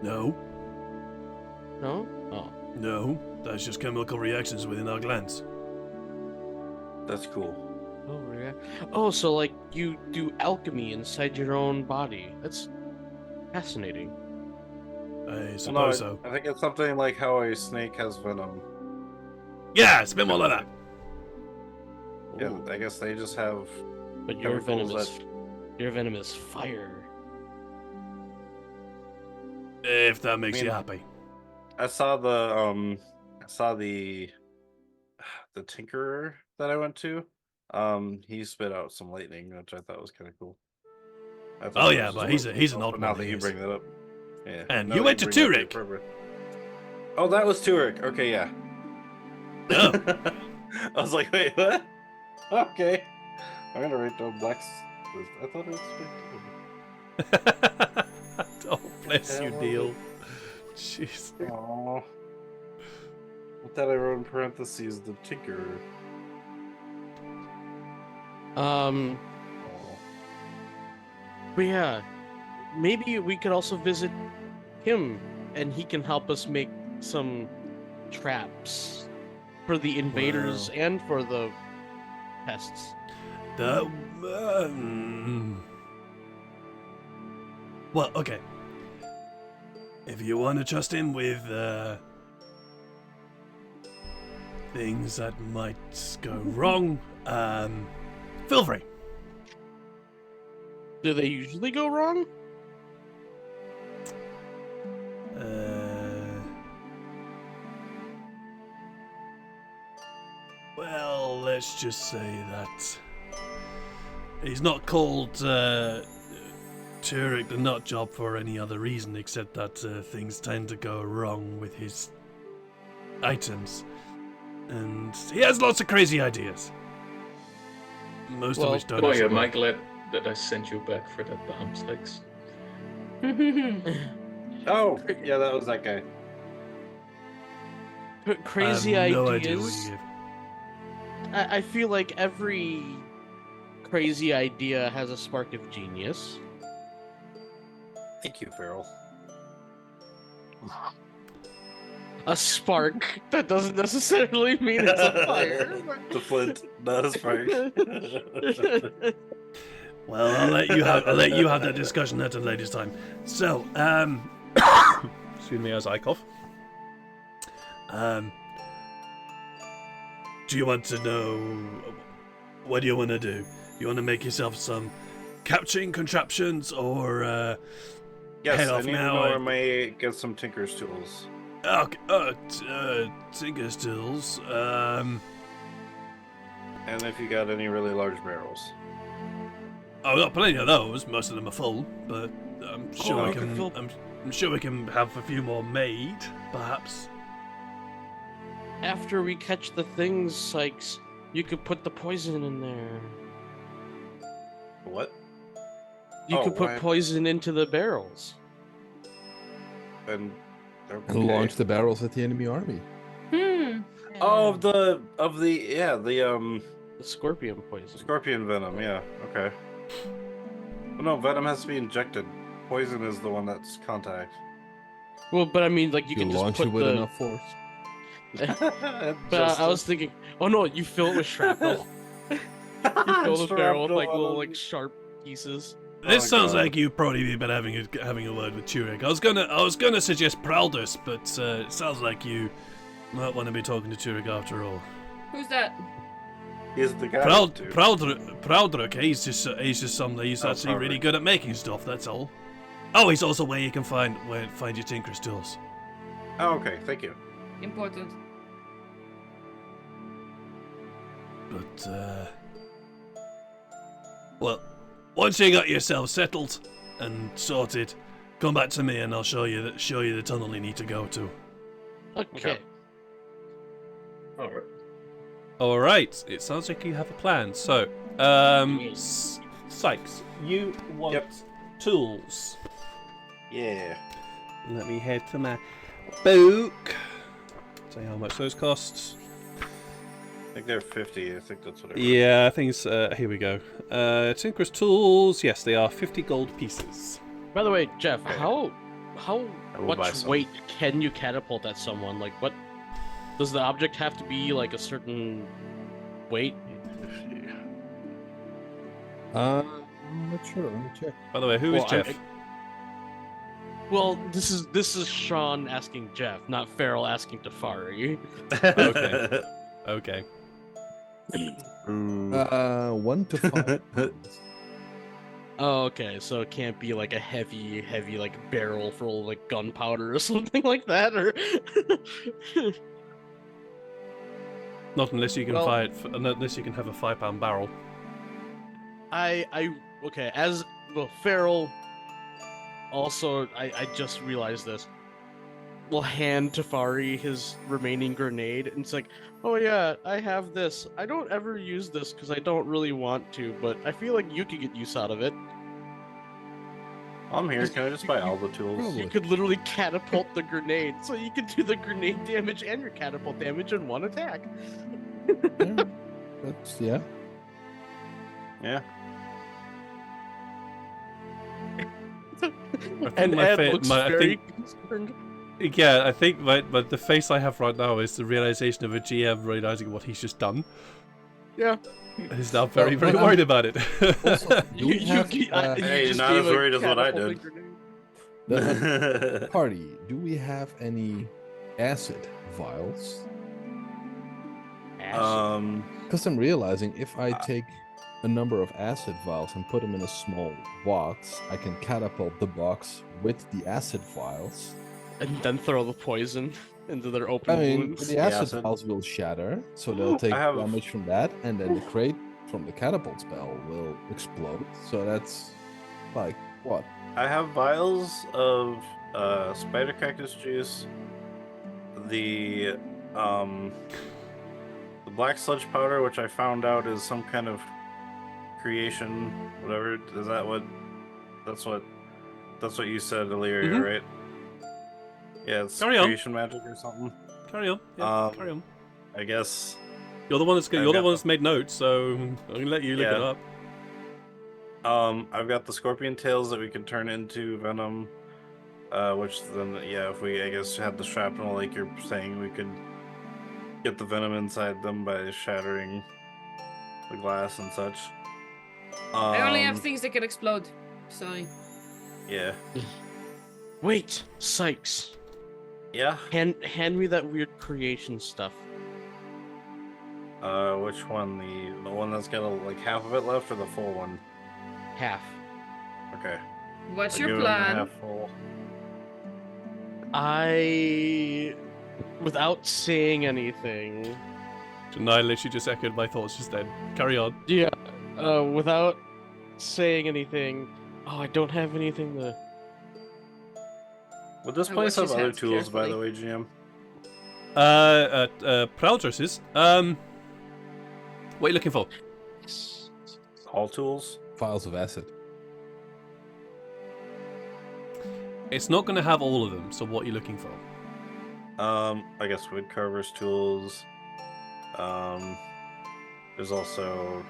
Speaker 2: No.
Speaker 3: No? Oh.
Speaker 2: No. That's just chemical reactions within our glands.
Speaker 5: That's cool.
Speaker 3: Oh, yeah. Oh, so like you do alchemy inside your own body. That's fascinating.
Speaker 2: I
Speaker 5: Well, no,
Speaker 2: suppose so.
Speaker 5: I think it's something like how a snake has venom.
Speaker 2: Yeah, it's a bit more like that.
Speaker 5: Yeah,
Speaker 3: Ooh.
Speaker 5: I guess they just have.
Speaker 3: But your venom
Speaker 5: chemicals
Speaker 3: is your venom is fire.
Speaker 2: If that makes you
Speaker 5: mean-
Speaker 2: happy.
Speaker 5: I saw the tinkerer that I went to. He spit out some lightning, which I thought was kind of cool. I thought
Speaker 2: Oh,
Speaker 5: it
Speaker 2: yeah,
Speaker 5: was
Speaker 2: but
Speaker 5: just
Speaker 2: he's an
Speaker 5: but
Speaker 2: old
Speaker 5: now
Speaker 2: man,
Speaker 5: that
Speaker 2: he
Speaker 5: you
Speaker 2: is.
Speaker 5: bring that up, yeah.
Speaker 2: And
Speaker 5: now
Speaker 2: you
Speaker 5: that
Speaker 2: went to
Speaker 5: bring that up,
Speaker 2: Turek.
Speaker 5: appropriate. Oh, that was Turek. Okay, yeah.
Speaker 2: Oh.
Speaker 5: I was like, wait, what? Okay. I'm gonna write down Black's. I thought it was
Speaker 2: Oh, bless you,
Speaker 5: Yeah,
Speaker 2: Neil. Jeez.
Speaker 5: Aww. What that I wrote in parentheses, the tinkerer.
Speaker 3: Um,
Speaker 5: Aw.
Speaker 3: but yeah, maybe we could also visit him, and he can help us make some traps for the invaders
Speaker 2: Wow.
Speaker 3: and for the pests.
Speaker 2: The, well, okay. If you want to trust him with things that might go wrong, feel free.
Speaker 3: Do they usually go wrong?
Speaker 2: Well, let's just say that he's not called Turek the Nut Job for any other reason except that things tend to go wrong with his items. And he has lots of crazy ideas. Most of
Speaker 3: Well,
Speaker 2: which don't
Speaker 4: Boy,
Speaker 2: actually
Speaker 4: am I
Speaker 2: work.
Speaker 4: glad that I sent you back for that bomb sticks.
Speaker 5: Oh, yeah, that was that guy.
Speaker 3: Crazy
Speaker 2: I have no idea
Speaker 3: ideas.
Speaker 2: what you give.
Speaker 3: I feel like every crazy idea has a spark of genius.
Speaker 5: Thank you, Farrell.
Speaker 3: A spark. That doesn't necessarily mean it's a fire.
Speaker 5: The flint, not a spark.
Speaker 2: Well, I'll let you have that discussion at a later time. So, excuse me as I cough. Do you want to know what do you want to do? You want to make yourself some capturing contraptions, or
Speaker 5: Yes,
Speaker 2: head
Speaker 5: I
Speaker 2: off
Speaker 5: need to
Speaker 2: now?
Speaker 5: know where I may get some tinker's tools.
Speaker 2: Okay, Tinker's tools.
Speaker 5: And if you got any really large barrels.
Speaker 2: I've got plenty of those. Most of them are full, but I'm sure
Speaker 3: Oh,
Speaker 2: we
Speaker 3: I can
Speaker 2: can.
Speaker 3: fill-
Speaker 2: I'm sure we can have a few more made, perhaps.
Speaker 3: After we catch the things, Sykes, you could put the poison in there.
Speaker 5: What?
Speaker 3: You
Speaker 5: Oh,
Speaker 3: could put
Speaker 5: why-
Speaker 3: poison into the barrels.
Speaker 5: And
Speaker 6: And launch the barrels at the enemy army.
Speaker 5: Oh, of the
Speaker 3: The scorpion poison.
Speaker 5: scorpion venom. Yeah. Okay. But no, venom has to be injected. Poison is the one that's contact.
Speaker 3: Well, but I mean, like, you
Speaker 6: You
Speaker 3: can just
Speaker 6: launch
Speaker 3: put
Speaker 6: it with
Speaker 3: the...
Speaker 6: enough force.
Speaker 3: But I was thinking, oh no, you fill it with shrapnel. You fill the barrel with like little like sharp pieces.
Speaker 2: This
Speaker 5: my
Speaker 2: sounds
Speaker 5: God.
Speaker 2: like you probably be better having a word with Turek. I was gonna suggest Praldus, but it sounds like you might want to be talking to Turek after all.
Speaker 1: Who's that?
Speaker 5: He's the guy.
Speaker 2: Praldruk, he's just somebody who's
Speaker 5: Oh,
Speaker 2: actually really
Speaker 5: Praldruk.
Speaker 2: good at making stuff. That's all. Oh, he's also where you can find your Tinker's tools.
Speaker 5: Oh, okay. Thank you.
Speaker 1: Important.
Speaker 2: But well, once you got yourself settled and sorted, come back to me and I'll show you the tunnel you need to go to.
Speaker 3: Okay.
Speaker 4: All right.
Speaker 2: All right. It sounds like you have a plan. So, Sykes, you want
Speaker 5: Yep.
Speaker 2: tools?
Speaker 5: Yeah.
Speaker 2: Let me head to my book. Say how much those cost.
Speaker 5: I think they're 50. I think that's what I read.
Speaker 2: Yeah, I think it's. Here we go. Tinker's tools. Yes, they are 50 gold pieces.
Speaker 3: By the way, Jeff, how
Speaker 5: I will buy
Speaker 3: much
Speaker 5: some.
Speaker 3: weight can you catapult at someone? Like, what does the object have to be like a certain weight?
Speaker 5: 50.
Speaker 6: I'm not sure. Let me check.
Speaker 2: By the way, who is
Speaker 3: Well,
Speaker 2: Jeff?
Speaker 3: Well, this is Sean asking Jeff, not Farrell asking Tyfari.
Speaker 2: Okay. Okay.
Speaker 6: 1 to 5 pounds.
Speaker 3: Oh, okay, so it can't be like a heavy like barrel full of like gunpowder or something like that, or
Speaker 2: Not unless you can
Speaker 3: Well-
Speaker 2: unless you can have a 5-pound barrel.
Speaker 3: Okay, as well, Farrell. Also, I just realized this. Will hand Tyfari his remaining grenade, and it's like, oh yeah, I have this. I don't ever use this because I don't really want to, but I feel like you could get use out of it.
Speaker 5: I'm here. Can I just buy all the tools?
Speaker 6: Probably.
Speaker 3: You could literally catapult the grenade, so you could do the grenade damage and your catapult damage in one attack.
Speaker 6: Yeah, that's
Speaker 5: Yeah.
Speaker 3: And
Speaker 2: my
Speaker 3: Ed
Speaker 2: fa-
Speaker 3: looks
Speaker 2: my- I
Speaker 3: very
Speaker 2: think-
Speaker 3: concerned.
Speaker 2: Yeah, I think but the face I have right now is the realization of a GM realizing what he's just done.
Speaker 3: Yeah.
Speaker 2: And he's now very,
Speaker 6: Well,
Speaker 2: very
Speaker 6: but,
Speaker 2: worried about it.
Speaker 6: Also, do we have,
Speaker 3: You
Speaker 5: Hey,
Speaker 3: just
Speaker 5: not
Speaker 3: gave
Speaker 5: as
Speaker 3: a
Speaker 5: worried as what I
Speaker 3: catapulting
Speaker 5: did.
Speaker 3: grenade.
Speaker 6: the party, do we have any acid vials? Because I'm realizing if I take a number of acid vials and put them in a small box, I can catapult the box with the acid vials.
Speaker 3: And then throw the poison into their open
Speaker 6: I mean,
Speaker 3: wounds.
Speaker 6: the acid
Speaker 5: acid.
Speaker 6: vials will shatter, so they'll take
Speaker 5: I have-
Speaker 6: damage from that, and then the crate from the catapult spell will explode. So that's like what?
Speaker 5: I have vials of spider cactus juice, the black sludge powder, which I found out is some kind of creation, whatever. Is that what? That's what you said earlier,
Speaker 2: Mhm.
Speaker 5: right? Yeah, it's
Speaker 2: Carry on.
Speaker 5: creation magic or something.
Speaker 2: Carry on. Yeah,
Speaker 5: Um,
Speaker 2: carry on.
Speaker 5: I guess.
Speaker 2: You're the one that's
Speaker 5: I've got
Speaker 2: made notes, so I'm gonna let you look it
Speaker 5: Yeah.
Speaker 2: up.
Speaker 5: I've got the scorpion tails that we can turn into venom. Which then, yeah, if we, I guess, had the shrapnel, like you're saying, we could get the venom inside them by shattering the glass and such.
Speaker 1: I only have things that can explode. Sorry.
Speaker 5: Yeah.
Speaker 3: Wait, Sykes.
Speaker 5: Yeah.
Speaker 3: Hand me that weird creation stuff.
Speaker 5: Which one? The one that's got like half of it left, or the full one?
Speaker 3: Half.
Speaker 5: Okay.
Speaker 1: What's
Speaker 5: I'll
Speaker 1: your
Speaker 5: give him the
Speaker 1: plan?
Speaker 5: half full.
Speaker 3: I, without saying anything,
Speaker 2: And I literally just echoed my thoughts just then. Carry on.
Speaker 3: yeah, without saying anything, oh, I don't have anything to.
Speaker 5: Would this
Speaker 1: I
Speaker 5: place
Speaker 1: watch
Speaker 5: have
Speaker 1: his
Speaker 5: other
Speaker 1: hands
Speaker 5: tools, by the
Speaker 1: carefully.
Speaker 5: way, GM?
Speaker 2: Prowl dresses. What are you looking for?
Speaker 5: All tools?
Speaker 6: Files of acid.
Speaker 2: It's not going to have all of them, so what are you looking for?
Speaker 5: I guess wood carver's tools. There's also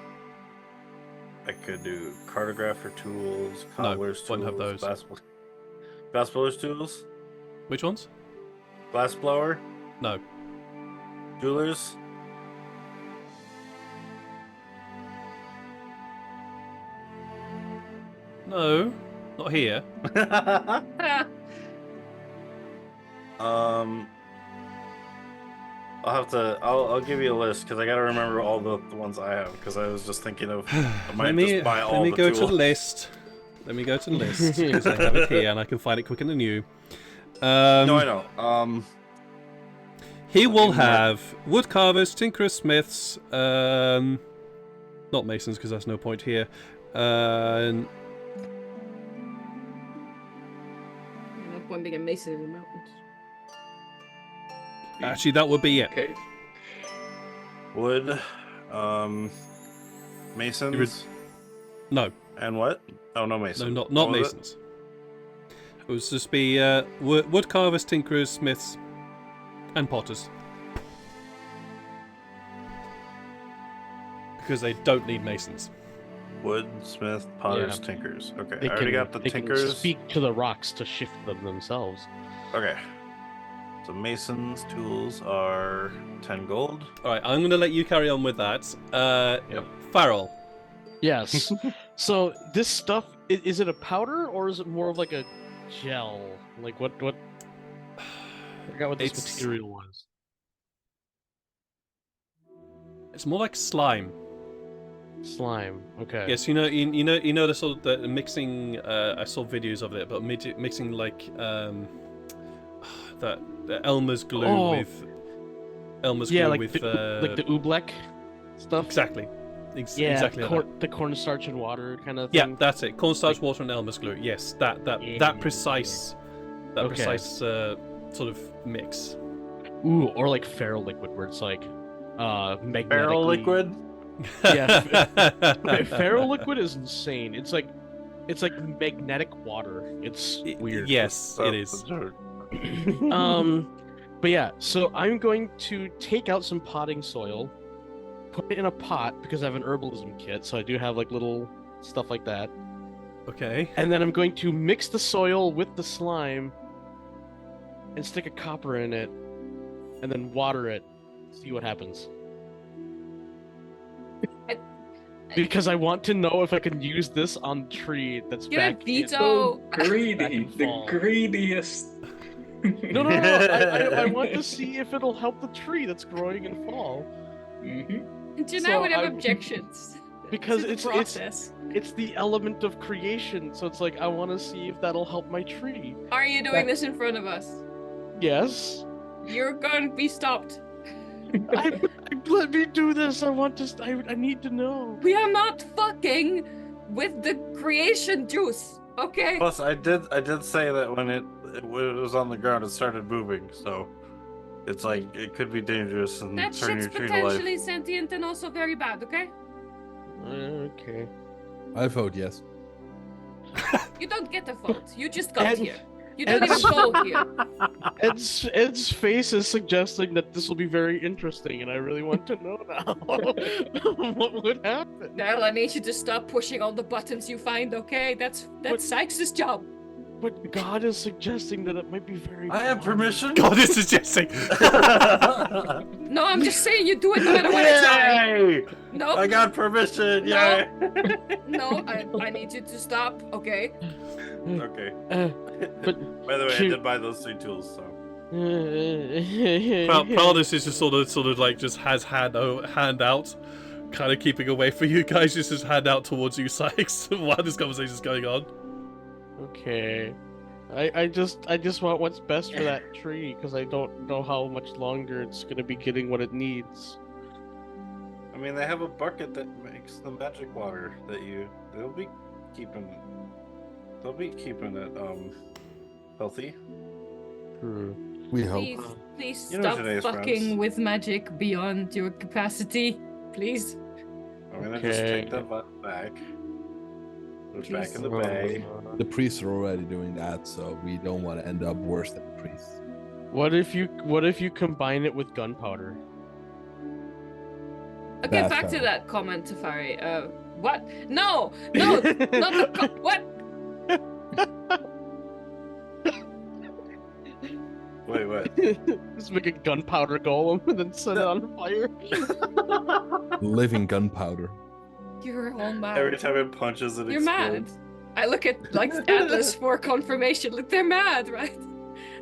Speaker 5: I could do cartographer tools,
Speaker 2: No,
Speaker 5: cobbler's tools,
Speaker 2: won't have those.
Speaker 5: glass blower's tools,
Speaker 2: Which ones?
Speaker 5: glass blower,
Speaker 2: No.
Speaker 5: jewelers.
Speaker 2: No, not here.
Speaker 1: Ah,
Speaker 5: I'll give you a list because I gotta remember all the ones I have because I was just thinking of I might just buy all
Speaker 2: let me
Speaker 5: the
Speaker 2: go
Speaker 5: tools.
Speaker 2: to the list. Let me go to the list because I have it here and I can find it quicker than you.
Speaker 5: No, I know.
Speaker 2: He will
Speaker 5: Even more-
Speaker 2: have wood carvers, tinkerers, smiths, not masons because that's no point here.
Speaker 1: no point being a mason in the mountains.
Speaker 2: Actually, that would be it.
Speaker 4: Okay.
Speaker 5: Wood, masons,
Speaker 2: No,
Speaker 5: and what? Oh, no
Speaker 2: no,
Speaker 5: masons.
Speaker 2: not
Speaker 5: What was it?
Speaker 2: masons. It would just be wood carvers, tinkerers, smiths, and potters. Because they don't need masons.
Speaker 5: Wood, smith, potters,
Speaker 3: Yeah.
Speaker 5: tinkers. Okay,
Speaker 3: They
Speaker 5: I already
Speaker 3: can,
Speaker 5: got the
Speaker 3: they can
Speaker 5: tinkers.
Speaker 3: speak to the rocks to shift them themselves.
Speaker 5: Okay. So masons tools are 10 gold.
Speaker 2: Alright, I'm going to let you carry on with that.
Speaker 5: Yep.
Speaker 2: Farrell.
Speaker 3: Yes. So this stuff, is it a powder or is it more of like a gel? Like what? I forgot what this
Speaker 2: It's-
Speaker 3: material was.
Speaker 2: It's more like slime.
Speaker 3: Slime. Okay.
Speaker 2: Yes, you know the sort of the mixing. I saw videos of it, but mixing like that the Elmer's glue
Speaker 3: Oh.
Speaker 2: with Elmer's
Speaker 3: Yeah,
Speaker 2: glue
Speaker 3: like
Speaker 2: with
Speaker 3: the oobleck stuff.
Speaker 2: exactly,
Speaker 3: Yeah,
Speaker 2: exactly like that.
Speaker 3: the cornstarch and water kind of
Speaker 2: Yeah,
Speaker 3: thing.
Speaker 2: that's it. Cornstarch, water, and Elmer's glue. Yes, that
Speaker 3: Yeah.
Speaker 2: precise
Speaker 3: Okay.
Speaker 2: sort of mix.
Speaker 3: Ooh, or like ferro liquid, where it's like magnetically.
Speaker 5: Barrel liquid.
Speaker 3: Yeah. Okay, ferro liquid is insane. It's like magnetic water. It's weird.
Speaker 2: Yes, it
Speaker 5: That's
Speaker 2: is.
Speaker 5: a joke.
Speaker 3: But yeah, so I'm going to take out some potting soil, put it in a pot because I have an herbalism kit, so I do have like little stuff like that.
Speaker 2: Okay.
Speaker 3: And then I'm going to mix the soil with the slime and stick a copper in it and then water it. See what happens. Because I want to know if I can use this on the tree that's
Speaker 1: Get a
Speaker 3: back
Speaker 1: veto.
Speaker 4: Greedy,
Speaker 3: Back
Speaker 4: the
Speaker 3: fall.
Speaker 4: greediest.
Speaker 3: No. I want to see if it'll help the tree that's growing in fall.
Speaker 4: Mhm.
Speaker 1: Janai
Speaker 3: So
Speaker 1: would have
Speaker 3: I'm-
Speaker 1: objections.
Speaker 3: Because
Speaker 1: to the
Speaker 3: it's
Speaker 1: process.
Speaker 3: it's the element of creation, so it's like I want to see if that'll help my tree.
Speaker 1: Are you doing this in front of us?
Speaker 3: Yes.
Speaker 1: You're going to be stopped.
Speaker 3: Let me do this. I want to. I need to know.
Speaker 1: We are not fucking with the creation juice, okay?
Speaker 5: Plus, I did say that when it was on the ground, it started moving. So it's like it could be dangerous and
Speaker 1: That
Speaker 5: turn
Speaker 1: shit's
Speaker 5: your tree to life.
Speaker 1: potentially sentient and also very bad, okay?
Speaker 3: Okay.
Speaker 6: I vote yes.
Speaker 1: You don't get a vote. You just got
Speaker 3: And-
Speaker 1: here. You don't even go here.
Speaker 3: Ed's face is suggesting that this will be very interesting, and I really want to know now what would happen.
Speaker 1: Well, I need you to stop pushing all the buttons you find, okay? That's Sykes' job.
Speaker 3: But God is suggesting that it might be very.
Speaker 5: I have
Speaker 3: fun.
Speaker 5: permission.
Speaker 2: God is suggesting.
Speaker 1: No, I'm just saying you do it no matter what I tell you.
Speaker 5: Yay!
Speaker 1: No,
Speaker 5: I got permission.
Speaker 1: No.
Speaker 5: Yay!
Speaker 1: no, I need you to stop, okay?
Speaker 5: Okay.
Speaker 3: But
Speaker 5: By the way, I
Speaker 3: shoot.
Speaker 5: did buy those 3 tools, so.
Speaker 2: Paladus is just sort of like just has hand out, kind of keeping away from you guys. Just his hand out towards you, Sykes, while this conversation is going on.
Speaker 3: Okay. I just want what's best for that tree because I don't know how much longer it's gonna be getting what it needs.
Speaker 5: I mean, they have a bucket that makes the magic water that they'll be keeping it healthy.
Speaker 6: We hope.
Speaker 1: Please
Speaker 5: You know
Speaker 1: stop
Speaker 5: today's
Speaker 1: fucking
Speaker 5: friends.
Speaker 1: with magic beyond your capacity. Please.
Speaker 5: I'm gonna just
Speaker 3: Okay.
Speaker 5: take that button back. Put it back
Speaker 1: Jeez.
Speaker 5: in the bag.
Speaker 6: The priests are already doing that, so we don't want to end up worse than the priests.
Speaker 3: What if you combine it with gunpowder?
Speaker 1: Okay,
Speaker 6: That's
Speaker 1: back to
Speaker 6: how-
Speaker 1: that comment, Tyfari. What? No, not the what?
Speaker 5: Wait, what?
Speaker 3: Just make a gunpowder golem and then set it on fire.
Speaker 6: Living gunpowder.
Speaker 1: You're all mad.
Speaker 5: Every time it punches, it
Speaker 1: You're mad.
Speaker 5: explodes.
Speaker 1: I look at like Atlas for confirmation. Look, they're mad, right?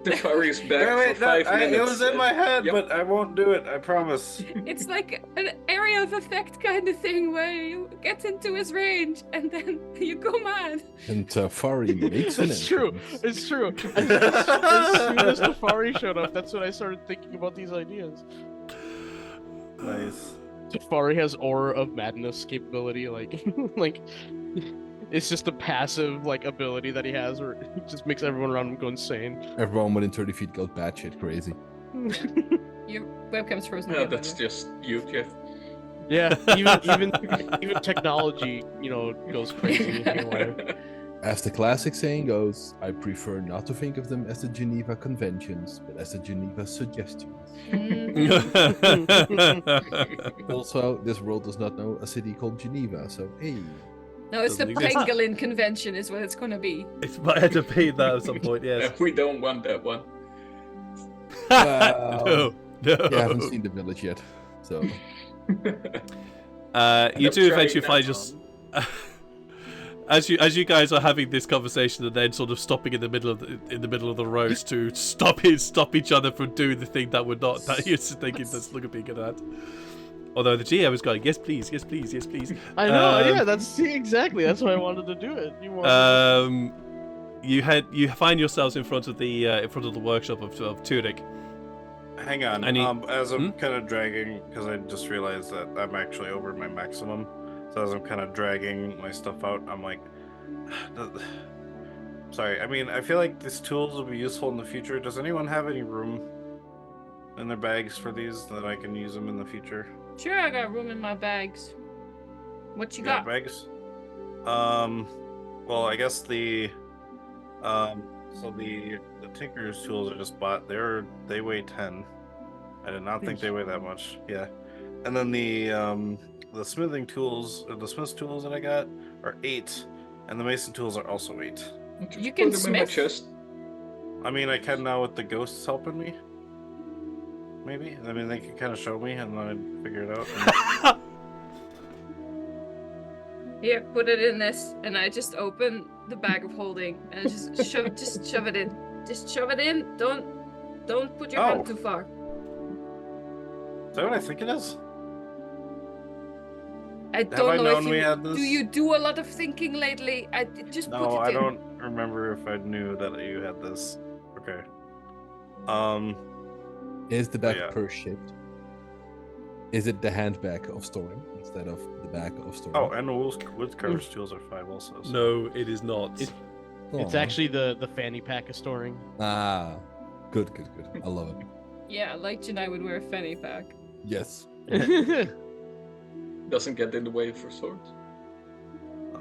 Speaker 4: Tyfari's back
Speaker 5: Wait,
Speaker 4: for
Speaker 5: no,
Speaker 4: 5 minutes.
Speaker 5: it was in my head,
Speaker 4: Yep.
Speaker 5: but I won't do it. I promise.
Speaker 1: It's like an area of effect kind of thing where you get into his range and then you go mad.
Speaker 6: And Tyfari makes an
Speaker 3: It's true.
Speaker 6: entrance.
Speaker 3: It's true. As soon as Tyfari showed up, that's when I started thinking about these ideas.
Speaker 5: Nice.
Speaker 3: Tyfari has aura of madness capability, like it's just a passive like ability that he has where it just makes everyone around him go insane.
Speaker 6: Everyone within 30 feet goes batshit crazy.
Speaker 1: Your webcam's frozen.
Speaker 4: No,
Speaker 1: again, by
Speaker 4: that's
Speaker 1: the way.
Speaker 4: just you, Jeff.
Speaker 3: Yeah, even technology, goes crazy anyway.
Speaker 6: As the classic saying goes, I prefer not to think of them as the Geneva Conventions, but as the Geneva Suggestions. Also, this world does not know a city called Geneva, so hey.
Speaker 1: No, it's the
Speaker 2: Doesn't exist.
Speaker 1: Pangolin convention is what it's gonna be.
Speaker 2: It might have to be that at some point, yes.
Speaker 4: We don't want that one.
Speaker 6: Well,
Speaker 2: no.
Speaker 6: You haven't seen the village yet, so.
Speaker 2: You
Speaker 4: I'm
Speaker 2: do
Speaker 4: trying
Speaker 2: eventually
Speaker 4: that
Speaker 2: find just as you guys are having this conversation and then sort of stopping in the middle of the road to stop each other from doing the thing that you're thinking that's looking being good at. Although the GM is going, yes please, yes please, yes please.
Speaker 3: I know, yeah, exactly. That's why I wanted to do it.
Speaker 2: You find yourselves in front of the workshop of Tunic.
Speaker 5: Hang on.
Speaker 2: Any-
Speaker 5: As I'm kind of dragging, because I just realized that I'm actually over my maximum. So as I'm kind of dragging my stuff out, I'm like, sorry. I mean, I feel like these tools will be useful in the future. Does anyone have any room in their bags for these that I can use them in the future?
Speaker 1: Sure, I got room in my bags. What you got?
Speaker 5: bags? Well, I guess the Tinker's tools I just bought, they weigh 10. I did not think they weigh that much. Yeah. And then the smithing tools, or the smith's tools that I got are 8, and the mason tools are also 8.
Speaker 4: Just
Speaker 1: You can
Speaker 4: put them in my
Speaker 1: smith.
Speaker 4: chest.
Speaker 5: I mean, I can now with the ghosts helping me. Maybe. I mean, they can kind of show me, and then I'd figure it out.
Speaker 1: Here, put it in this, and I just open the bag of holding and I just shove it in. Just shove it in. Don't put your
Speaker 5: Oh.
Speaker 1: hand too far.
Speaker 5: Is that what I think it is?
Speaker 1: I don't
Speaker 5: I
Speaker 1: know
Speaker 5: known
Speaker 1: if
Speaker 5: we
Speaker 1: you
Speaker 5: had this?
Speaker 1: do. You do a lot of thinking lately. I just put
Speaker 5: No,
Speaker 1: it
Speaker 5: I
Speaker 1: in.
Speaker 5: don't remember if I knew that you had this. Okay.
Speaker 6: Is the bag
Speaker 5: yeah.
Speaker 6: purse shaped? Is it the handbag of storing instead of the bag of storing?
Speaker 5: Oh, and the woodcarver's tools are 5 also. So.
Speaker 2: No, it is not.
Speaker 3: It's
Speaker 6: Aw.
Speaker 3: actually the fanny pack of storing.
Speaker 6: Ah, good. I love it.
Speaker 1: Yeah, like Janai would wear a fanny pack.
Speaker 6: Yes.
Speaker 4: Doesn't get in the way for swords.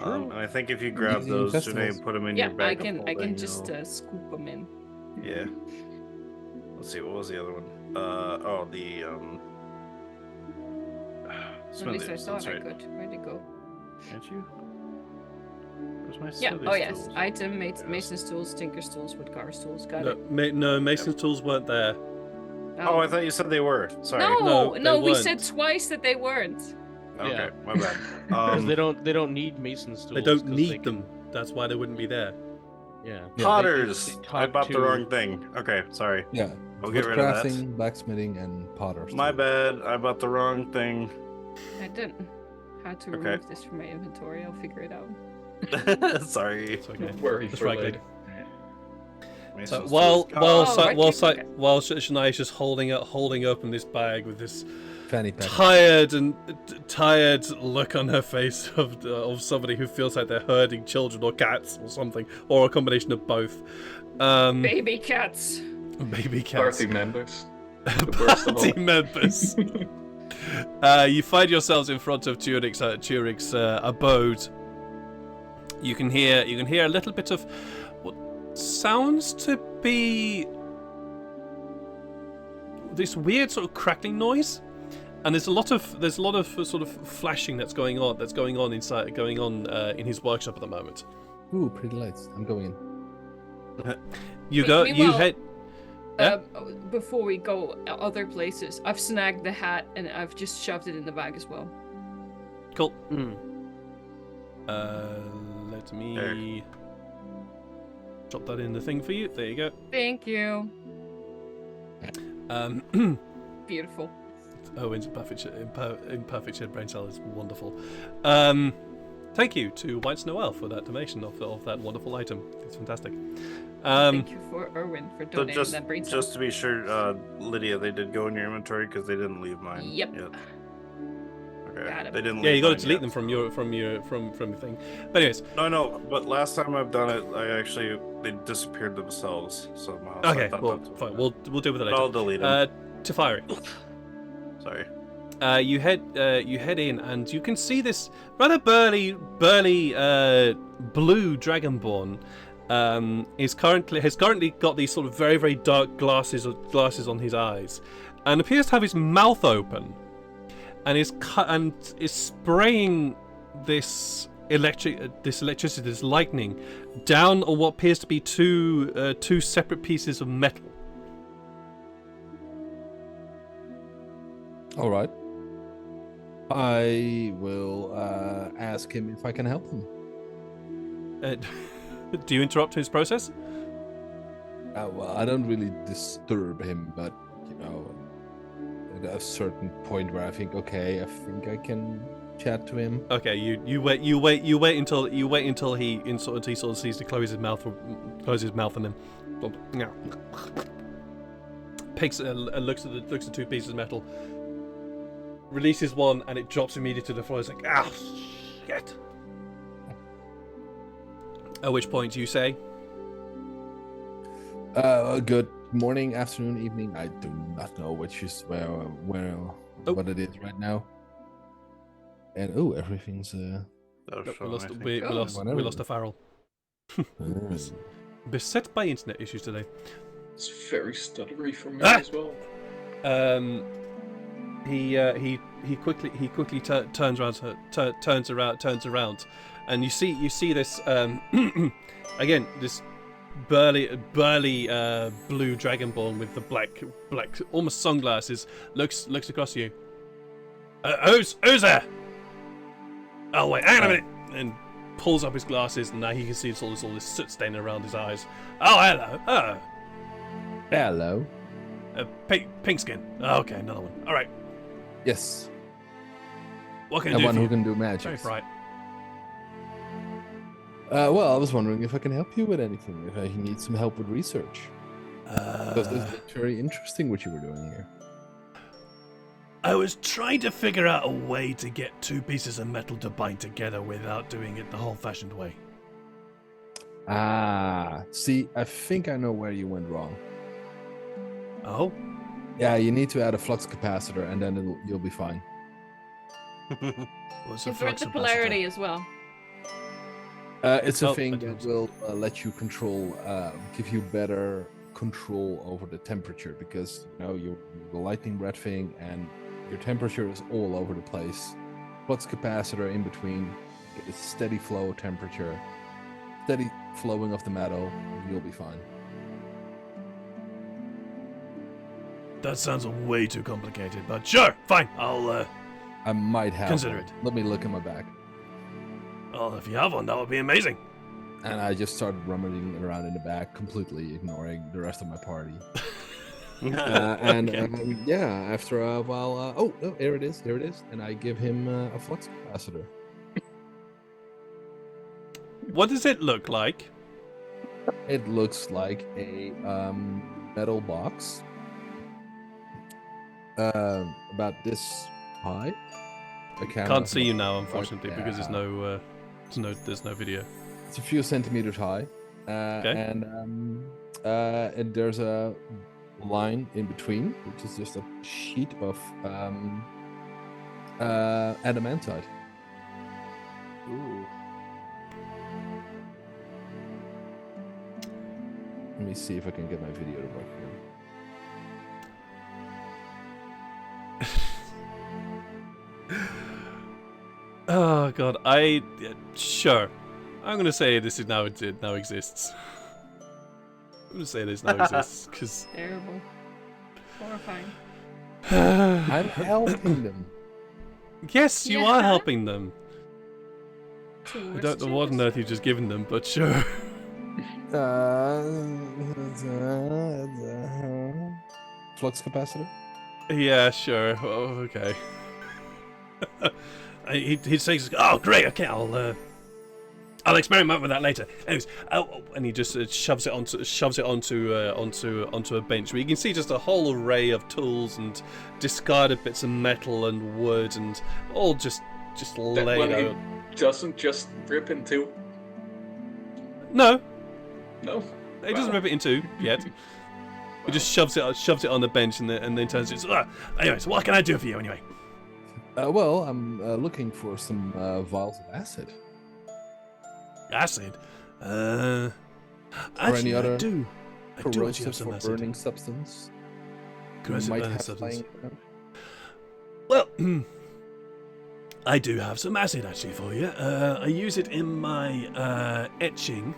Speaker 3: True.
Speaker 5: And I think if you grab
Speaker 6: Using
Speaker 5: those,
Speaker 6: festivals.
Speaker 5: Janae, put them in
Speaker 1: Yeah,
Speaker 5: your bag
Speaker 1: I
Speaker 5: of
Speaker 1: can
Speaker 5: holding,
Speaker 1: just
Speaker 5: you'll-
Speaker 1: scoop them in.
Speaker 5: Yeah. Let's see, what was the other one? Oh, the
Speaker 1: At
Speaker 5: Smithers,
Speaker 1: least I
Speaker 5: that's
Speaker 1: thought I
Speaker 5: right.
Speaker 1: could. Where'd it go?
Speaker 5: Can't you? Where's my
Speaker 1: Yeah.
Speaker 5: Smithers
Speaker 1: Oh yes.
Speaker 5: tools?
Speaker 1: Item,
Speaker 5: Yes.
Speaker 1: Mason's tools, Tinker's tools, Woodcarver's tools. Got
Speaker 2: No,
Speaker 1: it.
Speaker 2: no, Mason's tools weren't there.
Speaker 5: Oh, I thought you said they were. Sorry.
Speaker 1: No,
Speaker 2: No, they
Speaker 1: we said
Speaker 2: weren't.
Speaker 1: twice that they weren't.
Speaker 5: Okay,
Speaker 3: Yeah.
Speaker 5: my bad.
Speaker 3: Because they don't need Mason's tools.
Speaker 2: They don't
Speaker 3: 'cause
Speaker 2: need
Speaker 3: can-
Speaker 2: them. That's why they wouldn't be there.
Speaker 3: Yeah.
Speaker 5: Potters.
Speaker 3: They
Speaker 5: I
Speaker 3: talk
Speaker 5: bought the
Speaker 3: to-
Speaker 5: wrong thing. Okay, sorry.
Speaker 6: Yeah.
Speaker 5: I'll get rid of that.
Speaker 6: Woodcrafting, blacksmithing, and potters.
Speaker 5: My bad. I bought the wrong thing.
Speaker 1: I didn't. How to
Speaker 5: Okay.
Speaker 1: remove this from my inventory? I'll figure it out.
Speaker 5: Sorry.
Speaker 2: It's okay.
Speaker 4: Worry
Speaker 2: Just
Speaker 4: for
Speaker 2: right
Speaker 4: later.
Speaker 2: So
Speaker 5: Mason's
Speaker 2: while
Speaker 5: tools.
Speaker 2: while
Speaker 1: Oh,
Speaker 2: Si-
Speaker 1: right,
Speaker 2: while
Speaker 1: you-
Speaker 2: Si-
Speaker 1: okay.
Speaker 2: while Shania's just holding open this bag with this
Speaker 6: Fanny pack.
Speaker 2: tired look on her face of somebody who feels like they're herding children or cats or something, or a combination of both.
Speaker 1: Baby cats.
Speaker 2: Baby cats.
Speaker 4: Party members. The worst of
Speaker 2: Party
Speaker 4: all.
Speaker 2: members. You find yourselves in front of Turik's abode. You can hear a little bit of what sounds to be this weird sort of crackling noise, and there's a lot of sort of flashing that's going on in his workshop at the moment.
Speaker 6: Ooh, pretty lights. I'm going in.
Speaker 2: You go. You
Speaker 1: Meanwhile,
Speaker 2: head. Yeah?
Speaker 1: Before we go other places, I've snagged the hat and I've just shoved it in the bag as well.
Speaker 2: Cool.
Speaker 3: Mm.
Speaker 2: Let me drop that in the thing for you. There you go.
Speaker 1: Thank you.
Speaker 2: Um,
Speaker 1: Beautiful.
Speaker 2: Owen's imperfect shed brain cell is wonderful. Thank you to White Snow Elf for that donation of that wonderful item. It's fantastic.
Speaker 1: Thank you for Erwin for
Speaker 5: So
Speaker 1: donating that brain cell.
Speaker 5: just to be sure, Lydia, they did go in your inventory because they didn't leave mine.
Speaker 1: Yep.
Speaker 5: Yet. Okay.
Speaker 1: Got it.
Speaker 5: They didn't.
Speaker 2: Yeah,
Speaker 5: leave
Speaker 2: you got to
Speaker 5: mine
Speaker 2: delete
Speaker 5: yet,
Speaker 2: them from
Speaker 5: so-
Speaker 2: your thing. But anyways,
Speaker 5: No, but last time I've done it, they disappeared themselves somehow. So I
Speaker 2: okay,
Speaker 5: thought
Speaker 2: well,
Speaker 5: that's
Speaker 2: fine.
Speaker 5: okay.
Speaker 2: We'll deal with it
Speaker 5: But I'll
Speaker 2: later.
Speaker 5: delete them.
Speaker 2: Tyfari.
Speaker 5: Sorry.
Speaker 2: You head in, and you can see this rather burly blue dragonborn. Has currently got these sort of very, very dark glasses on his eyes, and appears to have his mouth open, and is spraying this electricity, this lightning, down on what appears to be two separate pieces of metal.
Speaker 6: All right. I will ask him if I can help him.
Speaker 2: Do you interrupt his process?
Speaker 6: Well, I don't really disturb him, but you know, at a certain point where I think, okay, I think I can chat to him.
Speaker 2: Okay, you wait until he sort of sees to close his mouth, and then picks looks at two pieces of metal, releases one, and it drops immediately to the floor. It's like, ah, shit. At which point you say,
Speaker 6: Good morning, afternoon, evening. I do not know which is what it is right now. And everything's
Speaker 5: That'll
Speaker 2: we
Speaker 5: show
Speaker 2: lost
Speaker 5: me, I think.
Speaker 2: we lost
Speaker 6: whatever.
Speaker 2: we lost a Farrell. Beset by internet issues today.
Speaker 4: It's very stuttery for me
Speaker 2: Ah!
Speaker 4: as well.
Speaker 2: He quickly turns around, and you see this again, this burly blue dragonborn with the black almost sunglasses looks across you. Who's there? Oh wait, hang on a minute, and pulls up his glasses, and now he can see all this soot stain around his eyes. Oh, hello. Oh,
Speaker 6: hello.
Speaker 2: pink skin. Oh, okay, another one. All right.
Speaker 6: Yes,
Speaker 2: What can I
Speaker 6: and
Speaker 2: do
Speaker 6: one
Speaker 2: for
Speaker 6: who
Speaker 2: you?
Speaker 6: can do
Speaker 2: Very
Speaker 6: magic.
Speaker 2: bright.
Speaker 6: Well, I was wondering if I can help you with anything. If I need some help with research, because this looked very interesting what you were doing here.
Speaker 2: I was trying to figure out a way to get two pieces of metal to bind together without doing it the old-fashioned way.
Speaker 6: Ah, see, I think I know where you went wrong.
Speaker 2: Oh?
Speaker 6: Yeah, you need to add a flux capacitor, and then you'll be fine.
Speaker 2: What's a
Speaker 1: You've read
Speaker 2: flux
Speaker 1: the
Speaker 2: capacitor?
Speaker 1: polarity as well.
Speaker 6: It's a
Speaker 2: Oh,
Speaker 6: thing
Speaker 2: I
Speaker 6: that
Speaker 2: don't.
Speaker 6: will let you control, give you better control over the temperature because you're the lightning red thing and your temperature is all over the place. Flux capacitor in between, get a steady flow of temperature, steady flowing of the metal, you'll be fine.
Speaker 2: That sounds way too complicated, but sure, fine. I'll
Speaker 6: I might have
Speaker 2: consider
Speaker 6: one.
Speaker 2: it.
Speaker 6: Let me look in my bag.
Speaker 2: Well, if you have one, that would be amazing.
Speaker 6: And I just started rummaging around in the bag, completely ignoring the rest of my party. After a while, here it is, and I give him a flux capacitor.
Speaker 2: What does it look like?
Speaker 6: It looks like a metal box, about this high. The camera
Speaker 2: Can't see you now, unfortunately, because there's
Speaker 6: yeah.
Speaker 2: there's no video.
Speaker 6: It's a few centimeters high, and there's a line in between, which is just a sheet of adamantite.
Speaker 5: Ooh.
Speaker 6: Let me see if I can get my video to work here.
Speaker 2: Oh god, sure. I'm gonna say this is now it now exists. I'm gonna say this now exists because
Speaker 1: Terrible. Horrifying.
Speaker 6: I'm helping them.
Speaker 2: yes, you
Speaker 1: Yeah.
Speaker 2: are helping them.
Speaker 1: Two
Speaker 2: I
Speaker 1: words
Speaker 2: don't
Speaker 1: to
Speaker 2: know what on
Speaker 1: choose.
Speaker 2: earth you've just given them, but sure.
Speaker 6: Flux capacitor.
Speaker 2: Yeah, sure. Oh, okay. he says, "Oh, great. Okay, I'll experiment with that later." Anyways, and he just shoves it onto a bench where you can see just a whole array of tools and discarded bits of metal and wood and all just
Speaker 4: That
Speaker 2: laid
Speaker 4: one
Speaker 2: out.
Speaker 4: he doesn't just rip in two.
Speaker 2: No,
Speaker 4: No.
Speaker 2: he doesn't rip it in two yet. He just shoves it on the bench and then turns it. Anyway, so what can I do for you anyway?
Speaker 6: Well, I'm looking for some vials of acid.
Speaker 2: Acid.
Speaker 6: Or
Speaker 2: Actually,
Speaker 6: any other
Speaker 2: I do actually
Speaker 6: corrosive
Speaker 2: have some
Speaker 6: or
Speaker 2: acid.
Speaker 6: burning substance.
Speaker 2: Corrosive
Speaker 6: you might
Speaker 2: burning
Speaker 6: have
Speaker 2: substance.
Speaker 6: lying
Speaker 2: Well, I do have some acid actually for you. I use it in my etching.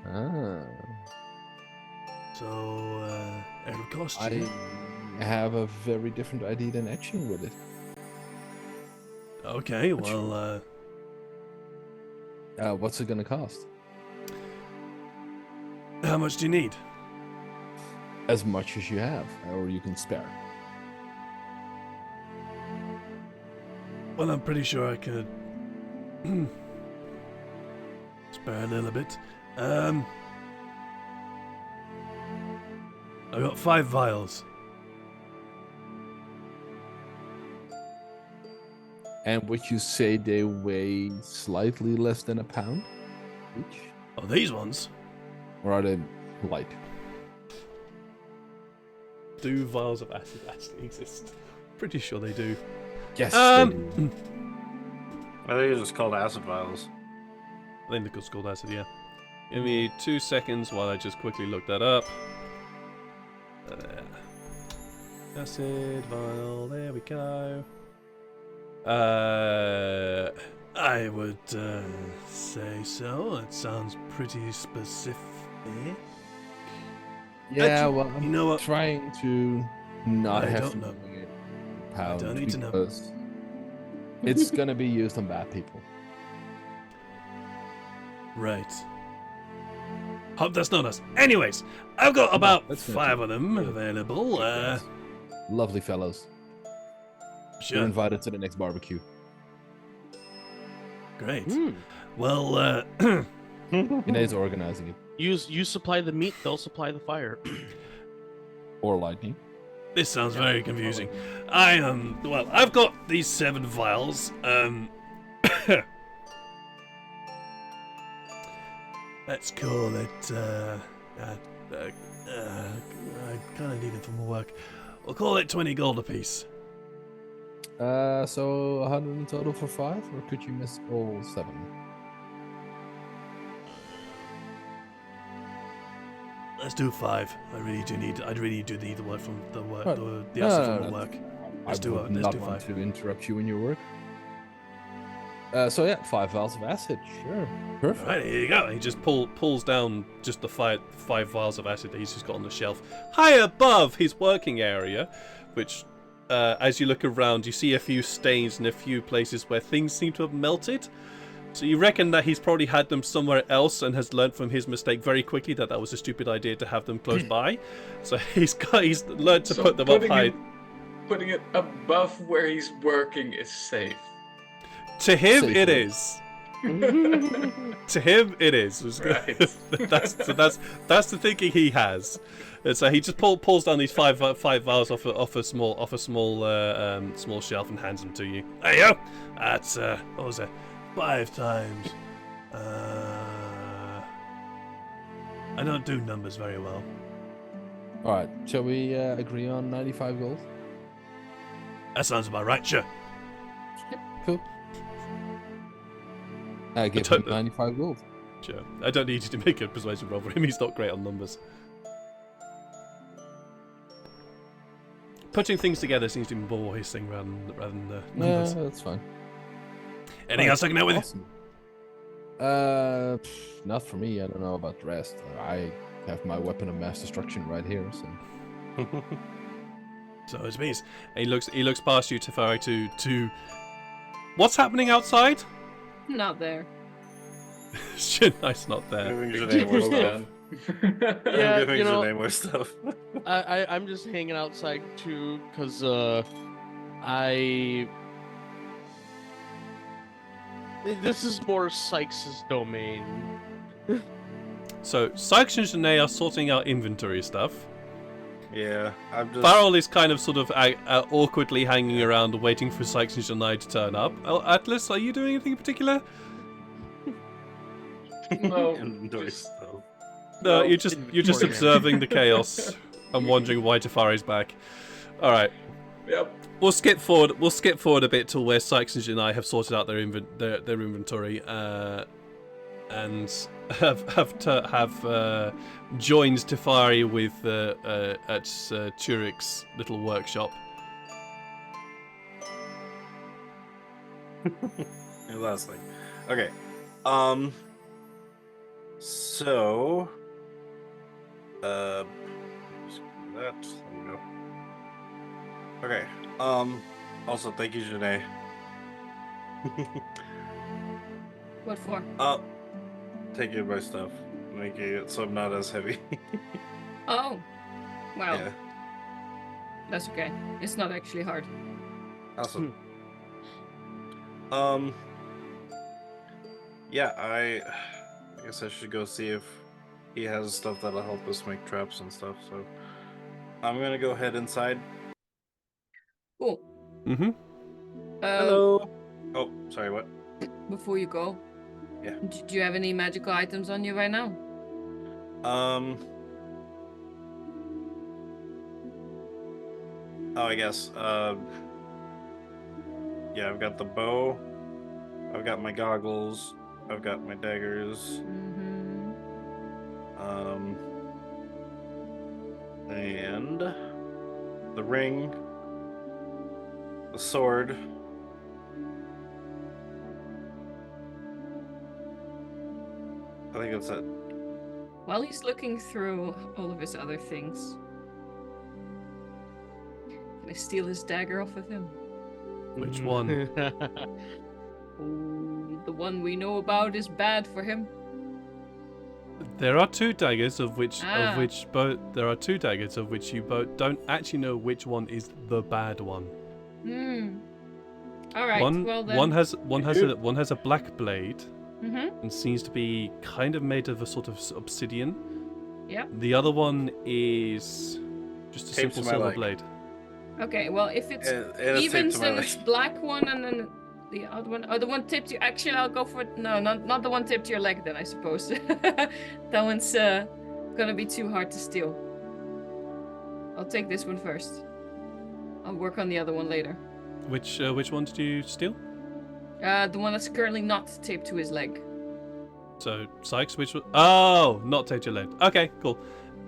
Speaker 6: around.
Speaker 2: So it'll cost
Speaker 6: I
Speaker 2: you.
Speaker 6: have a very different idea than etching with it.
Speaker 2: Okay, well,
Speaker 6: What's it gonna cost?
Speaker 2: how much do you need?
Speaker 6: As much as you have, or you can spare.
Speaker 2: Well, I'm pretty sure I could spare a little bit. I got 5 vials.
Speaker 6: And would you say they weigh slightly less than a pound each?
Speaker 2: Oh, these ones?
Speaker 6: Or are they light?
Speaker 2: Do vials of acid actually exist? Pretty sure they do.
Speaker 6: Yes, they do.
Speaker 5: I think it's just called acid vials.
Speaker 2: I think it's called acid, yeah. Give me 2 seconds while I just quickly look that up. Acid vial, there we go. I would say so. It sounds pretty specific.
Speaker 6: Yeah,
Speaker 2: Actually,
Speaker 6: well, I'm
Speaker 2: you know what?
Speaker 6: trying to not
Speaker 2: I
Speaker 6: have
Speaker 2: don't
Speaker 6: to
Speaker 2: know.
Speaker 6: bring it pound
Speaker 2: don't need to know.
Speaker 6: because it's gonna be used on bad people.
Speaker 2: Right. Hope that's not us. Anyways, I've got about
Speaker 6: that's not
Speaker 2: 5
Speaker 6: you.
Speaker 2: of them available.
Speaker 6: Lovely fellows. You're
Speaker 2: Sure.
Speaker 6: invited to the next barbecue.
Speaker 2: Great.
Speaker 3: Hmm.
Speaker 2: Well,
Speaker 6: Inae's organizing it.
Speaker 3: You supply the meat, they'll supply the fire.
Speaker 6: Or lightning.
Speaker 2: this sounds very confusing. Well, I've got these 7 vials. Let's call it, I kind of need it for more work. We'll call it 20 gold apiece.
Speaker 6: So 100 in total for 5, or could you miss all 7?
Speaker 2: Let's do 5. I really do need the work from the work.
Speaker 6: Right.
Speaker 2: The acid from the work. Let's
Speaker 6: I
Speaker 2: do
Speaker 6: would
Speaker 2: it. Let's
Speaker 6: not
Speaker 2: do
Speaker 6: want
Speaker 2: 5.
Speaker 6: to interrupt you in your work. So yeah, 5 vials of acid. Sure. Perfect.
Speaker 2: Right, here you go. He just pulls down just the five vials of acid that he's just got on the shelf, high above his working area, which, as you look around, you see a few stains in a few places where things seem to have melted. So you reckon that he's probably had them somewhere else and has learned from his mistake very quickly that was a stupid idea to have them close by. So he's learned to
Speaker 4: So
Speaker 2: put them up
Speaker 4: putting
Speaker 2: high.
Speaker 4: Putting it above where he's working is safe.
Speaker 2: To him,
Speaker 6: Safer.
Speaker 2: it is. To him, it is.
Speaker 4: Right.
Speaker 2: that's the thinking he has. And so he just pulls down these five vials off a small small shelf and hands them to you. There you go. That's what was it? 5 times. I don't do numbers very well.
Speaker 6: All right. Shall we agree on 95 gold?
Speaker 2: That sounds about right, sure.
Speaker 6: Cool. I give
Speaker 2: don't
Speaker 6: him
Speaker 2: know.
Speaker 6: 95 gold.
Speaker 2: Sure. I don't need you to make a persuasion roll for him. He's not great on numbers. Putting things together seems to be more his thing rather than the numbers.
Speaker 6: Yeah, that's fine.
Speaker 2: Anything else I can help with?
Speaker 6: Awesome. Not for me. I don't know about the rest. I have my weapon of mass destruction right here. So
Speaker 2: So it means he looks past you, Tyfari, to what's happening outside?
Speaker 1: Not there.
Speaker 2: Shinai's not there.
Speaker 5: I'm giving Janae more stuff.
Speaker 3: Yeah,
Speaker 5: I'm giving
Speaker 3: you know,
Speaker 5: Janae more stuff.
Speaker 3: I'm just hanging outside too, cause this is more Sykes' domain.
Speaker 2: So Sykes and Janae are sorting out inventory stuff.
Speaker 5: Yeah, I'm just.
Speaker 2: Farrell is kind of sort of awkwardly hanging around, waiting for Sykes and Janae to turn up. Atlas, are you doing anything in particular?
Speaker 4: No,
Speaker 5: Inventory
Speaker 4: just-
Speaker 5: stuff.
Speaker 2: No,
Speaker 4: No,
Speaker 2: you're just
Speaker 3: inventory.
Speaker 2: observing the chaos and wondering why Tyfari's back. All right.
Speaker 4: Yep.
Speaker 2: We'll skip forward. We'll skip forward a bit to where Sykes and Janae have sorted out their inventory and have joined Tyfari with at Turik's little workshop.
Speaker 5: And last thing. Okay. So. Just do that. There we go. Okay. Also, thank you, Janae.
Speaker 1: What for?
Speaker 5: Taking my stuff, making it so I'm not as heavy.
Speaker 1: Oh. Well,
Speaker 5: Yeah.
Speaker 1: that's okay. It's not actually hard.
Speaker 5: Awesome. Yeah, I guess I should go see if he has stuff that'll help us make traps and stuff. So I'm gonna go head inside.
Speaker 1: Cool.
Speaker 2: Mm-hmm.
Speaker 5: Hello. Oh, sorry. What?
Speaker 1: Before you go.
Speaker 5: Yeah.
Speaker 1: Do you have any magical items on you right now?
Speaker 5: Oh, I guess. Yeah, I've got the bow. I've got my goggles. I've got my daggers.
Speaker 1: Mm-hmm.
Speaker 5: And the ring. The sword. I think that's it.
Speaker 1: While he's looking through all of his other things, can I steal his dagger off of him?
Speaker 2: Which one?
Speaker 1: Oh, the one we know about is bad for him.
Speaker 2: There are 2 daggers of which
Speaker 1: Ah.
Speaker 2: there are 2 daggers of which you both don't actually know which one is the bad one.
Speaker 1: Hmm. All right.
Speaker 2: one
Speaker 1: well then.
Speaker 2: one has a black blade
Speaker 1: Mm-hmm.
Speaker 2: and seems to be kind of made of a sort of obsidian.
Speaker 1: Yep.
Speaker 2: The other one is just a
Speaker 5: Taped
Speaker 2: simple
Speaker 5: to my
Speaker 2: silver
Speaker 5: leg.
Speaker 2: blade.
Speaker 1: Okay. Well, if it's
Speaker 5: And it's
Speaker 1: evens,
Speaker 5: taped to my
Speaker 1: then it's
Speaker 5: leg.
Speaker 1: black one, and then the other one. Oh, the one tipped you. Actually, I'll go for no, not the one tipped to your leg. Then I suppose that one's gonna be too hard to steal. I'll take this one first. I'll work on the other one later.
Speaker 2: Which one did you steal?
Speaker 1: The one that's currently not taped to his leg.
Speaker 2: So Sykes, which one? Oh, not take your leg. Okay, cool.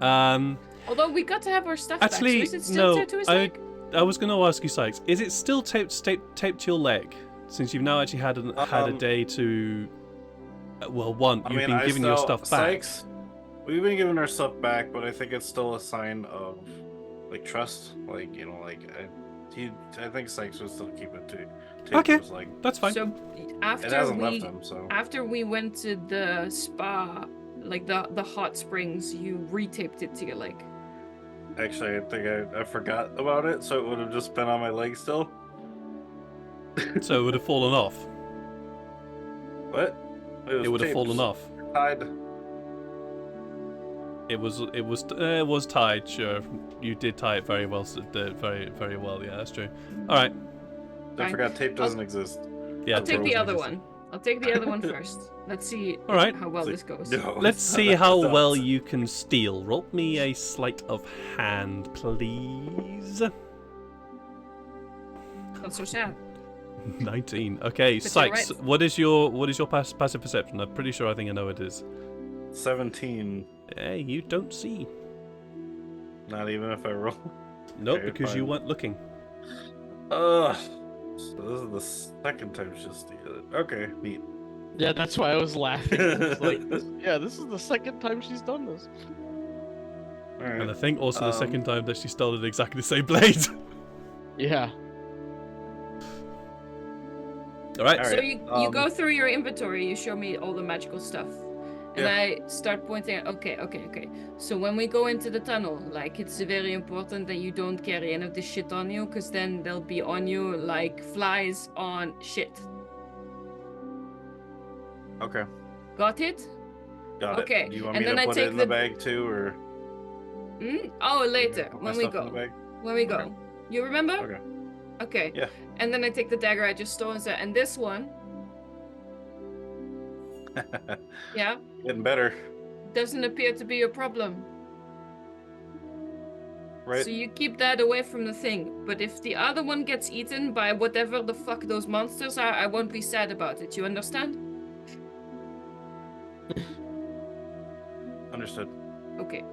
Speaker 1: Although we got to have our stuff
Speaker 2: Actually,
Speaker 1: back, so is it still
Speaker 2: no.
Speaker 1: to his leg?
Speaker 2: I was going to ask you, Sykes. Is it still taped to your leg? Since you've now actually had a day to. Well, you've been giving your stuff back.
Speaker 5: Sykes, we've been giving our stuff back, but I think it's still a sign of like trust. Like I think Sykes would still keep it to
Speaker 2: Okay.
Speaker 5: his leg.
Speaker 2: That's fine.
Speaker 1: So
Speaker 5: It
Speaker 1: after
Speaker 5: hasn't left him, so.
Speaker 1: after we went to the spa, like the hot springs, you retaped it to your leg.
Speaker 5: Actually, I think I forgot about it, so it would have just been on my leg still.
Speaker 2: So it would have fallen off.
Speaker 5: What?
Speaker 2: It would have
Speaker 5: taped,
Speaker 2: fallen off.
Speaker 5: tied.
Speaker 2: It was tied. Sure, you did tie it very well. Very well. Yeah, that's true. All right.
Speaker 5: I
Speaker 1: Fine.
Speaker 5: forgot tape doesn't exist.
Speaker 2: Yeah.
Speaker 1: I'll take the
Speaker 2: totally
Speaker 1: other
Speaker 2: just-
Speaker 1: one. I'll take the other one first. Let's see
Speaker 2: All right.
Speaker 1: how well
Speaker 5: It's
Speaker 1: this goes.
Speaker 5: No,
Speaker 2: Let's
Speaker 5: it's
Speaker 2: see
Speaker 5: not.
Speaker 2: how
Speaker 5: Don't.
Speaker 2: well you can steal. Roll me a sleight of hand, please.
Speaker 1: Not so sad.
Speaker 2: 19. Okay,
Speaker 1: But you're
Speaker 2: Sykes.
Speaker 1: right.
Speaker 2: What is your passive perception? I'm pretty sure I think I know what it is.
Speaker 5: 17.
Speaker 2: Hey, you don't see.
Speaker 5: Not even if I roll.
Speaker 2: Nope,
Speaker 5: Okay,
Speaker 2: because you
Speaker 5: fine.
Speaker 2: weren't looking.
Speaker 5: Ugh. So this is the second time she's steal it. Okay, neat.
Speaker 3: Yeah, that's why I was laughing. It's like, this is the second time she's done this.
Speaker 5: Alright.
Speaker 2: And I think also the second time that she stole it exactly the same blade.
Speaker 3: Yeah.
Speaker 2: All right.
Speaker 1: So
Speaker 5: Alright,
Speaker 1: you go through your inventory, you show me all the magical stuff. And
Speaker 5: Yeah.
Speaker 1: I start pointing at, okay. So when we go into the tunnel, like, it's very important that you don't carry any of this shit on you, because then they'll be on you like flies on shit.
Speaker 5: Okay,
Speaker 1: Got it?
Speaker 5: got
Speaker 1: Okay,
Speaker 5: it. Do you want
Speaker 1: and
Speaker 5: me
Speaker 1: then
Speaker 5: to
Speaker 1: I
Speaker 5: put
Speaker 1: take
Speaker 5: it in the
Speaker 1: the-
Speaker 5: bag too, or
Speaker 1: Oh, later,
Speaker 5: put my
Speaker 1: when we
Speaker 5: stuff in the
Speaker 1: go.
Speaker 5: bag?
Speaker 1: When we go.
Speaker 5: Okay.
Speaker 1: You remember?
Speaker 5: Okay.
Speaker 1: Okay.
Speaker 5: Yeah.
Speaker 1: And then I take the dagger I just stole and this one, yeah,
Speaker 5: Getting better,
Speaker 1: doesn't appear to be a problem.
Speaker 5: right?
Speaker 1: So you keep that away from the thing. But if the other one gets eaten by whatever the fuck those monsters are, I won't be sad about it. You understand?
Speaker 5: Understood.
Speaker 1: Okay.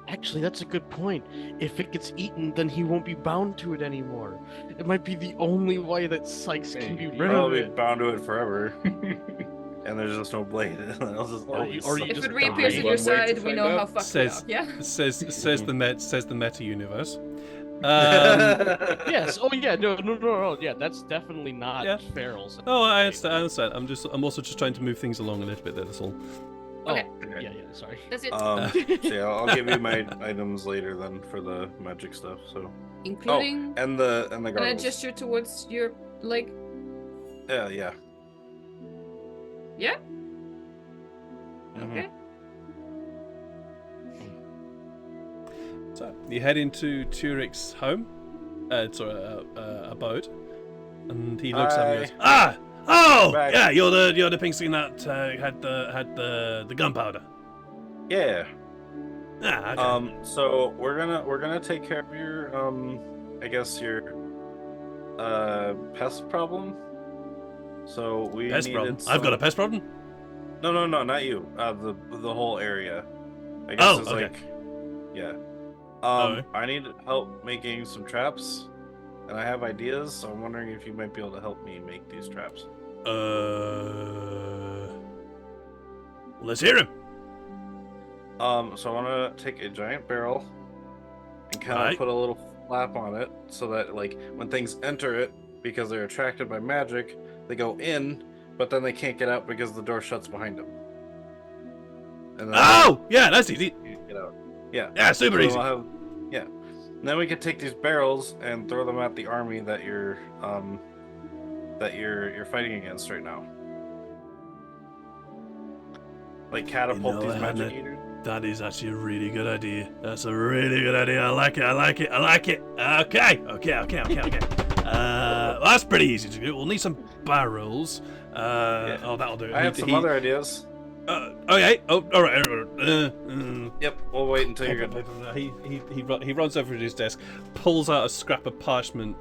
Speaker 3: Actually, that's a good point. If it gets eaten, then he won't be bound to it anymore. It might be the only way that Sykes can be rid
Speaker 5: I'll
Speaker 3: of
Speaker 5: be
Speaker 3: it.
Speaker 5: bound to it forever, and there's just no blade. I'll just
Speaker 3: Or
Speaker 5: always
Speaker 3: you
Speaker 5: suck.
Speaker 1: If
Speaker 3: just
Speaker 1: it reappears
Speaker 3: die.
Speaker 1: at
Speaker 4: One
Speaker 1: your
Speaker 4: way to
Speaker 1: side, we
Speaker 4: find
Speaker 1: know
Speaker 4: out.
Speaker 1: how fucked
Speaker 2: Says-
Speaker 1: we are. Yeah?
Speaker 2: says the meta universe.
Speaker 3: Yes. Oh yeah. No. Yeah, that's definitely not
Speaker 2: Yeah.
Speaker 3: Farrell's.
Speaker 2: Oh, I understand. I'm also just trying to move things along a little bit there. That's all.
Speaker 1: Okay.
Speaker 3: Oh, yeah. Sorry.
Speaker 1: That's it.
Speaker 5: So yeah, I'll give you my items later then for the magic stuff. So
Speaker 1: Including
Speaker 5: and the
Speaker 1: can I
Speaker 5: goggles.
Speaker 1: gesture towards your leg?
Speaker 5: Yeah.
Speaker 1: Yeah?
Speaker 5: Mhm.
Speaker 1: Okay.
Speaker 2: So you head into Turek's home, abode, and he looks at you and goes, "Ah, oh,
Speaker 5: Back.
Speaker 2: yeah, you're the pink skin that had the gunpowder."
Speaker 5: Yeah.
Speaker 2: Ah, okay.
Speaker 5: So we're gonna take care of your I guess your pest problem. So we
Speaker 2: Pest
Speaker 5: needed
Speaker 2: problem. I've got a
Speaker 5: some-
Speaker 2: pest problem.
Speaker 5: No, not you. The whole area. I guess it's
Speaker 2: okay.
Speaker 5: like yeah.
Speaker 2: Alright.
Speaker 5: I need help making some traps, and I have ideas. So I'm wondering if you might be able to help me make these traps.
Speaker 2: Let's hear him.
Speaker 5: So I want to take a giant barrel and kind of
Speaker 2: Right.
Speaker 5: put a little flap on it, so that like when things enter it, because they're attracted by magic, they go in, but then they can't get out because the door shuts behind them. And then
Speaker 2: Oh, yeah, that's easy.
Speaker 5: they can't get out. Yeah.
Speaker 2: Yeah, super
Speaker 5: So
Speaker 2: easy.
Speaker 5: I'll have, yeah. And then we can take these barrels and throw them at the army that you're fighting against right now. Like catapult
Speaker 2: You know,
Speaker 5: these magic
Speaker 2: Hannah,
Speaker 5: eaters.
Speaker 2: That is actually a really good idea. That's a really good idea. I like it. Okay. Well, that's pretty easy to do. We'll need some barrels. Oh, that'll do it.
Speaker 5: I have some other ideas.
Speaker 2: Okay. Oh, all right.
Speaker 5: Yep, we'll wait until you're good.
Speaker 2: He runs over to his desk, pulls out a scrap of parchment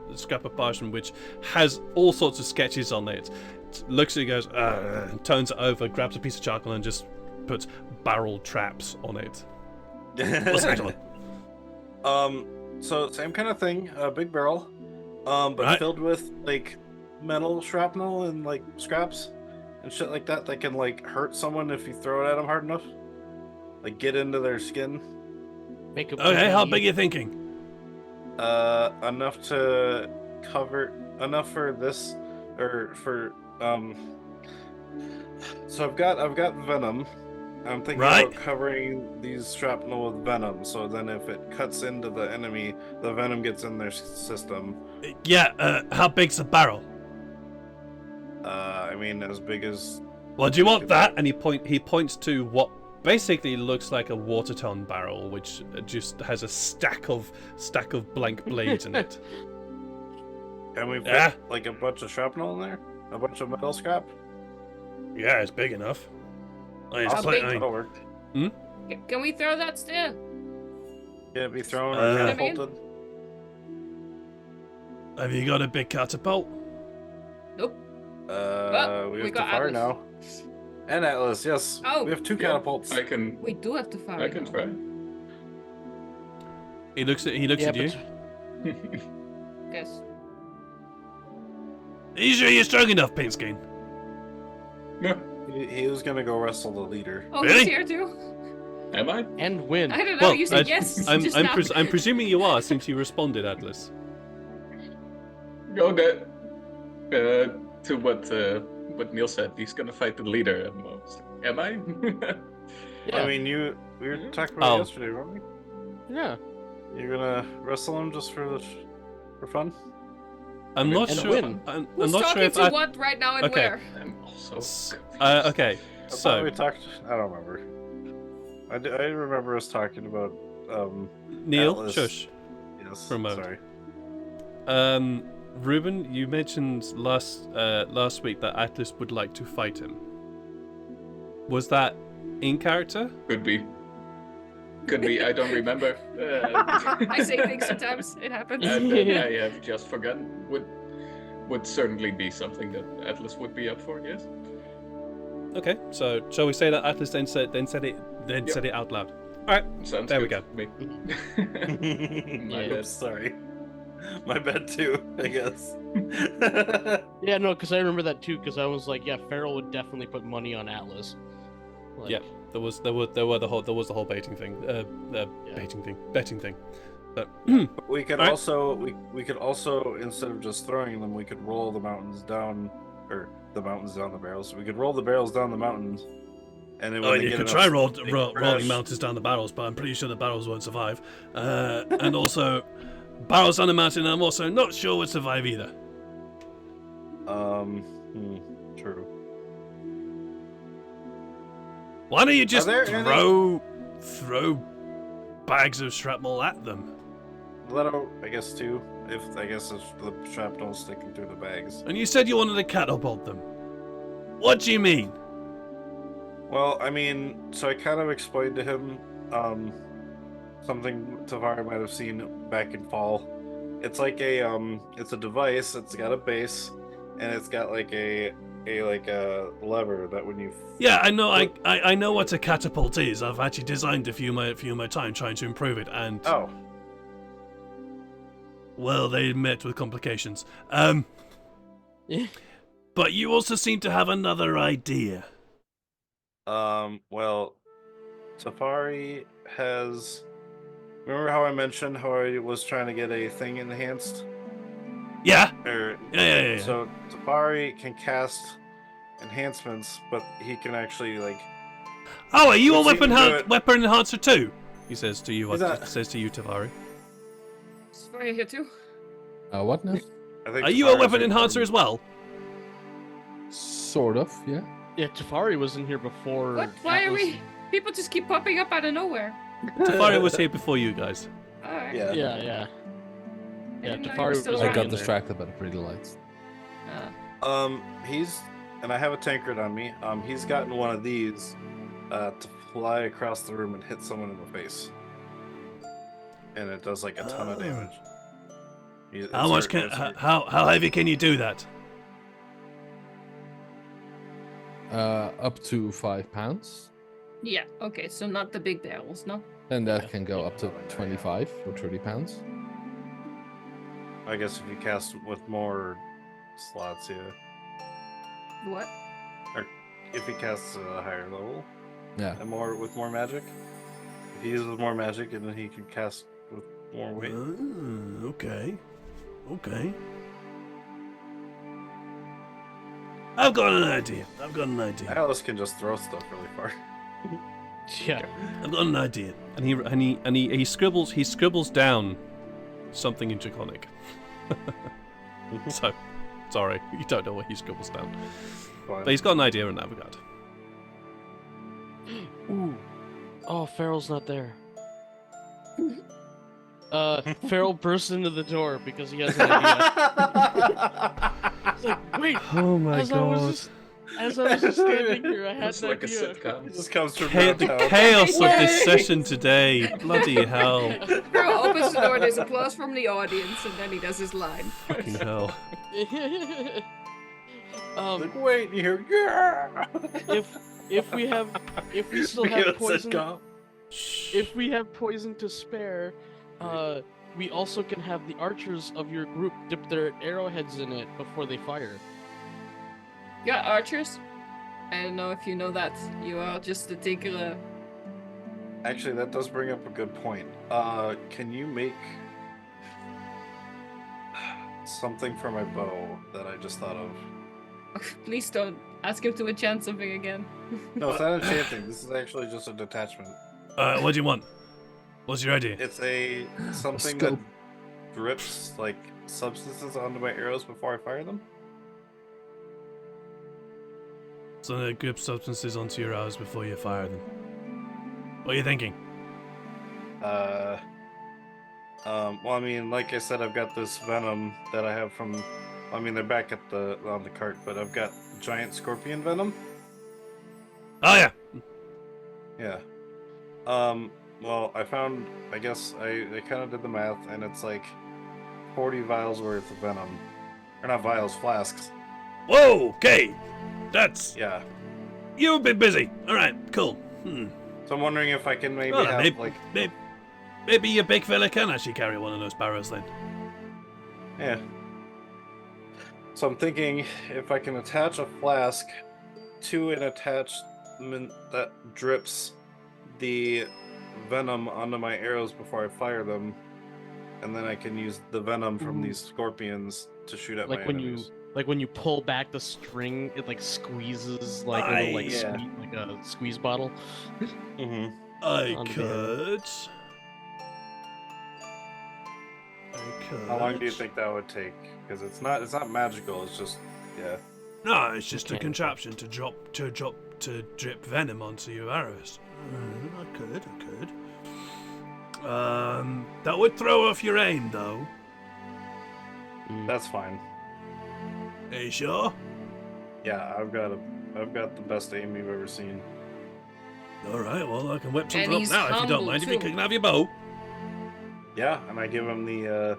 Speaker 2: which has all sorts of sketches on it. Looks at it, goes, turns it over, grabs a piece of charcoal, and just puts barrel traps on it. What's that one?
Speaker 5: So same kind of thing, a big barrel, but
Speaker 2: Right.
Speaker 5: filled with like metal shrapnel and like scraps and shit like that can like hurt someone if you throw it at them hard enough. Like get into their skin.
Speaker 3: Make a
Speaker 2: Okay, how
Speaker 3: bleed.
Speaker 2: big are you thinking?
Speaker 5: Enough to cover enough for this, or for So I've got venom. I'm thinking
Speaker 2: Right.
Speaker 5: about covering these shrapnel with venom, so then if it cuts into the enemy, the venom gets in their system.
Speaker 2: Yeah, how big's the barrel?
Speaker 5: I mean, as big as.
Speaker 2: Well, do you want that? And he points to what basically looks like a water-ton barrel, which just has a stack of blank blades in it.
Speaker 5: Can we put
Speaker 2: Yeah.
Speaker 5: like a bunch of shrapnel in there? A bunch of metal scrap?
Speaker 2: Yeah, it's big enough. It's
Speaker 1: How
Speaker 2: plenty-
Speaker 1: big?
Speaker 2: I mean,
Speaker 5: That'll work.
Speaker 1: Can we throw that still?
Speaker 5: Can it be thrown or
Speaker 2: Uh,
Speaker 5: catapulted?
Speaker 2: have you got a big catapult?
Speaker 1: Nope.
Speaker 5: We
Speaker 1: we
Speaker 5: have
Speaker 1: got
Speaker 5: Tyfari
Speaker 1: Atlas.
Speaker 5: now. And Atlas, yes.
Speaker 1: Oh,
Speaker 5: We have two
Speaker 4: Yeah,
Speaker 5: catapults.
Speaker 4: I can
Speaker 1: We do have to fire.
Speaker 4: I can try.
Speaker 2: He looks at you.
Speaker 3: but
Speaker 1: Yes.
Speaker 2: Are you sure you're strong enough, Pinskin?
Speaker 4: No,
Speaker 5: He was gonna go wrestle the leader.
Speaker 1: Oh,
Speaker 2: Really?
Speaker 1: he's here too.
Speaker 4: am I?
Speaker 3: and win.
Speaker 1: I don't know.
Speaker 2: Well,
Speaker 1: you said yes.
Speaker 2: I'm
Speaker 1: just
Speaker 2: I'm,
Speaker 1: now.
Speaker 2: I'm presuming you are, since you responded, Atlas.
Speaker 4: Oh, that. To what Neil said, he's gonna fight the leader. Am I?
Speaker 3: Yeah.
Speaker 5: I mean, we were talking about
Speaker 2: Oh.
Speaker 5: it yesterday, weren't we?
Speaker 3: Yeah.
Speaker 5: You're gonna wrestle him just for fun?
Speaker 2: I'm not
Speaker 3: and
Speaker 2: sure.
Speaker 3: win.
Speaker 2: I'm
Speaker 1: Who's
Speaker 2: not
Speaker 1: talking
Speaker 2: sure if
Speaker 1: to
Speaker 2: I.
Speaker 1: what right now and
Speaker 2: Okay.
Speaker 1: where?
Speaker 4: I'm also.
Speaker 2: S-
Speaker 4: confused.
Speaker 2: Okay,
Speaker 5: I thought
Speaker 2: so
Speaker 5: we talked. I don't remember. I remember us talking about.
Speaker 2: Neil,
Speaker 5: Atlas.
Speaker 2: shush.
Speaker 5: Yes.
Speaker 2: For a moment.
Speaker 5: Sorry.
Speaker 2: Ruben, you mentioned last week that Atlas would like to fight him. Was that in character?
Speaker 4: Could be. Could be. I don't remember.
Speaker 1: I say things sometimes. It happens.
Speaker 4: And I have just forgotten. Would certainly be something that Atlas would be up for. Yes.
Speaker 2: Okay, so shall we say that Atlas then said it out loud? All right,
Speaker 4: Sounds
Speaker 2: There we
Speaker 4: good
Speaker 2: go.
Speaker 4: to me. My
Speaker 3: Yeah.
Speaker 4: bad.
Speaker 5: Oops, sorry. My bad too, I guess.
Speaker 3: Yeah, no, because I remember that too. Because I was like, yeah, Farrell would definitely put money on Atlas. Like,
Speaker 2: Yeah. there was the whole betting thing, betting thing. But
Speaker 5: We could
Speaker 2: Alright.
Speaker 5: also we could also, instead of just throwing them, we could roll the mountains down, or the mountains down the barrels. We could roll the barrels down the mountains, and then when they
Speaker 2: you
Speaker 5: get
Speaker 2: could
Speaker 5: enough
Speaker 2: try
Speaker 5: space, they
Speaker 2: rolling
Speaker 5: crash.
Speaker 2: mountains down the barrels, but I'm pretty sure the barrels won't survive. And also, barrels on the mountain, I'm also not sure would survive either.
Speaker 5: True.
Speaker 2: Why don't you just
Speaker 5: there any-
Speaker 2: throw bags of shrapnel at them?
Speaker 5: Let out, I guess, too. If the shrapnel's sticking through the bags.
Speaker 2: And you said you wanted to catapult them. What do you mean?
Speaker 5: Well, I mean, so I kind of explained to him something Tyfari might have seen back in fall. It's like it's a device. It's got a base, and it's got like a lever that when you.
Speaker 2: Yeah, I know. I know what a catapult is. I've actually designed a few of my time trying to improve it, and
Speaker 5: Oh,
Speaker 2: well, they met with complications.
Speaker 3: Yeah.
Speaker 2: But you also seem to have another idea.
Speaker 5: well, Tyfari has. Remember how I mentioned how I was trying to get a thing enhanced?
Speaker 2: Yeah.
Speaker 5: Or
Speaker 2: Yeah.
Speaker 5: So Tyfari can cast enhancements, but he can actually like.
Speaker 2: Oh, are you a
Speaker 5: Let's see if we do it.
Speaker 2: weapon enhancer too? He says to you.
Speaker 5: Is that-
Speaker 2: Says to you, Tavari.
Speaker 1: Sorry, here too.
Speaker 6: What now?
Speaker 5: I think
Speaker 2: Are you a
Speaker 5: Tyfari's
Speaker 2: weapon
Speaker 5: like-
Speaker 2: enhancer as well?
Speaker 6: Sort of, yeah.
Speaker 3: Yeah, Tyfari was in here before.
Speaker 1: What? Why are
Speaker 3: Atlas-
Speaker 1: we? People just keep popping up out of nowhere.
Speaker 2: Tafari was here before you guys.
Speaker 1: Alright.
Speaker 5: Yeah.
Speaker 3: Yeah, yeah. Yeah,
Speaker 1: didn't know you
Speaker 3: Tyfari
Speaker 1: were still
Speaker 3: was
Speaker 6: I
Speaker 1: around.
Speaker 6: got
Speaker 3: in there.
Speaker 6: distracted by the pretty lights.
Speaker 5: He's and I have a tankard on me. He's gotten one of these to fly across the room and hit someone in the face, and it does like a ton of
Speaker 2: Oh.
Speaker 5: damage.
Speaker 2: How much can? How heavy can you do that?
Speaker 6: Up to 5 pounds.
Speaker 1: Yeah. Okay. So not the big barrels, no.
Speaker 6: And that can go up to 25 or 30 pounds.
Speaker 5: I guess if you cast with more slots, yeah.
Speaker 1: What?
Speaker 5: Or if he casts at a higher level
Speaker 6: Yeah.
Speaker 5: and with more magic. If he uses more magic, and then he can cast with more weight.
Speaker 2: Okay. Okay. I've got an idea.
Speaker 5: Alice can just throw stuff really far.
Speaker 3: Yeah.
Speaker 2: I've got an idea. And he scribbles down something in Draconic. So, sorry, you don't know what he scribbles down. But he's got an idea in that regard.
Speaker 3: Ooh. Oh, Farrell's not there. Farrell bursts into the door because he has an idea. It's like, wait,
Speaker 2: Oh my
Speaker 3: as I was just standing here, I had
Speaker 4: It's
Speaker 3: an
Speaker 4: like a
Speaker 3: idea.
Speaker 4: sitcom.
Speaker 5: This comes from
Speaker 2: The
Speaker 5: downtown.
Speaker 2: chaos of this
Speaker 1: Yay!
Speaker 2: session today. Bloody hell.
Speaker 1: Farrell opens the door, there's applause from the audience, and then he does his line.
Speaker 2: Fucking hell.
Speaker 5: Like, wait, you hear, yeah!
Speaker 3: if we still
Speaker 5: Became a
Speaker 3: have poison,
Speaker 5: sitcom.
Speaker 3: if we have poison to spare, we also can have the archers of your group dip their arrowheads in it before they fire.
Speaker 1: Yeah, archers. I don't know if you know that. You are just a tinkerer.
Speaker 5: Actually, that does bring up a good point. Can you make something for my bow that I just thought of?
Speaker 1: Please don't ask him to enchant something again.
Speaker 5: No, it's not enchanting. This is actually just a detachment.
Speaker 2: What do you want? What's your idea?
Speaker 5: It's something that
Speaker 6: scope.
Speaker 5: drips like substances onto my arrows before I fire them.
Speaker 2: So that grip substances onto your arrows before you fire them. What are you thinking?
Speaker 5: Well, I mean, like I said, I've got this venom that I have from. I mean, they're back at on the cart, but I've got giant scorpion venom.
Speaker 2: Oh yeah.
Speaker 5: Yeah. Well, I found. I guess I kind of did the math, and it's like 40 vials worth of venom, or not vials, flasks.
Speaker 2: Whoa. Okay. That's
Speaker 5: Yeah.
Speaker 2: you've been busy. All right. Cool.
Speaker 5: So I'm wondering if I can maybe
Speaker 2: Well,
Speaker 5: have
Speaker 2: maybe,
Speaker 5: like.
Speaker 2: maybe your big fella can actually carry one of those barrels then.
Speaker 5: Yeah. So I'm thinking if I can attach a flask to an attachment that drips the venom onto my arrows before I fire them, and then I can use the venom from these scorpions to shoot at
Speaker 3: Like
Speaker 5: my
Speaker 3: when
Speaker 5: enemies.
Speaker 3: when you pull back the string, it like squeezes like a little, like
Speaker 5: yeah.
Speaker 3: like a squeeze bottle.
Speaker 5: Mm-hmm.
Speaker 2: I
Speaker 3: On the
Speaker 2: could.
Speaker 5: How long do you think that would take? Because it's not magical. It's just
Speaker 2: No, it's just a
Speaker 3: Okay.
Speaker 2: contraption to drip venom onto your arrows. I could. That would throw off your aim, though.
Speaker 5: that's fine.
Speaker 2: Are you sure?
Speaker 5: Yeah, I've got the best aim you've ever seen.
Speaker 2: All right. Well, I can whip
Speaker 1: And
Speaker 2: something up
Speaker 1: he's
Speaker 2: now if you don't
Speaker 1: humble,
Speaker 2: mind. If you
Speaker 1: too.
Speaker 2: can have your bow.
Speaker 5: Yeah, and I give him the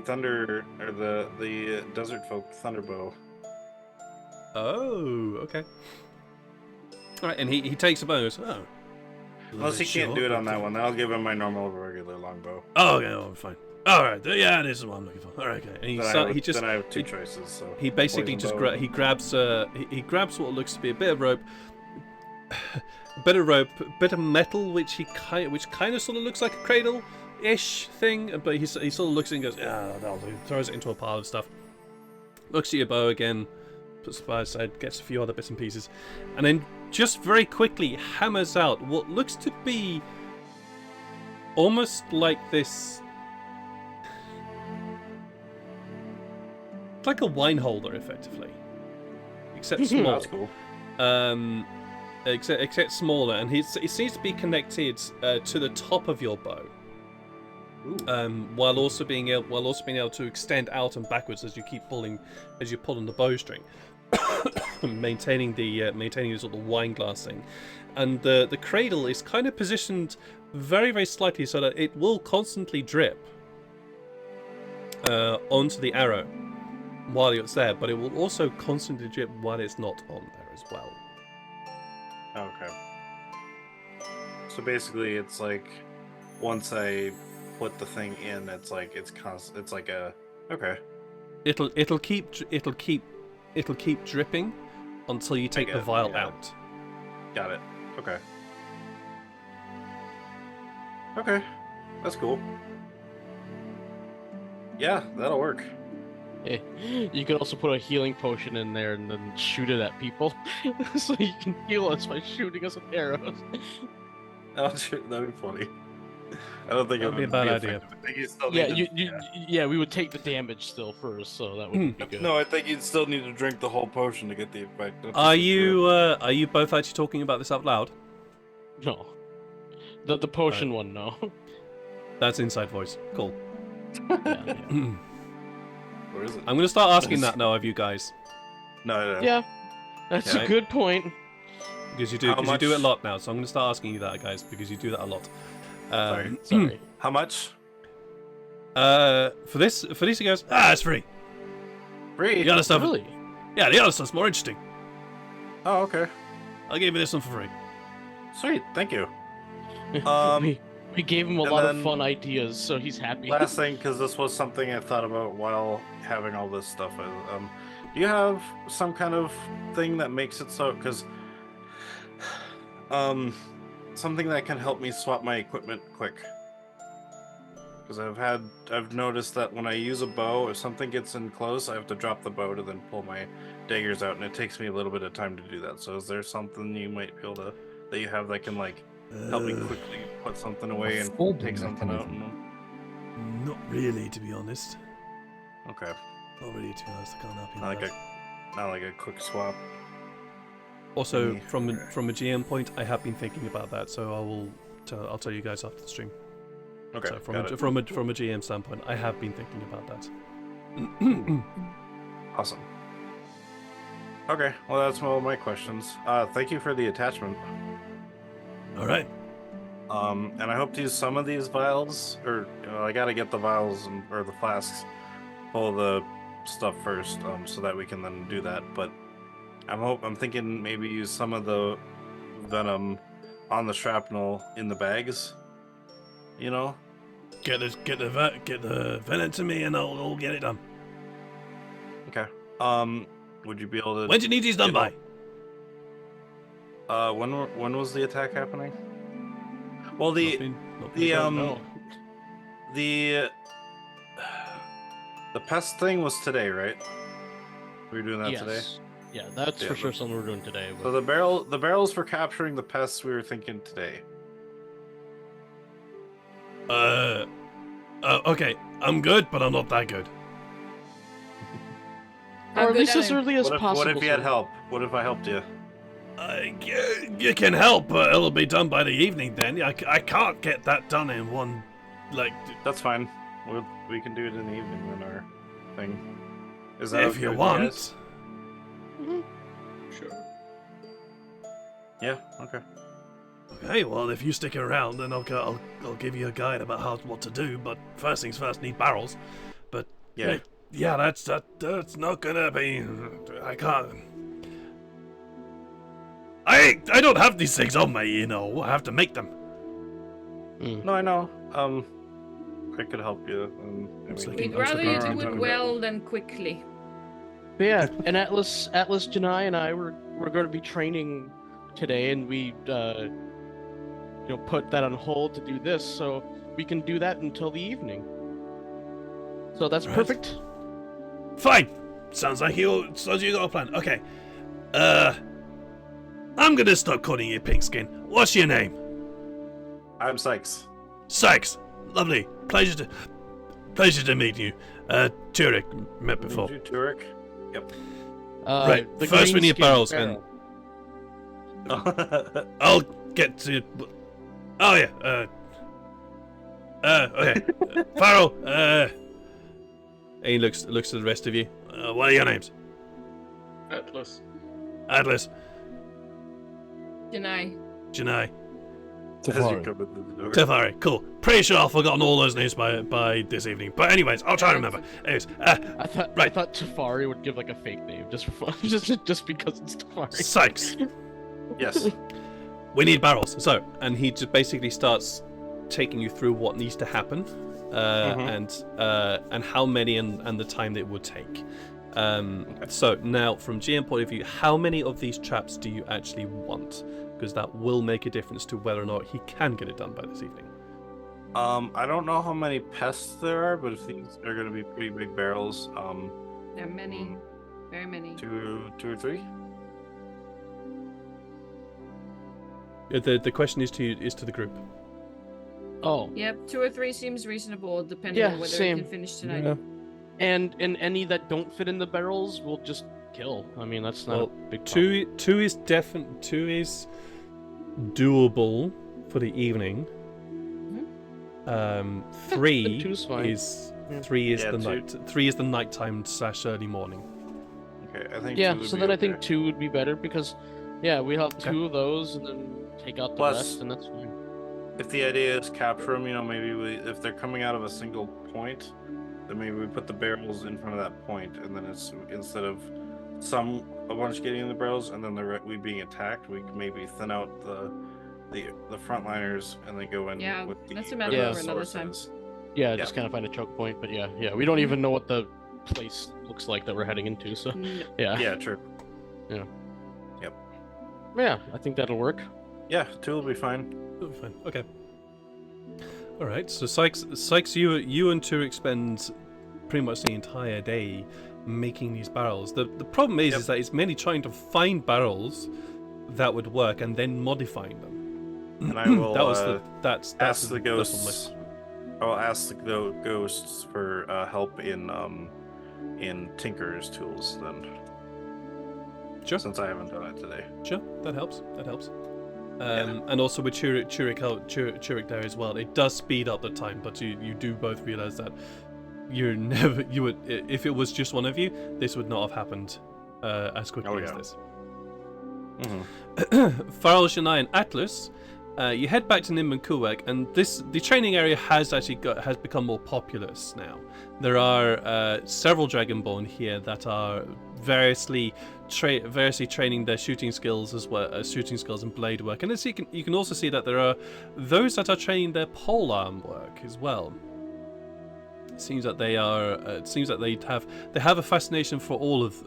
Speaker 5: thunder or the desert folk thunderbow.
Speaker 2: Oh, okay. All right, and he takes a bow and goes, oh.
Speaker 5: Unless he can't do it on that one, then I'll give him my normal regular longbow.
Speaker 2: Oh, okay, well, fine. All right, yeah, this is what I'm looking for. All right, okay. And
Speaker 5: Then I have two choices. So
Speaker 2: he basically
Speaker 5: poison
Speaker 2: just
Speaker 5: bow.
Speaker 2: he grabs what looks to be a bit of rope, bit of metal, which kind of sort of looks like a cradle-ish thing, but he sort of looks at it and goes, yeah, that'll do. Throws it into a pile of stuff. Looks at your bow again, puts it by his side, gets a few other bits and pieces, and then just very quickly hammers out what looks to be almost like this. It's like a wine holder, effectively, except small.
Speaker 5: That's cool.
Speaker 2: Except smaller, and it seems to be connected to the top of your bow, while also being able to extend out and backwards as you pull on the bowstring, maintaining the sort of wine glass thing, and the cradle is kind of positioned very, very slightly so that it will constantly drip onto the arrow while it's there, but it will also constantly drip while it's not on there as well.
Speaker 5: Okay. So basically, it's like once I put the thing in, it's like it's constant. It's like a okay.
Speaker 2: It'll keep dripping until you take the
Speaker 5: get it,
Speaker 2: vial
Speaker 5: yeah.
Speaker 2: out.
Speaker 5: Got it. Okay. Okay, that's cool. Yeah, that'll work.
Speaker 3: You could also put a healing potion in there and then shoot it at people, so you can heal us by shooting us with arrows.
Speaker 5: Oh, shit, that'd be funny. I don't think it
Speaker 2: That'd
Speaker 5: would
Speaker 2: be a bad idea.
Speaker 5: effective. I think you still
Speaker 3: Yeah,
Speaker 5: need
Speaker 3: yeah, we would take the damage still first, so that would be good.
Speaker 5: No, I think you'd still need to drink the whole potion to get the effect. That's
Speaker 2: Are
Speaker 5: just
Speaker 2: you both actually talking about this out loud?
Speaker 3: No, the potion one, no.
Speaker 2: That's inside voice. Cool.
Speaker 3: Yeah.
Speaker 5: Where is it?
Speaker 2: I'm gonna start asking that now of you guys
Speaker 5: No.
Speaker 3: Yeah, that's
Speaker 2: Yeah.
Speaker 3: a good point.
Speaker 2: because you do
Speaker 5: How
Speaker 2: you do it a
Speaker 5: much-
Speaker 2: lot now. So I'm gonna start asking you that, guys, because you do that a lot.
Speaker 3: Sorry.
Speaker 5: How much?
Speaker 2: For this, he goes, it's free.
Speaker 5: Free.
Speaker 2: The other stuff,
Speaker 3: Really?
Speaker 2: yeah, the other stuff's more interesting.
Speaker 5: Oh, okay.
Speaker 2: I'll give you this one for free.
Speaker 5: Sweet. Thank you.
Speaker 3: We gave him a
Speaker 5: and
Speaker 3: lot of
Speaker 5: then-
Speaker 3: fun ideas, so he's happy.
Speaker 5: Last thing, because this was something I thought about while having all this stuff. Do you have some kind of thing that makes it so? Because, something that can help me swap my equipment quick. Because I've noticed that when I use a bow, if something gets in close, I have to drop the bow to then pull my daggers out, and it takes me a little bit of time to do that. So, is there something you might be able to that you have that can like help me quickly put something away and
Speaker 6: folding
Speaker 5: take something out?
Speaker 6: mechanism.
Speaker 2: Not really, to be honest.
Speaker 5: Okay.
Speaker 2: Not really, to be honest. I can't help you.
Speaker 5: Not
Speaker 2: with
Speaker 5: like
Speaker 2: that.
Speaker 5: not like a quick swap.
Speaker 2: Also,
Speaker 5: Yeah.
Speaker 2: from a GM point, I have been thinking about that, so I'll tell you guys after the stream.
Speaker 5: Okay.
Speaker 2: So from
Speaker 5: got
Speaker 2: a,
Speaker 5: it.
Speaker 2: from a GM standpoint, I have been thinking about that.
Speaker 5: Awesome. Okay, well that's all my questions. Thank you for the attachment.
Speaker 2: All right.
Speaker 5: And I hope to use some of these vials, or I gotta get the vials or the flasks full of the stuff first, so that we can then do that. But I'm thinking maybe use some of the venom on the shrapnel in the bags. You know?
Speaker 2: Get the venom to me, and I'll get it done.
Speaker 5: Okay. Would you be able to?
Speaker 2: When do you need these done by?
Speaker 5: When was the attack happening? Well, the
Speaker 3: No.
Speaker 5: the pest thing was today, right? We were doing that
Speaker 3: Yes.
Speaker 5: today.
Speaker 3: Yeah, that's
Speaker 5: Yeah,
Speaker 3: for sure
Speaker 5: but-
Speaker 3: something we're doing today.
Speaker 5: So the barrels for capturing the pests we were thinking today.
Speaker 2: Okay, I'm good, but I'm not that good.
Speaker 1: How
Speaker 3: or at
Speaker 1: good
Speaker 3: least
Speaker 1: are
Speaker 3: as
Speaker 1: you?
Speaker 3: early as
Speaker 5: What if,
Speaker 3: possible.
Speaker 5: what if you had
Speaker 3: sir.
Speaker 5: help? What if I helped you?
Speaker 2: You can help, but it'll be done by the evening then. I can't get that done in one, like,
Speaker 5: That's fine. We can do it in the evening when our thing. Is that
Speaker 2: if
Speaker 5: okay
Speaker 2: you
Speaker 5: with
Speaker 2: want.
Speaker 5: guys?
Speaker 4: Sure.
Speaker 5: Yeah. Okay.
Speaker 2: Okay, well, if you stick around, then I'll give you a guide about what to do. But first things first, need barrels. But
Speaker 5: Yeah.
Speaker 2: yeah, that's not gonna be. I can't. I don't have these things on me, you know. I have to make them.
Speaker 5: No, I know. I could help you.
Speaker 2: It's like-
Speaker 1: We'd
Speaker 2: I'm
Speaker 1: rather
Speaker 2: sticking
Speaker 1: you
Speaker 2: around
Speaker 1: do
Speaker 2: time
Speaker 1: it
Speaker 2: to
Speaker 1: well than quickly.
Speaker 3: But yeah, and Atlas, Janai, and I we're going to be training today, and we put that on hold to do this, so we can do that until the evening. So that's
Speaker 2: Right.
Speaker 3: perfect.
Speaker 2: Fine. Sounds like you got a plan. Okay. I'm gonna stop calling you Pinkskin. What's your name?
Speaker 5: I'm Sykes.
Speaker 2: Sykes. Lovely. Pleasure to meet you. Turek, met before.
Speaker 5: Did you, Turek? Yep.
Speaker 2: Right,
Speaker 3: the
Speaker 2: first we need
Speaker 3: green-skinned
Speaker 2: barrels,
Speaker 3: barrel.
Speaker 2: I'll get to. Oh yeah. Okay. Farrell. And he looks to the rest of you. What are your names?
Speaker 4: Atlas.
Speaker 2: Atlas.
Speaker 1: Janai.
Speaker 2: Janai.
Speaker 5: As you
Speaker 6: Tyfari.
Speaker 5: come in the door.
Speaker 2: Tefari. Cool. Pretty sure I've forgotten all those names by this evening. But anyways, I'll try to remember. Anyways,
Speaker 3: I
Speaker 2: Right.
Speaker 3: thought Tyfari would give like a fake name just for fun, just because it's Tyfari.
Speaker 2: Sykes.
Speaker 5: Yes.
Speaker 2: we need barrels. So, and he just basically starts taking you through what needs to happen, and how many and the time that it would take. So now, from GM point of view, how many of these traps do you actually want? Because that will make a difference to whether or not he can get it done by this evening.
Speaker 5: I don't know how many pests there are, but if these are going to be pretty big barrels,
Speaker 1: There are many, very many.
Speaker 5: two or three.
Speaker 2: The question is to the group.
Speaker 3: Oh,
Speaker 1: Yep, 2 or 3 seems reasonable, depending
Speaker 3: Yeah,
Speaker 1: on whether
Speaker 3: same.
Speaker 1: we can finish tonight.
Speaker 6: Yeah.
Speaker 3: and any that don't fit in the barrels, we'll just kill. I mean, that's not
Speaker 2: Well,
Speaker 3: a big problem.
Speaker 2: Two is doable for the evening. Three
Speaker 3: Two's fine.
Speaker 2: is
Speaker 3: Yeah.
Speaker 2: three is
Speaker 5: Yeah,
Speaker 2: the
Speaker 5: two.
Speaker 2: night. Three is the nighttime / early morning.
Speaker 5: Okay, I think.
Speaker 3: Yeah,
Speaker 5: two would
Speaker 3: so
Speaker 5: be
Speaker 3: then I
Speaker 5: okay.
Speaker 3: think 2 would be better because, yeah, we have
Speaker 2: Okay.
Speaker 3: 2 of those and then take out the
Speaker 5: Plus-
Speaker 3: rest, and that's fine.
Speaker 5: If the idea is capture them, maybe if they're coming out of a single point, then maybe we put the barrels in front of that point, and then it's instead of a bunch getting in the barrels and then we being attacked, we can maybe thin out the frontliners and then go in
Speaker 1: Yeah,
Speaker 5: with the
Speaker 1: that's a
Speaker 5: where
Speaker 1: matter
Speaker 5: the
Speaker 3: of
Speaker 1: another
Speaker 5: source
Speaker 1: time.
Speaker 5: is.
Speaker 3: Yeah, just kind of find a choke point, but yeah, we don't even know what the place looks like that we're heading into, so
Speaker 1: No.
Speaker 5: Yeah, true.
Speaker 3: yeah, I think that'll work.
Speaker 5: Yeah, 2 will be fine.
Speaker 2: That'll be fine. Okay. All right. So Sykes, you and Turek spend pretty much the entire day making these barrels. The problem is that it's mainly trying to find barrels that would work and then modifying them.
Speaker 5: And I will
Speaker 2: that's
Speaker 5: ask the
Speaker 2: that's
Speaker 5: ghosts. I'll ask the ghosts for help in Tinker's tools then,
Speaker 2: Sure.
Speaker 5: since I haven't done it today.
Speaker 2: Sure, that helps. And also with Turek there as well, it does speed up the time, but you do both realize that you would, if it was just one of you, this would not have happened as quickly as this. Farrell, Shania, and Atlas, you head back to Nim and Kuwek, and the training area has become more populous now. There are several Dragonborn here that are variously training their shooting skills as well as shooting skills and blade work, and as you can also see that there are those that are training their polearm work as well. It seems that they are. It seems that they have a fascination for all of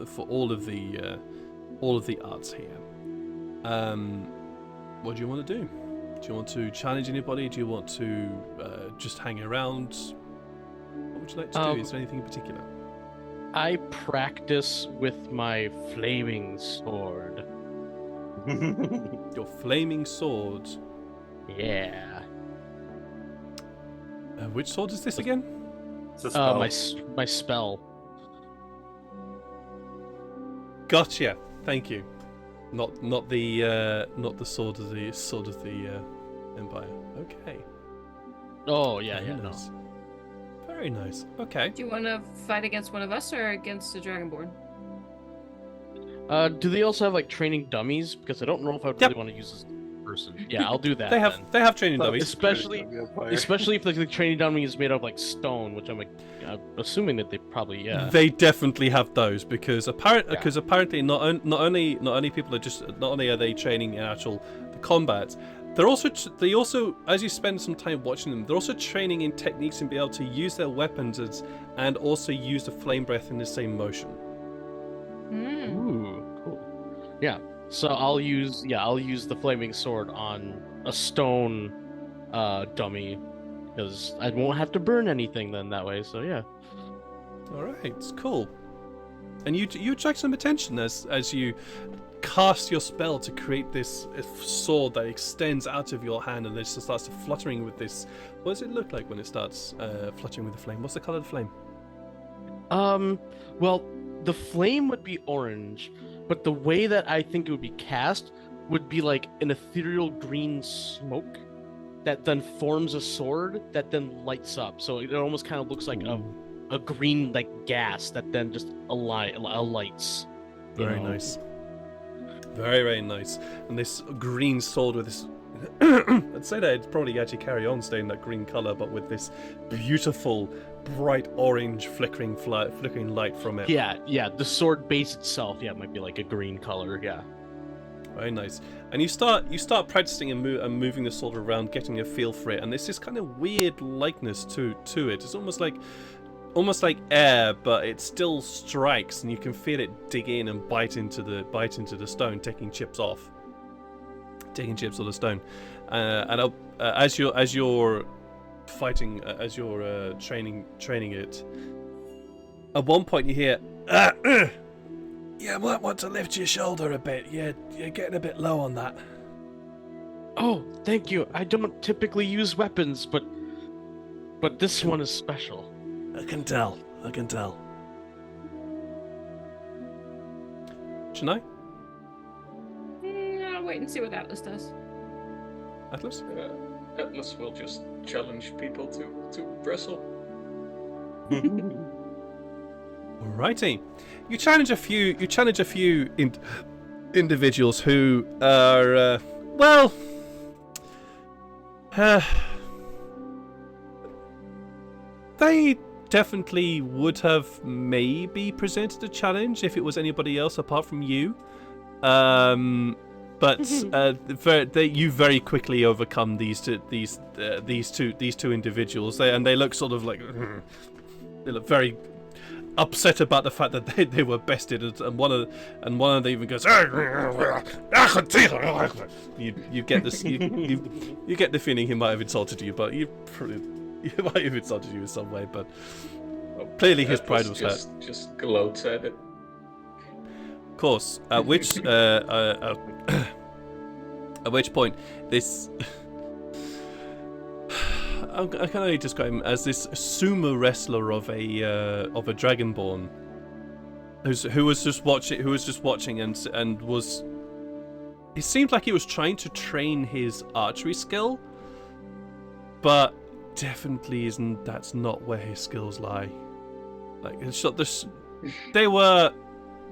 Speaker 2: the arts here. What do you want to do? Do you want to challenge anybody? Do you want to just hang around? What would you like to do? Is there anything in particular?
Speaker 3: I practice with my flaming sword.
Speaker 2: Your flaming sword.
Speaker 3: Yeah.
Speaker 2: Which sword is this again?
Speaker 5: It's a spell.
Speaker 3: My spell.
Speaker 2: Gotcha. Thank you. Not the sword of the Empire. Okay.
Speaker 3: Oh yeah,
Speaker 2: Very
Speaker 3: yeah, no.
Speaker 2: nice. Very nice. Okay.
Speaker 1: Do you want to fight against one of us or against the Dragonborn?
Speaker 3: Do they also have like training dummies? Because I don't know if I really want to use this person. Yeah, I'll do that.
Speaker 2: They have training
Speaker 5: Well,
Speaker 2: dummies.
Speaker 3: especially if the training dummy is made of like stone, which I'm assuming that they probably
Speaker 2: They definitely have those because apparently not only are they training in actual the combat, they also as you spend some time watching them, they're also training in techniques and be able to use their weapons and also use the flame breath in the same motion.
Speaker 3: Ooh, cool. Yeah. So I'll use the flaming sword on a stone dummy because I won't have to burn anything then that way. So yeah.
Speaker 2: All right, it's cool. And you attract some attention as you cast your spell to create this sword that extends out of your hand and then just starts fluttering with this. What does it look like when it starts fluttering with the flame? What's the color of the flame?
Speaker 3: Well, the flame would be orange, but the way that I think it would be cast would be like an ethereal green smoke that then forms a sword that then lights up. So it almost kind of looks like a green like gas that then just alights.
Speaker 2: Very nice. Very, very nice. And this green sword with this I'd say that it'd probably actually carry on staying that green color, but with this beautiful bright orange flickering light from it.
Speaker 3: Yeah, the sword base itself, might be like a green color, yeah.
Speaker 2: Very nice. And you start practicing and moving the sword around, getting a feel for it, and there's this kind of weird likeness to it. It's almost like air, but it still strikes, and you can feel it dig in and bite into the stone, taking chips off the stone. And as you're fighting, as you're training it, at one point you hear, "Yeah, might want to lift your shoulder a bit. You're getting a bit low on that."
Speaker 3: Oh, thank you. I don't typically use weapons, but this one is special.
Speaker 2: I can tell. Should I?
Speaker 1: I'll wait and see what Atlas does.
Speaker 2: Atlas?
Speaker 4: Atlas will just challenge people to wrestle.
Speaker 2: Alrighty. You challenge a few individuals who are they definitely would have maybe presented a challenge if it was anybody else apart from you. But you very quickly overcome these two individuals. They look sort of like they look very upset about the fact that they were bested, and one of them even goes. You get this. You get the feeling he might have insulted you, but he might have insulted you in some way. But clearly his pride was hurt.
Speaker 4: Just gloats at it.
Speaker 2: Of course, at which point this I can only describe him as this sumo wrestler of a dragonborn who was just watching and was. It seemed like he was trying to train his archery skill, but definitely isn't. That's not where his skills lie. Like they were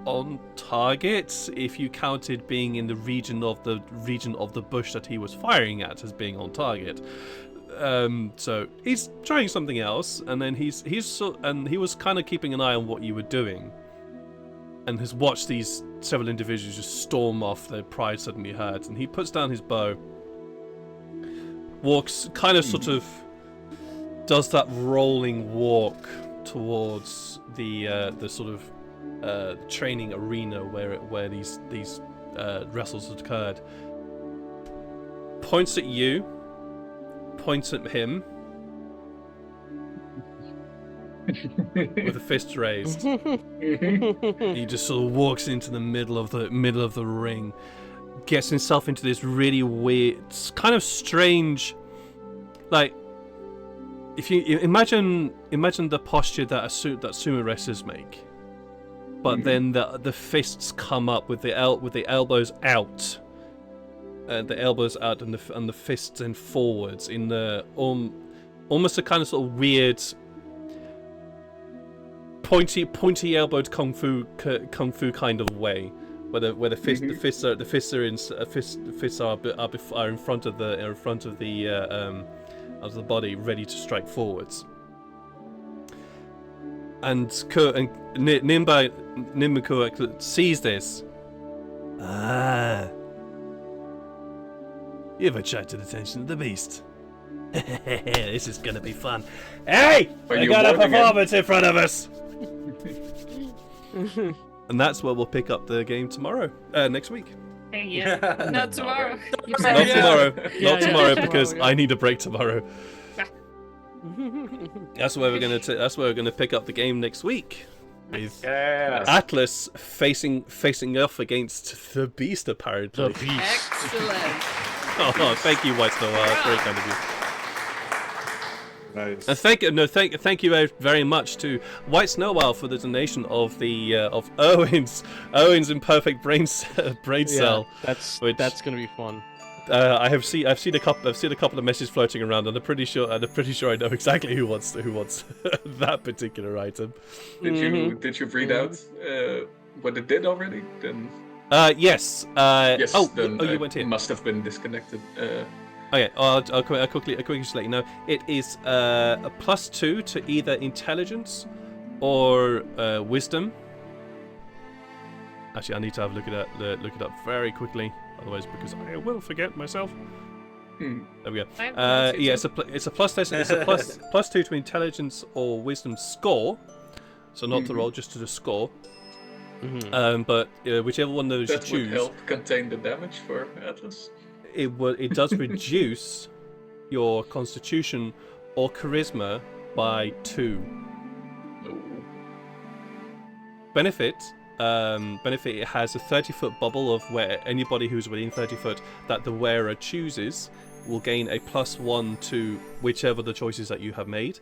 Speaker 2: on target if you counted being in the region of the bush that he was firing at as being on target. So he's trying something else, and then he was kind of keeping an eye on what you were doing, and has watched these several individuals just storm off, their pride suddenly hurt, and he puts down his bow, walks, kind of sort of does that rolling walk towards the sort of training arena where these wrestles had occurred, points at you, points at him with a fist raised. He just sort of walks into the middle of the ring, gets himself into this really weird, kind of strange, like if you imagine the posture that sumo wrestlers make, but then the fists come up with the elbows out. The elbows out and the fists then forwards in the almost a kind of sort of weird pointy elbowed kung fu kind of way, where the fists are in front of the body, ready to strike forwards. And Nimbaku sees this. You've attracted attention to the beast. This is gonna be fun. Hey! We got a performance in front of us! And that's where we'll pick up the game tomorrow. Next week.
Speaker 1: Yeah. Not tomorrow.
Speaker 2: Not tomorrow. Not tomorrow, because I need a break tomorrow. That's where we're gonna pick up the game next week. With Atlas facing off against the beast, apparently.
Speaker 3: The beast.
Speaker 1: Excellent.
Speaker 2: Oh, thank you, White Snowball. That's very kind of you.
Speaker 5: Nice.
Speaker 2: And thank you very much to White Snowball for the donation of the of Owen's imperfect brain cell.
Speaker 3: That's gonna be fun.
Speaker 2: I've seen a couple of messages floating around, and I'm pretty sure I know exactly who wants that particular item.
Speaker 4: Did you read out what it did already? Then
Speaker 2: yes.
Speaker 4: yes.
Speaker 2: Then you went in.
Speaker 4: Must have been disconnected.
Speaker 2: Okay, I'll quickly just let you know. It is a +2 to either intelligence or wisdom. Actually, I need to have look it up very quickly. otherwise because I will forget myself.
Speaker 4: Hmm.
Speaker 2: There we go.
Speaker 1: I have the
Speaker 2: Yeah,
Speaker 1: notes
Speaker 2: it's a plus test. It's a plus 2 to intelligence or wisdom score. So not the roll, just to the score. But whichever one of those
Speaker 4: That
Speaker 2: you
Speaker 4: would
Speaker 2: choose,
Speaker 4: help contain the damage for Atlas.
Speaker 2: it does reduce your constitution or charisma by 2.
Speaker 4: No.
Speaker 2: Benefit, it has a 30-foot bubble of where anybody who's within 30 foot that the wearer chooses will gain a +1 to whichever the choices that you have made,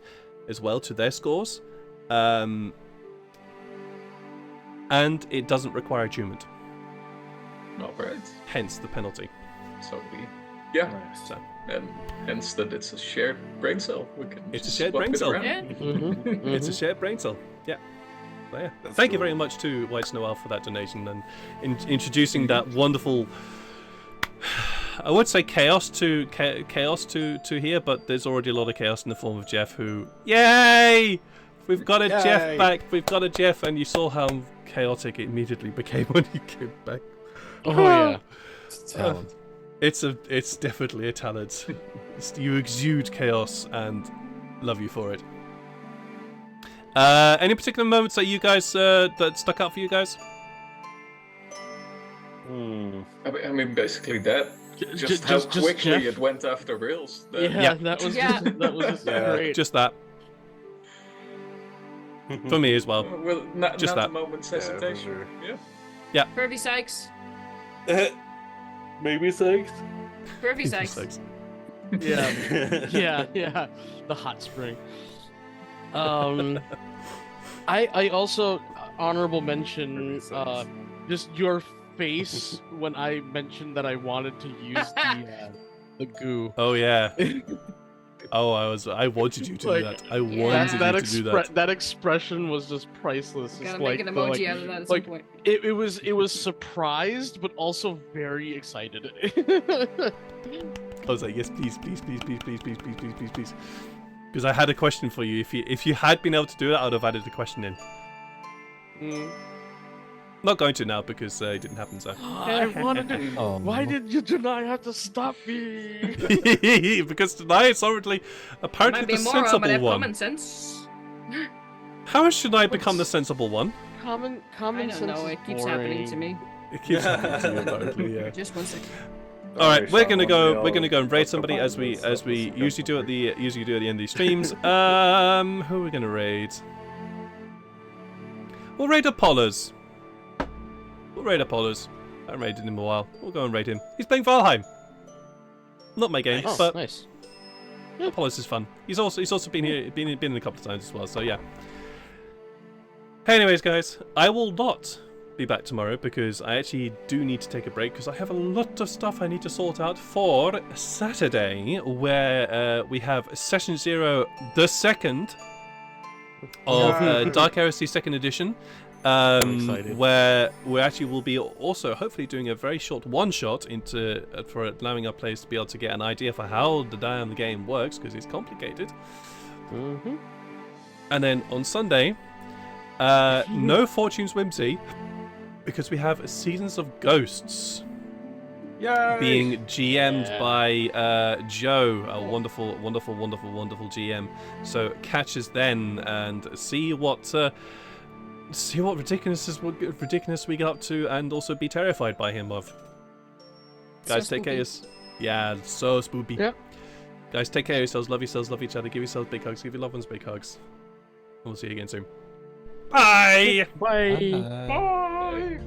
Speaker 2: as well to their scores. And it doesn't require attunement.
Speaker 4: All right.
Speaker 2: Hence the penalty.
Speaker 4: So yeah.
Speaker 2: So
Speaker 4: And hence that it's a shared brain cell. We can
Speaker 2: It's a
Speaker 4: just
Speaker 2: shared
Speaker 4: swap
Speaker 2: brain
Speaker 4: it
Speaker 2: cell.
Speaker 4: around.
Speaker 1: Yeah.
Speaker 2: it's a shared brain cell. Yeah. So, yeah.
Speaker 5: That's
Speaker 2: Thank you
Speaker 5: cool.
Speaker 2: very much to White Noel for that donation and introducing that wonderful. I would say chaos to here, but there's already a lot of chaos in the form of Jeff. Who, yay! We've got a Jeff
Speaker 5: Yay.
Speaker 2: back. We've got a Jeff, and you saw how chaotic it immediately became when he came back.
Speaker 3: Oh yeah.
Speaker 6: It's a talent.
Speaker 2: It's definitely a talent. You exude chaos, and love you for it. Any particular moments that you guys that stuck out for you guys?
Speaker 4: I mean, basically that. Just how quickly
Speaker 3: Jeff.
Speaker 4: it went after rails. That-
Speaker 3: Yeah, that was
Speaker 1: Yeah.
Speaker 3: that was just
Speaker 5: Yeah.
Speaker 3: great.
Speaker 2: Just that. For me as well.
Speaker 4: Well, not
Speaker 2: Just
Speaker 4: a
Speaker 2: that.
Speaker 4: moment's
Speaker 5: Yeah, for
Speaker 4: hesitation.
Speaker 5: sure.
Speaker 4: Yeah.
Speaker 1: Pervy Sykes.
Speaker 5: Maybe 6.
Speaker 1: Pervy Sykes.
Speaker 3: Yeah, yeah, the hot spring. I also honorable mention just your face when I mentioned that I wanted to use the goo.
Speaker 2: Oh yeah. Oh, I wanted you to do that. I wanted
Speaker 3: That
Speaker 2: you to do that.
Speaker 3: that expression was just priceless. It's
Speaker 1: Gotta
Speaker 3: like
Speaker 1: make an
Speaker 3: the,
Speaker 1: emoji
Speaker 3: like,
Speaker 1: out of that at
Speaker 3: like,
Speaker 1: some point.
Speaker 3: it was surprised but also very excited.
Speaker 2: I was like, yes, please. Because I had a question for you. If you had been able to do that, I would have added the question in. Not going to now because it didn't happen. So.
Speaker 3: I wanted to.
Speaker 6: Oh,
Speaker 3: Why did you deny have to stop me?
Speaker 2: Because tonight it's apparently
Speaker 1: Might be
Speaker 2: the
Speaker 1: a moron, but
Speaker 2: sensible
Speaker 1: have
Speaker 2: one.
Speaker 1: common sense.
Speaker 2: How should I become the sensible one?
Speaker 3: Common
Speaker 1: I
Speaker 3: sense.
Speaker 1: don't know.
Speaker 3: is
Speaker 1: It keeps happening to
Speaker 3: boring.
Speaker 1: me.
Speaker 2: It keeps happening to you, apparently, yeah.
Speaker 1: Just one second.
Speaker 2: All right, we're gonna go and raid somebody as we usually do at the end of these streams. Who are we gonna raid? We'll raid Apollos. I haven't raided him in a while. We'll go and raid him. He's playing Valheim. Not my game,
Speaker 3: Oh,
Speaker 2: but
Speaker 3: nice.
Speaker 2: Apollos is fun. He's also been here, been in a couple of times as well. So yeah. Anyways, guys, I will not be back tomorrow because I actually do need to take a break because I have a lot of stuff I need to sort out for Saturday, where we have Session 0, the second of Dark Heresy 2nd Edition.
Speaker 3: excited.
Speaker 2: Where we actually will be also hopefully doing a very short one-shot into for allowing our players to be able to get an idea for how the damn game works because it's complicated. And then on Sunday, no Fortune's Whimsy because we have Seasons of Ghosts being GM'd by Joe, a wonderful GM. So catch us then and see what ridiculous we get up to, and also be terrified by him of. Guys,
Speaker 1: So
Speaker 2: take care of yourselves. Yeah, so spooky.
Speaker 3: Yeah.
Speaker 2: Guys, take care of yourselves. Love yourselves. Love each other. Give yourselves big hugs. Give your loved ones big hugs. We'll see you again soon. Bye.
Speaker 3: Bye.
Speaker 6: Bye.
Speaker 4: Bye.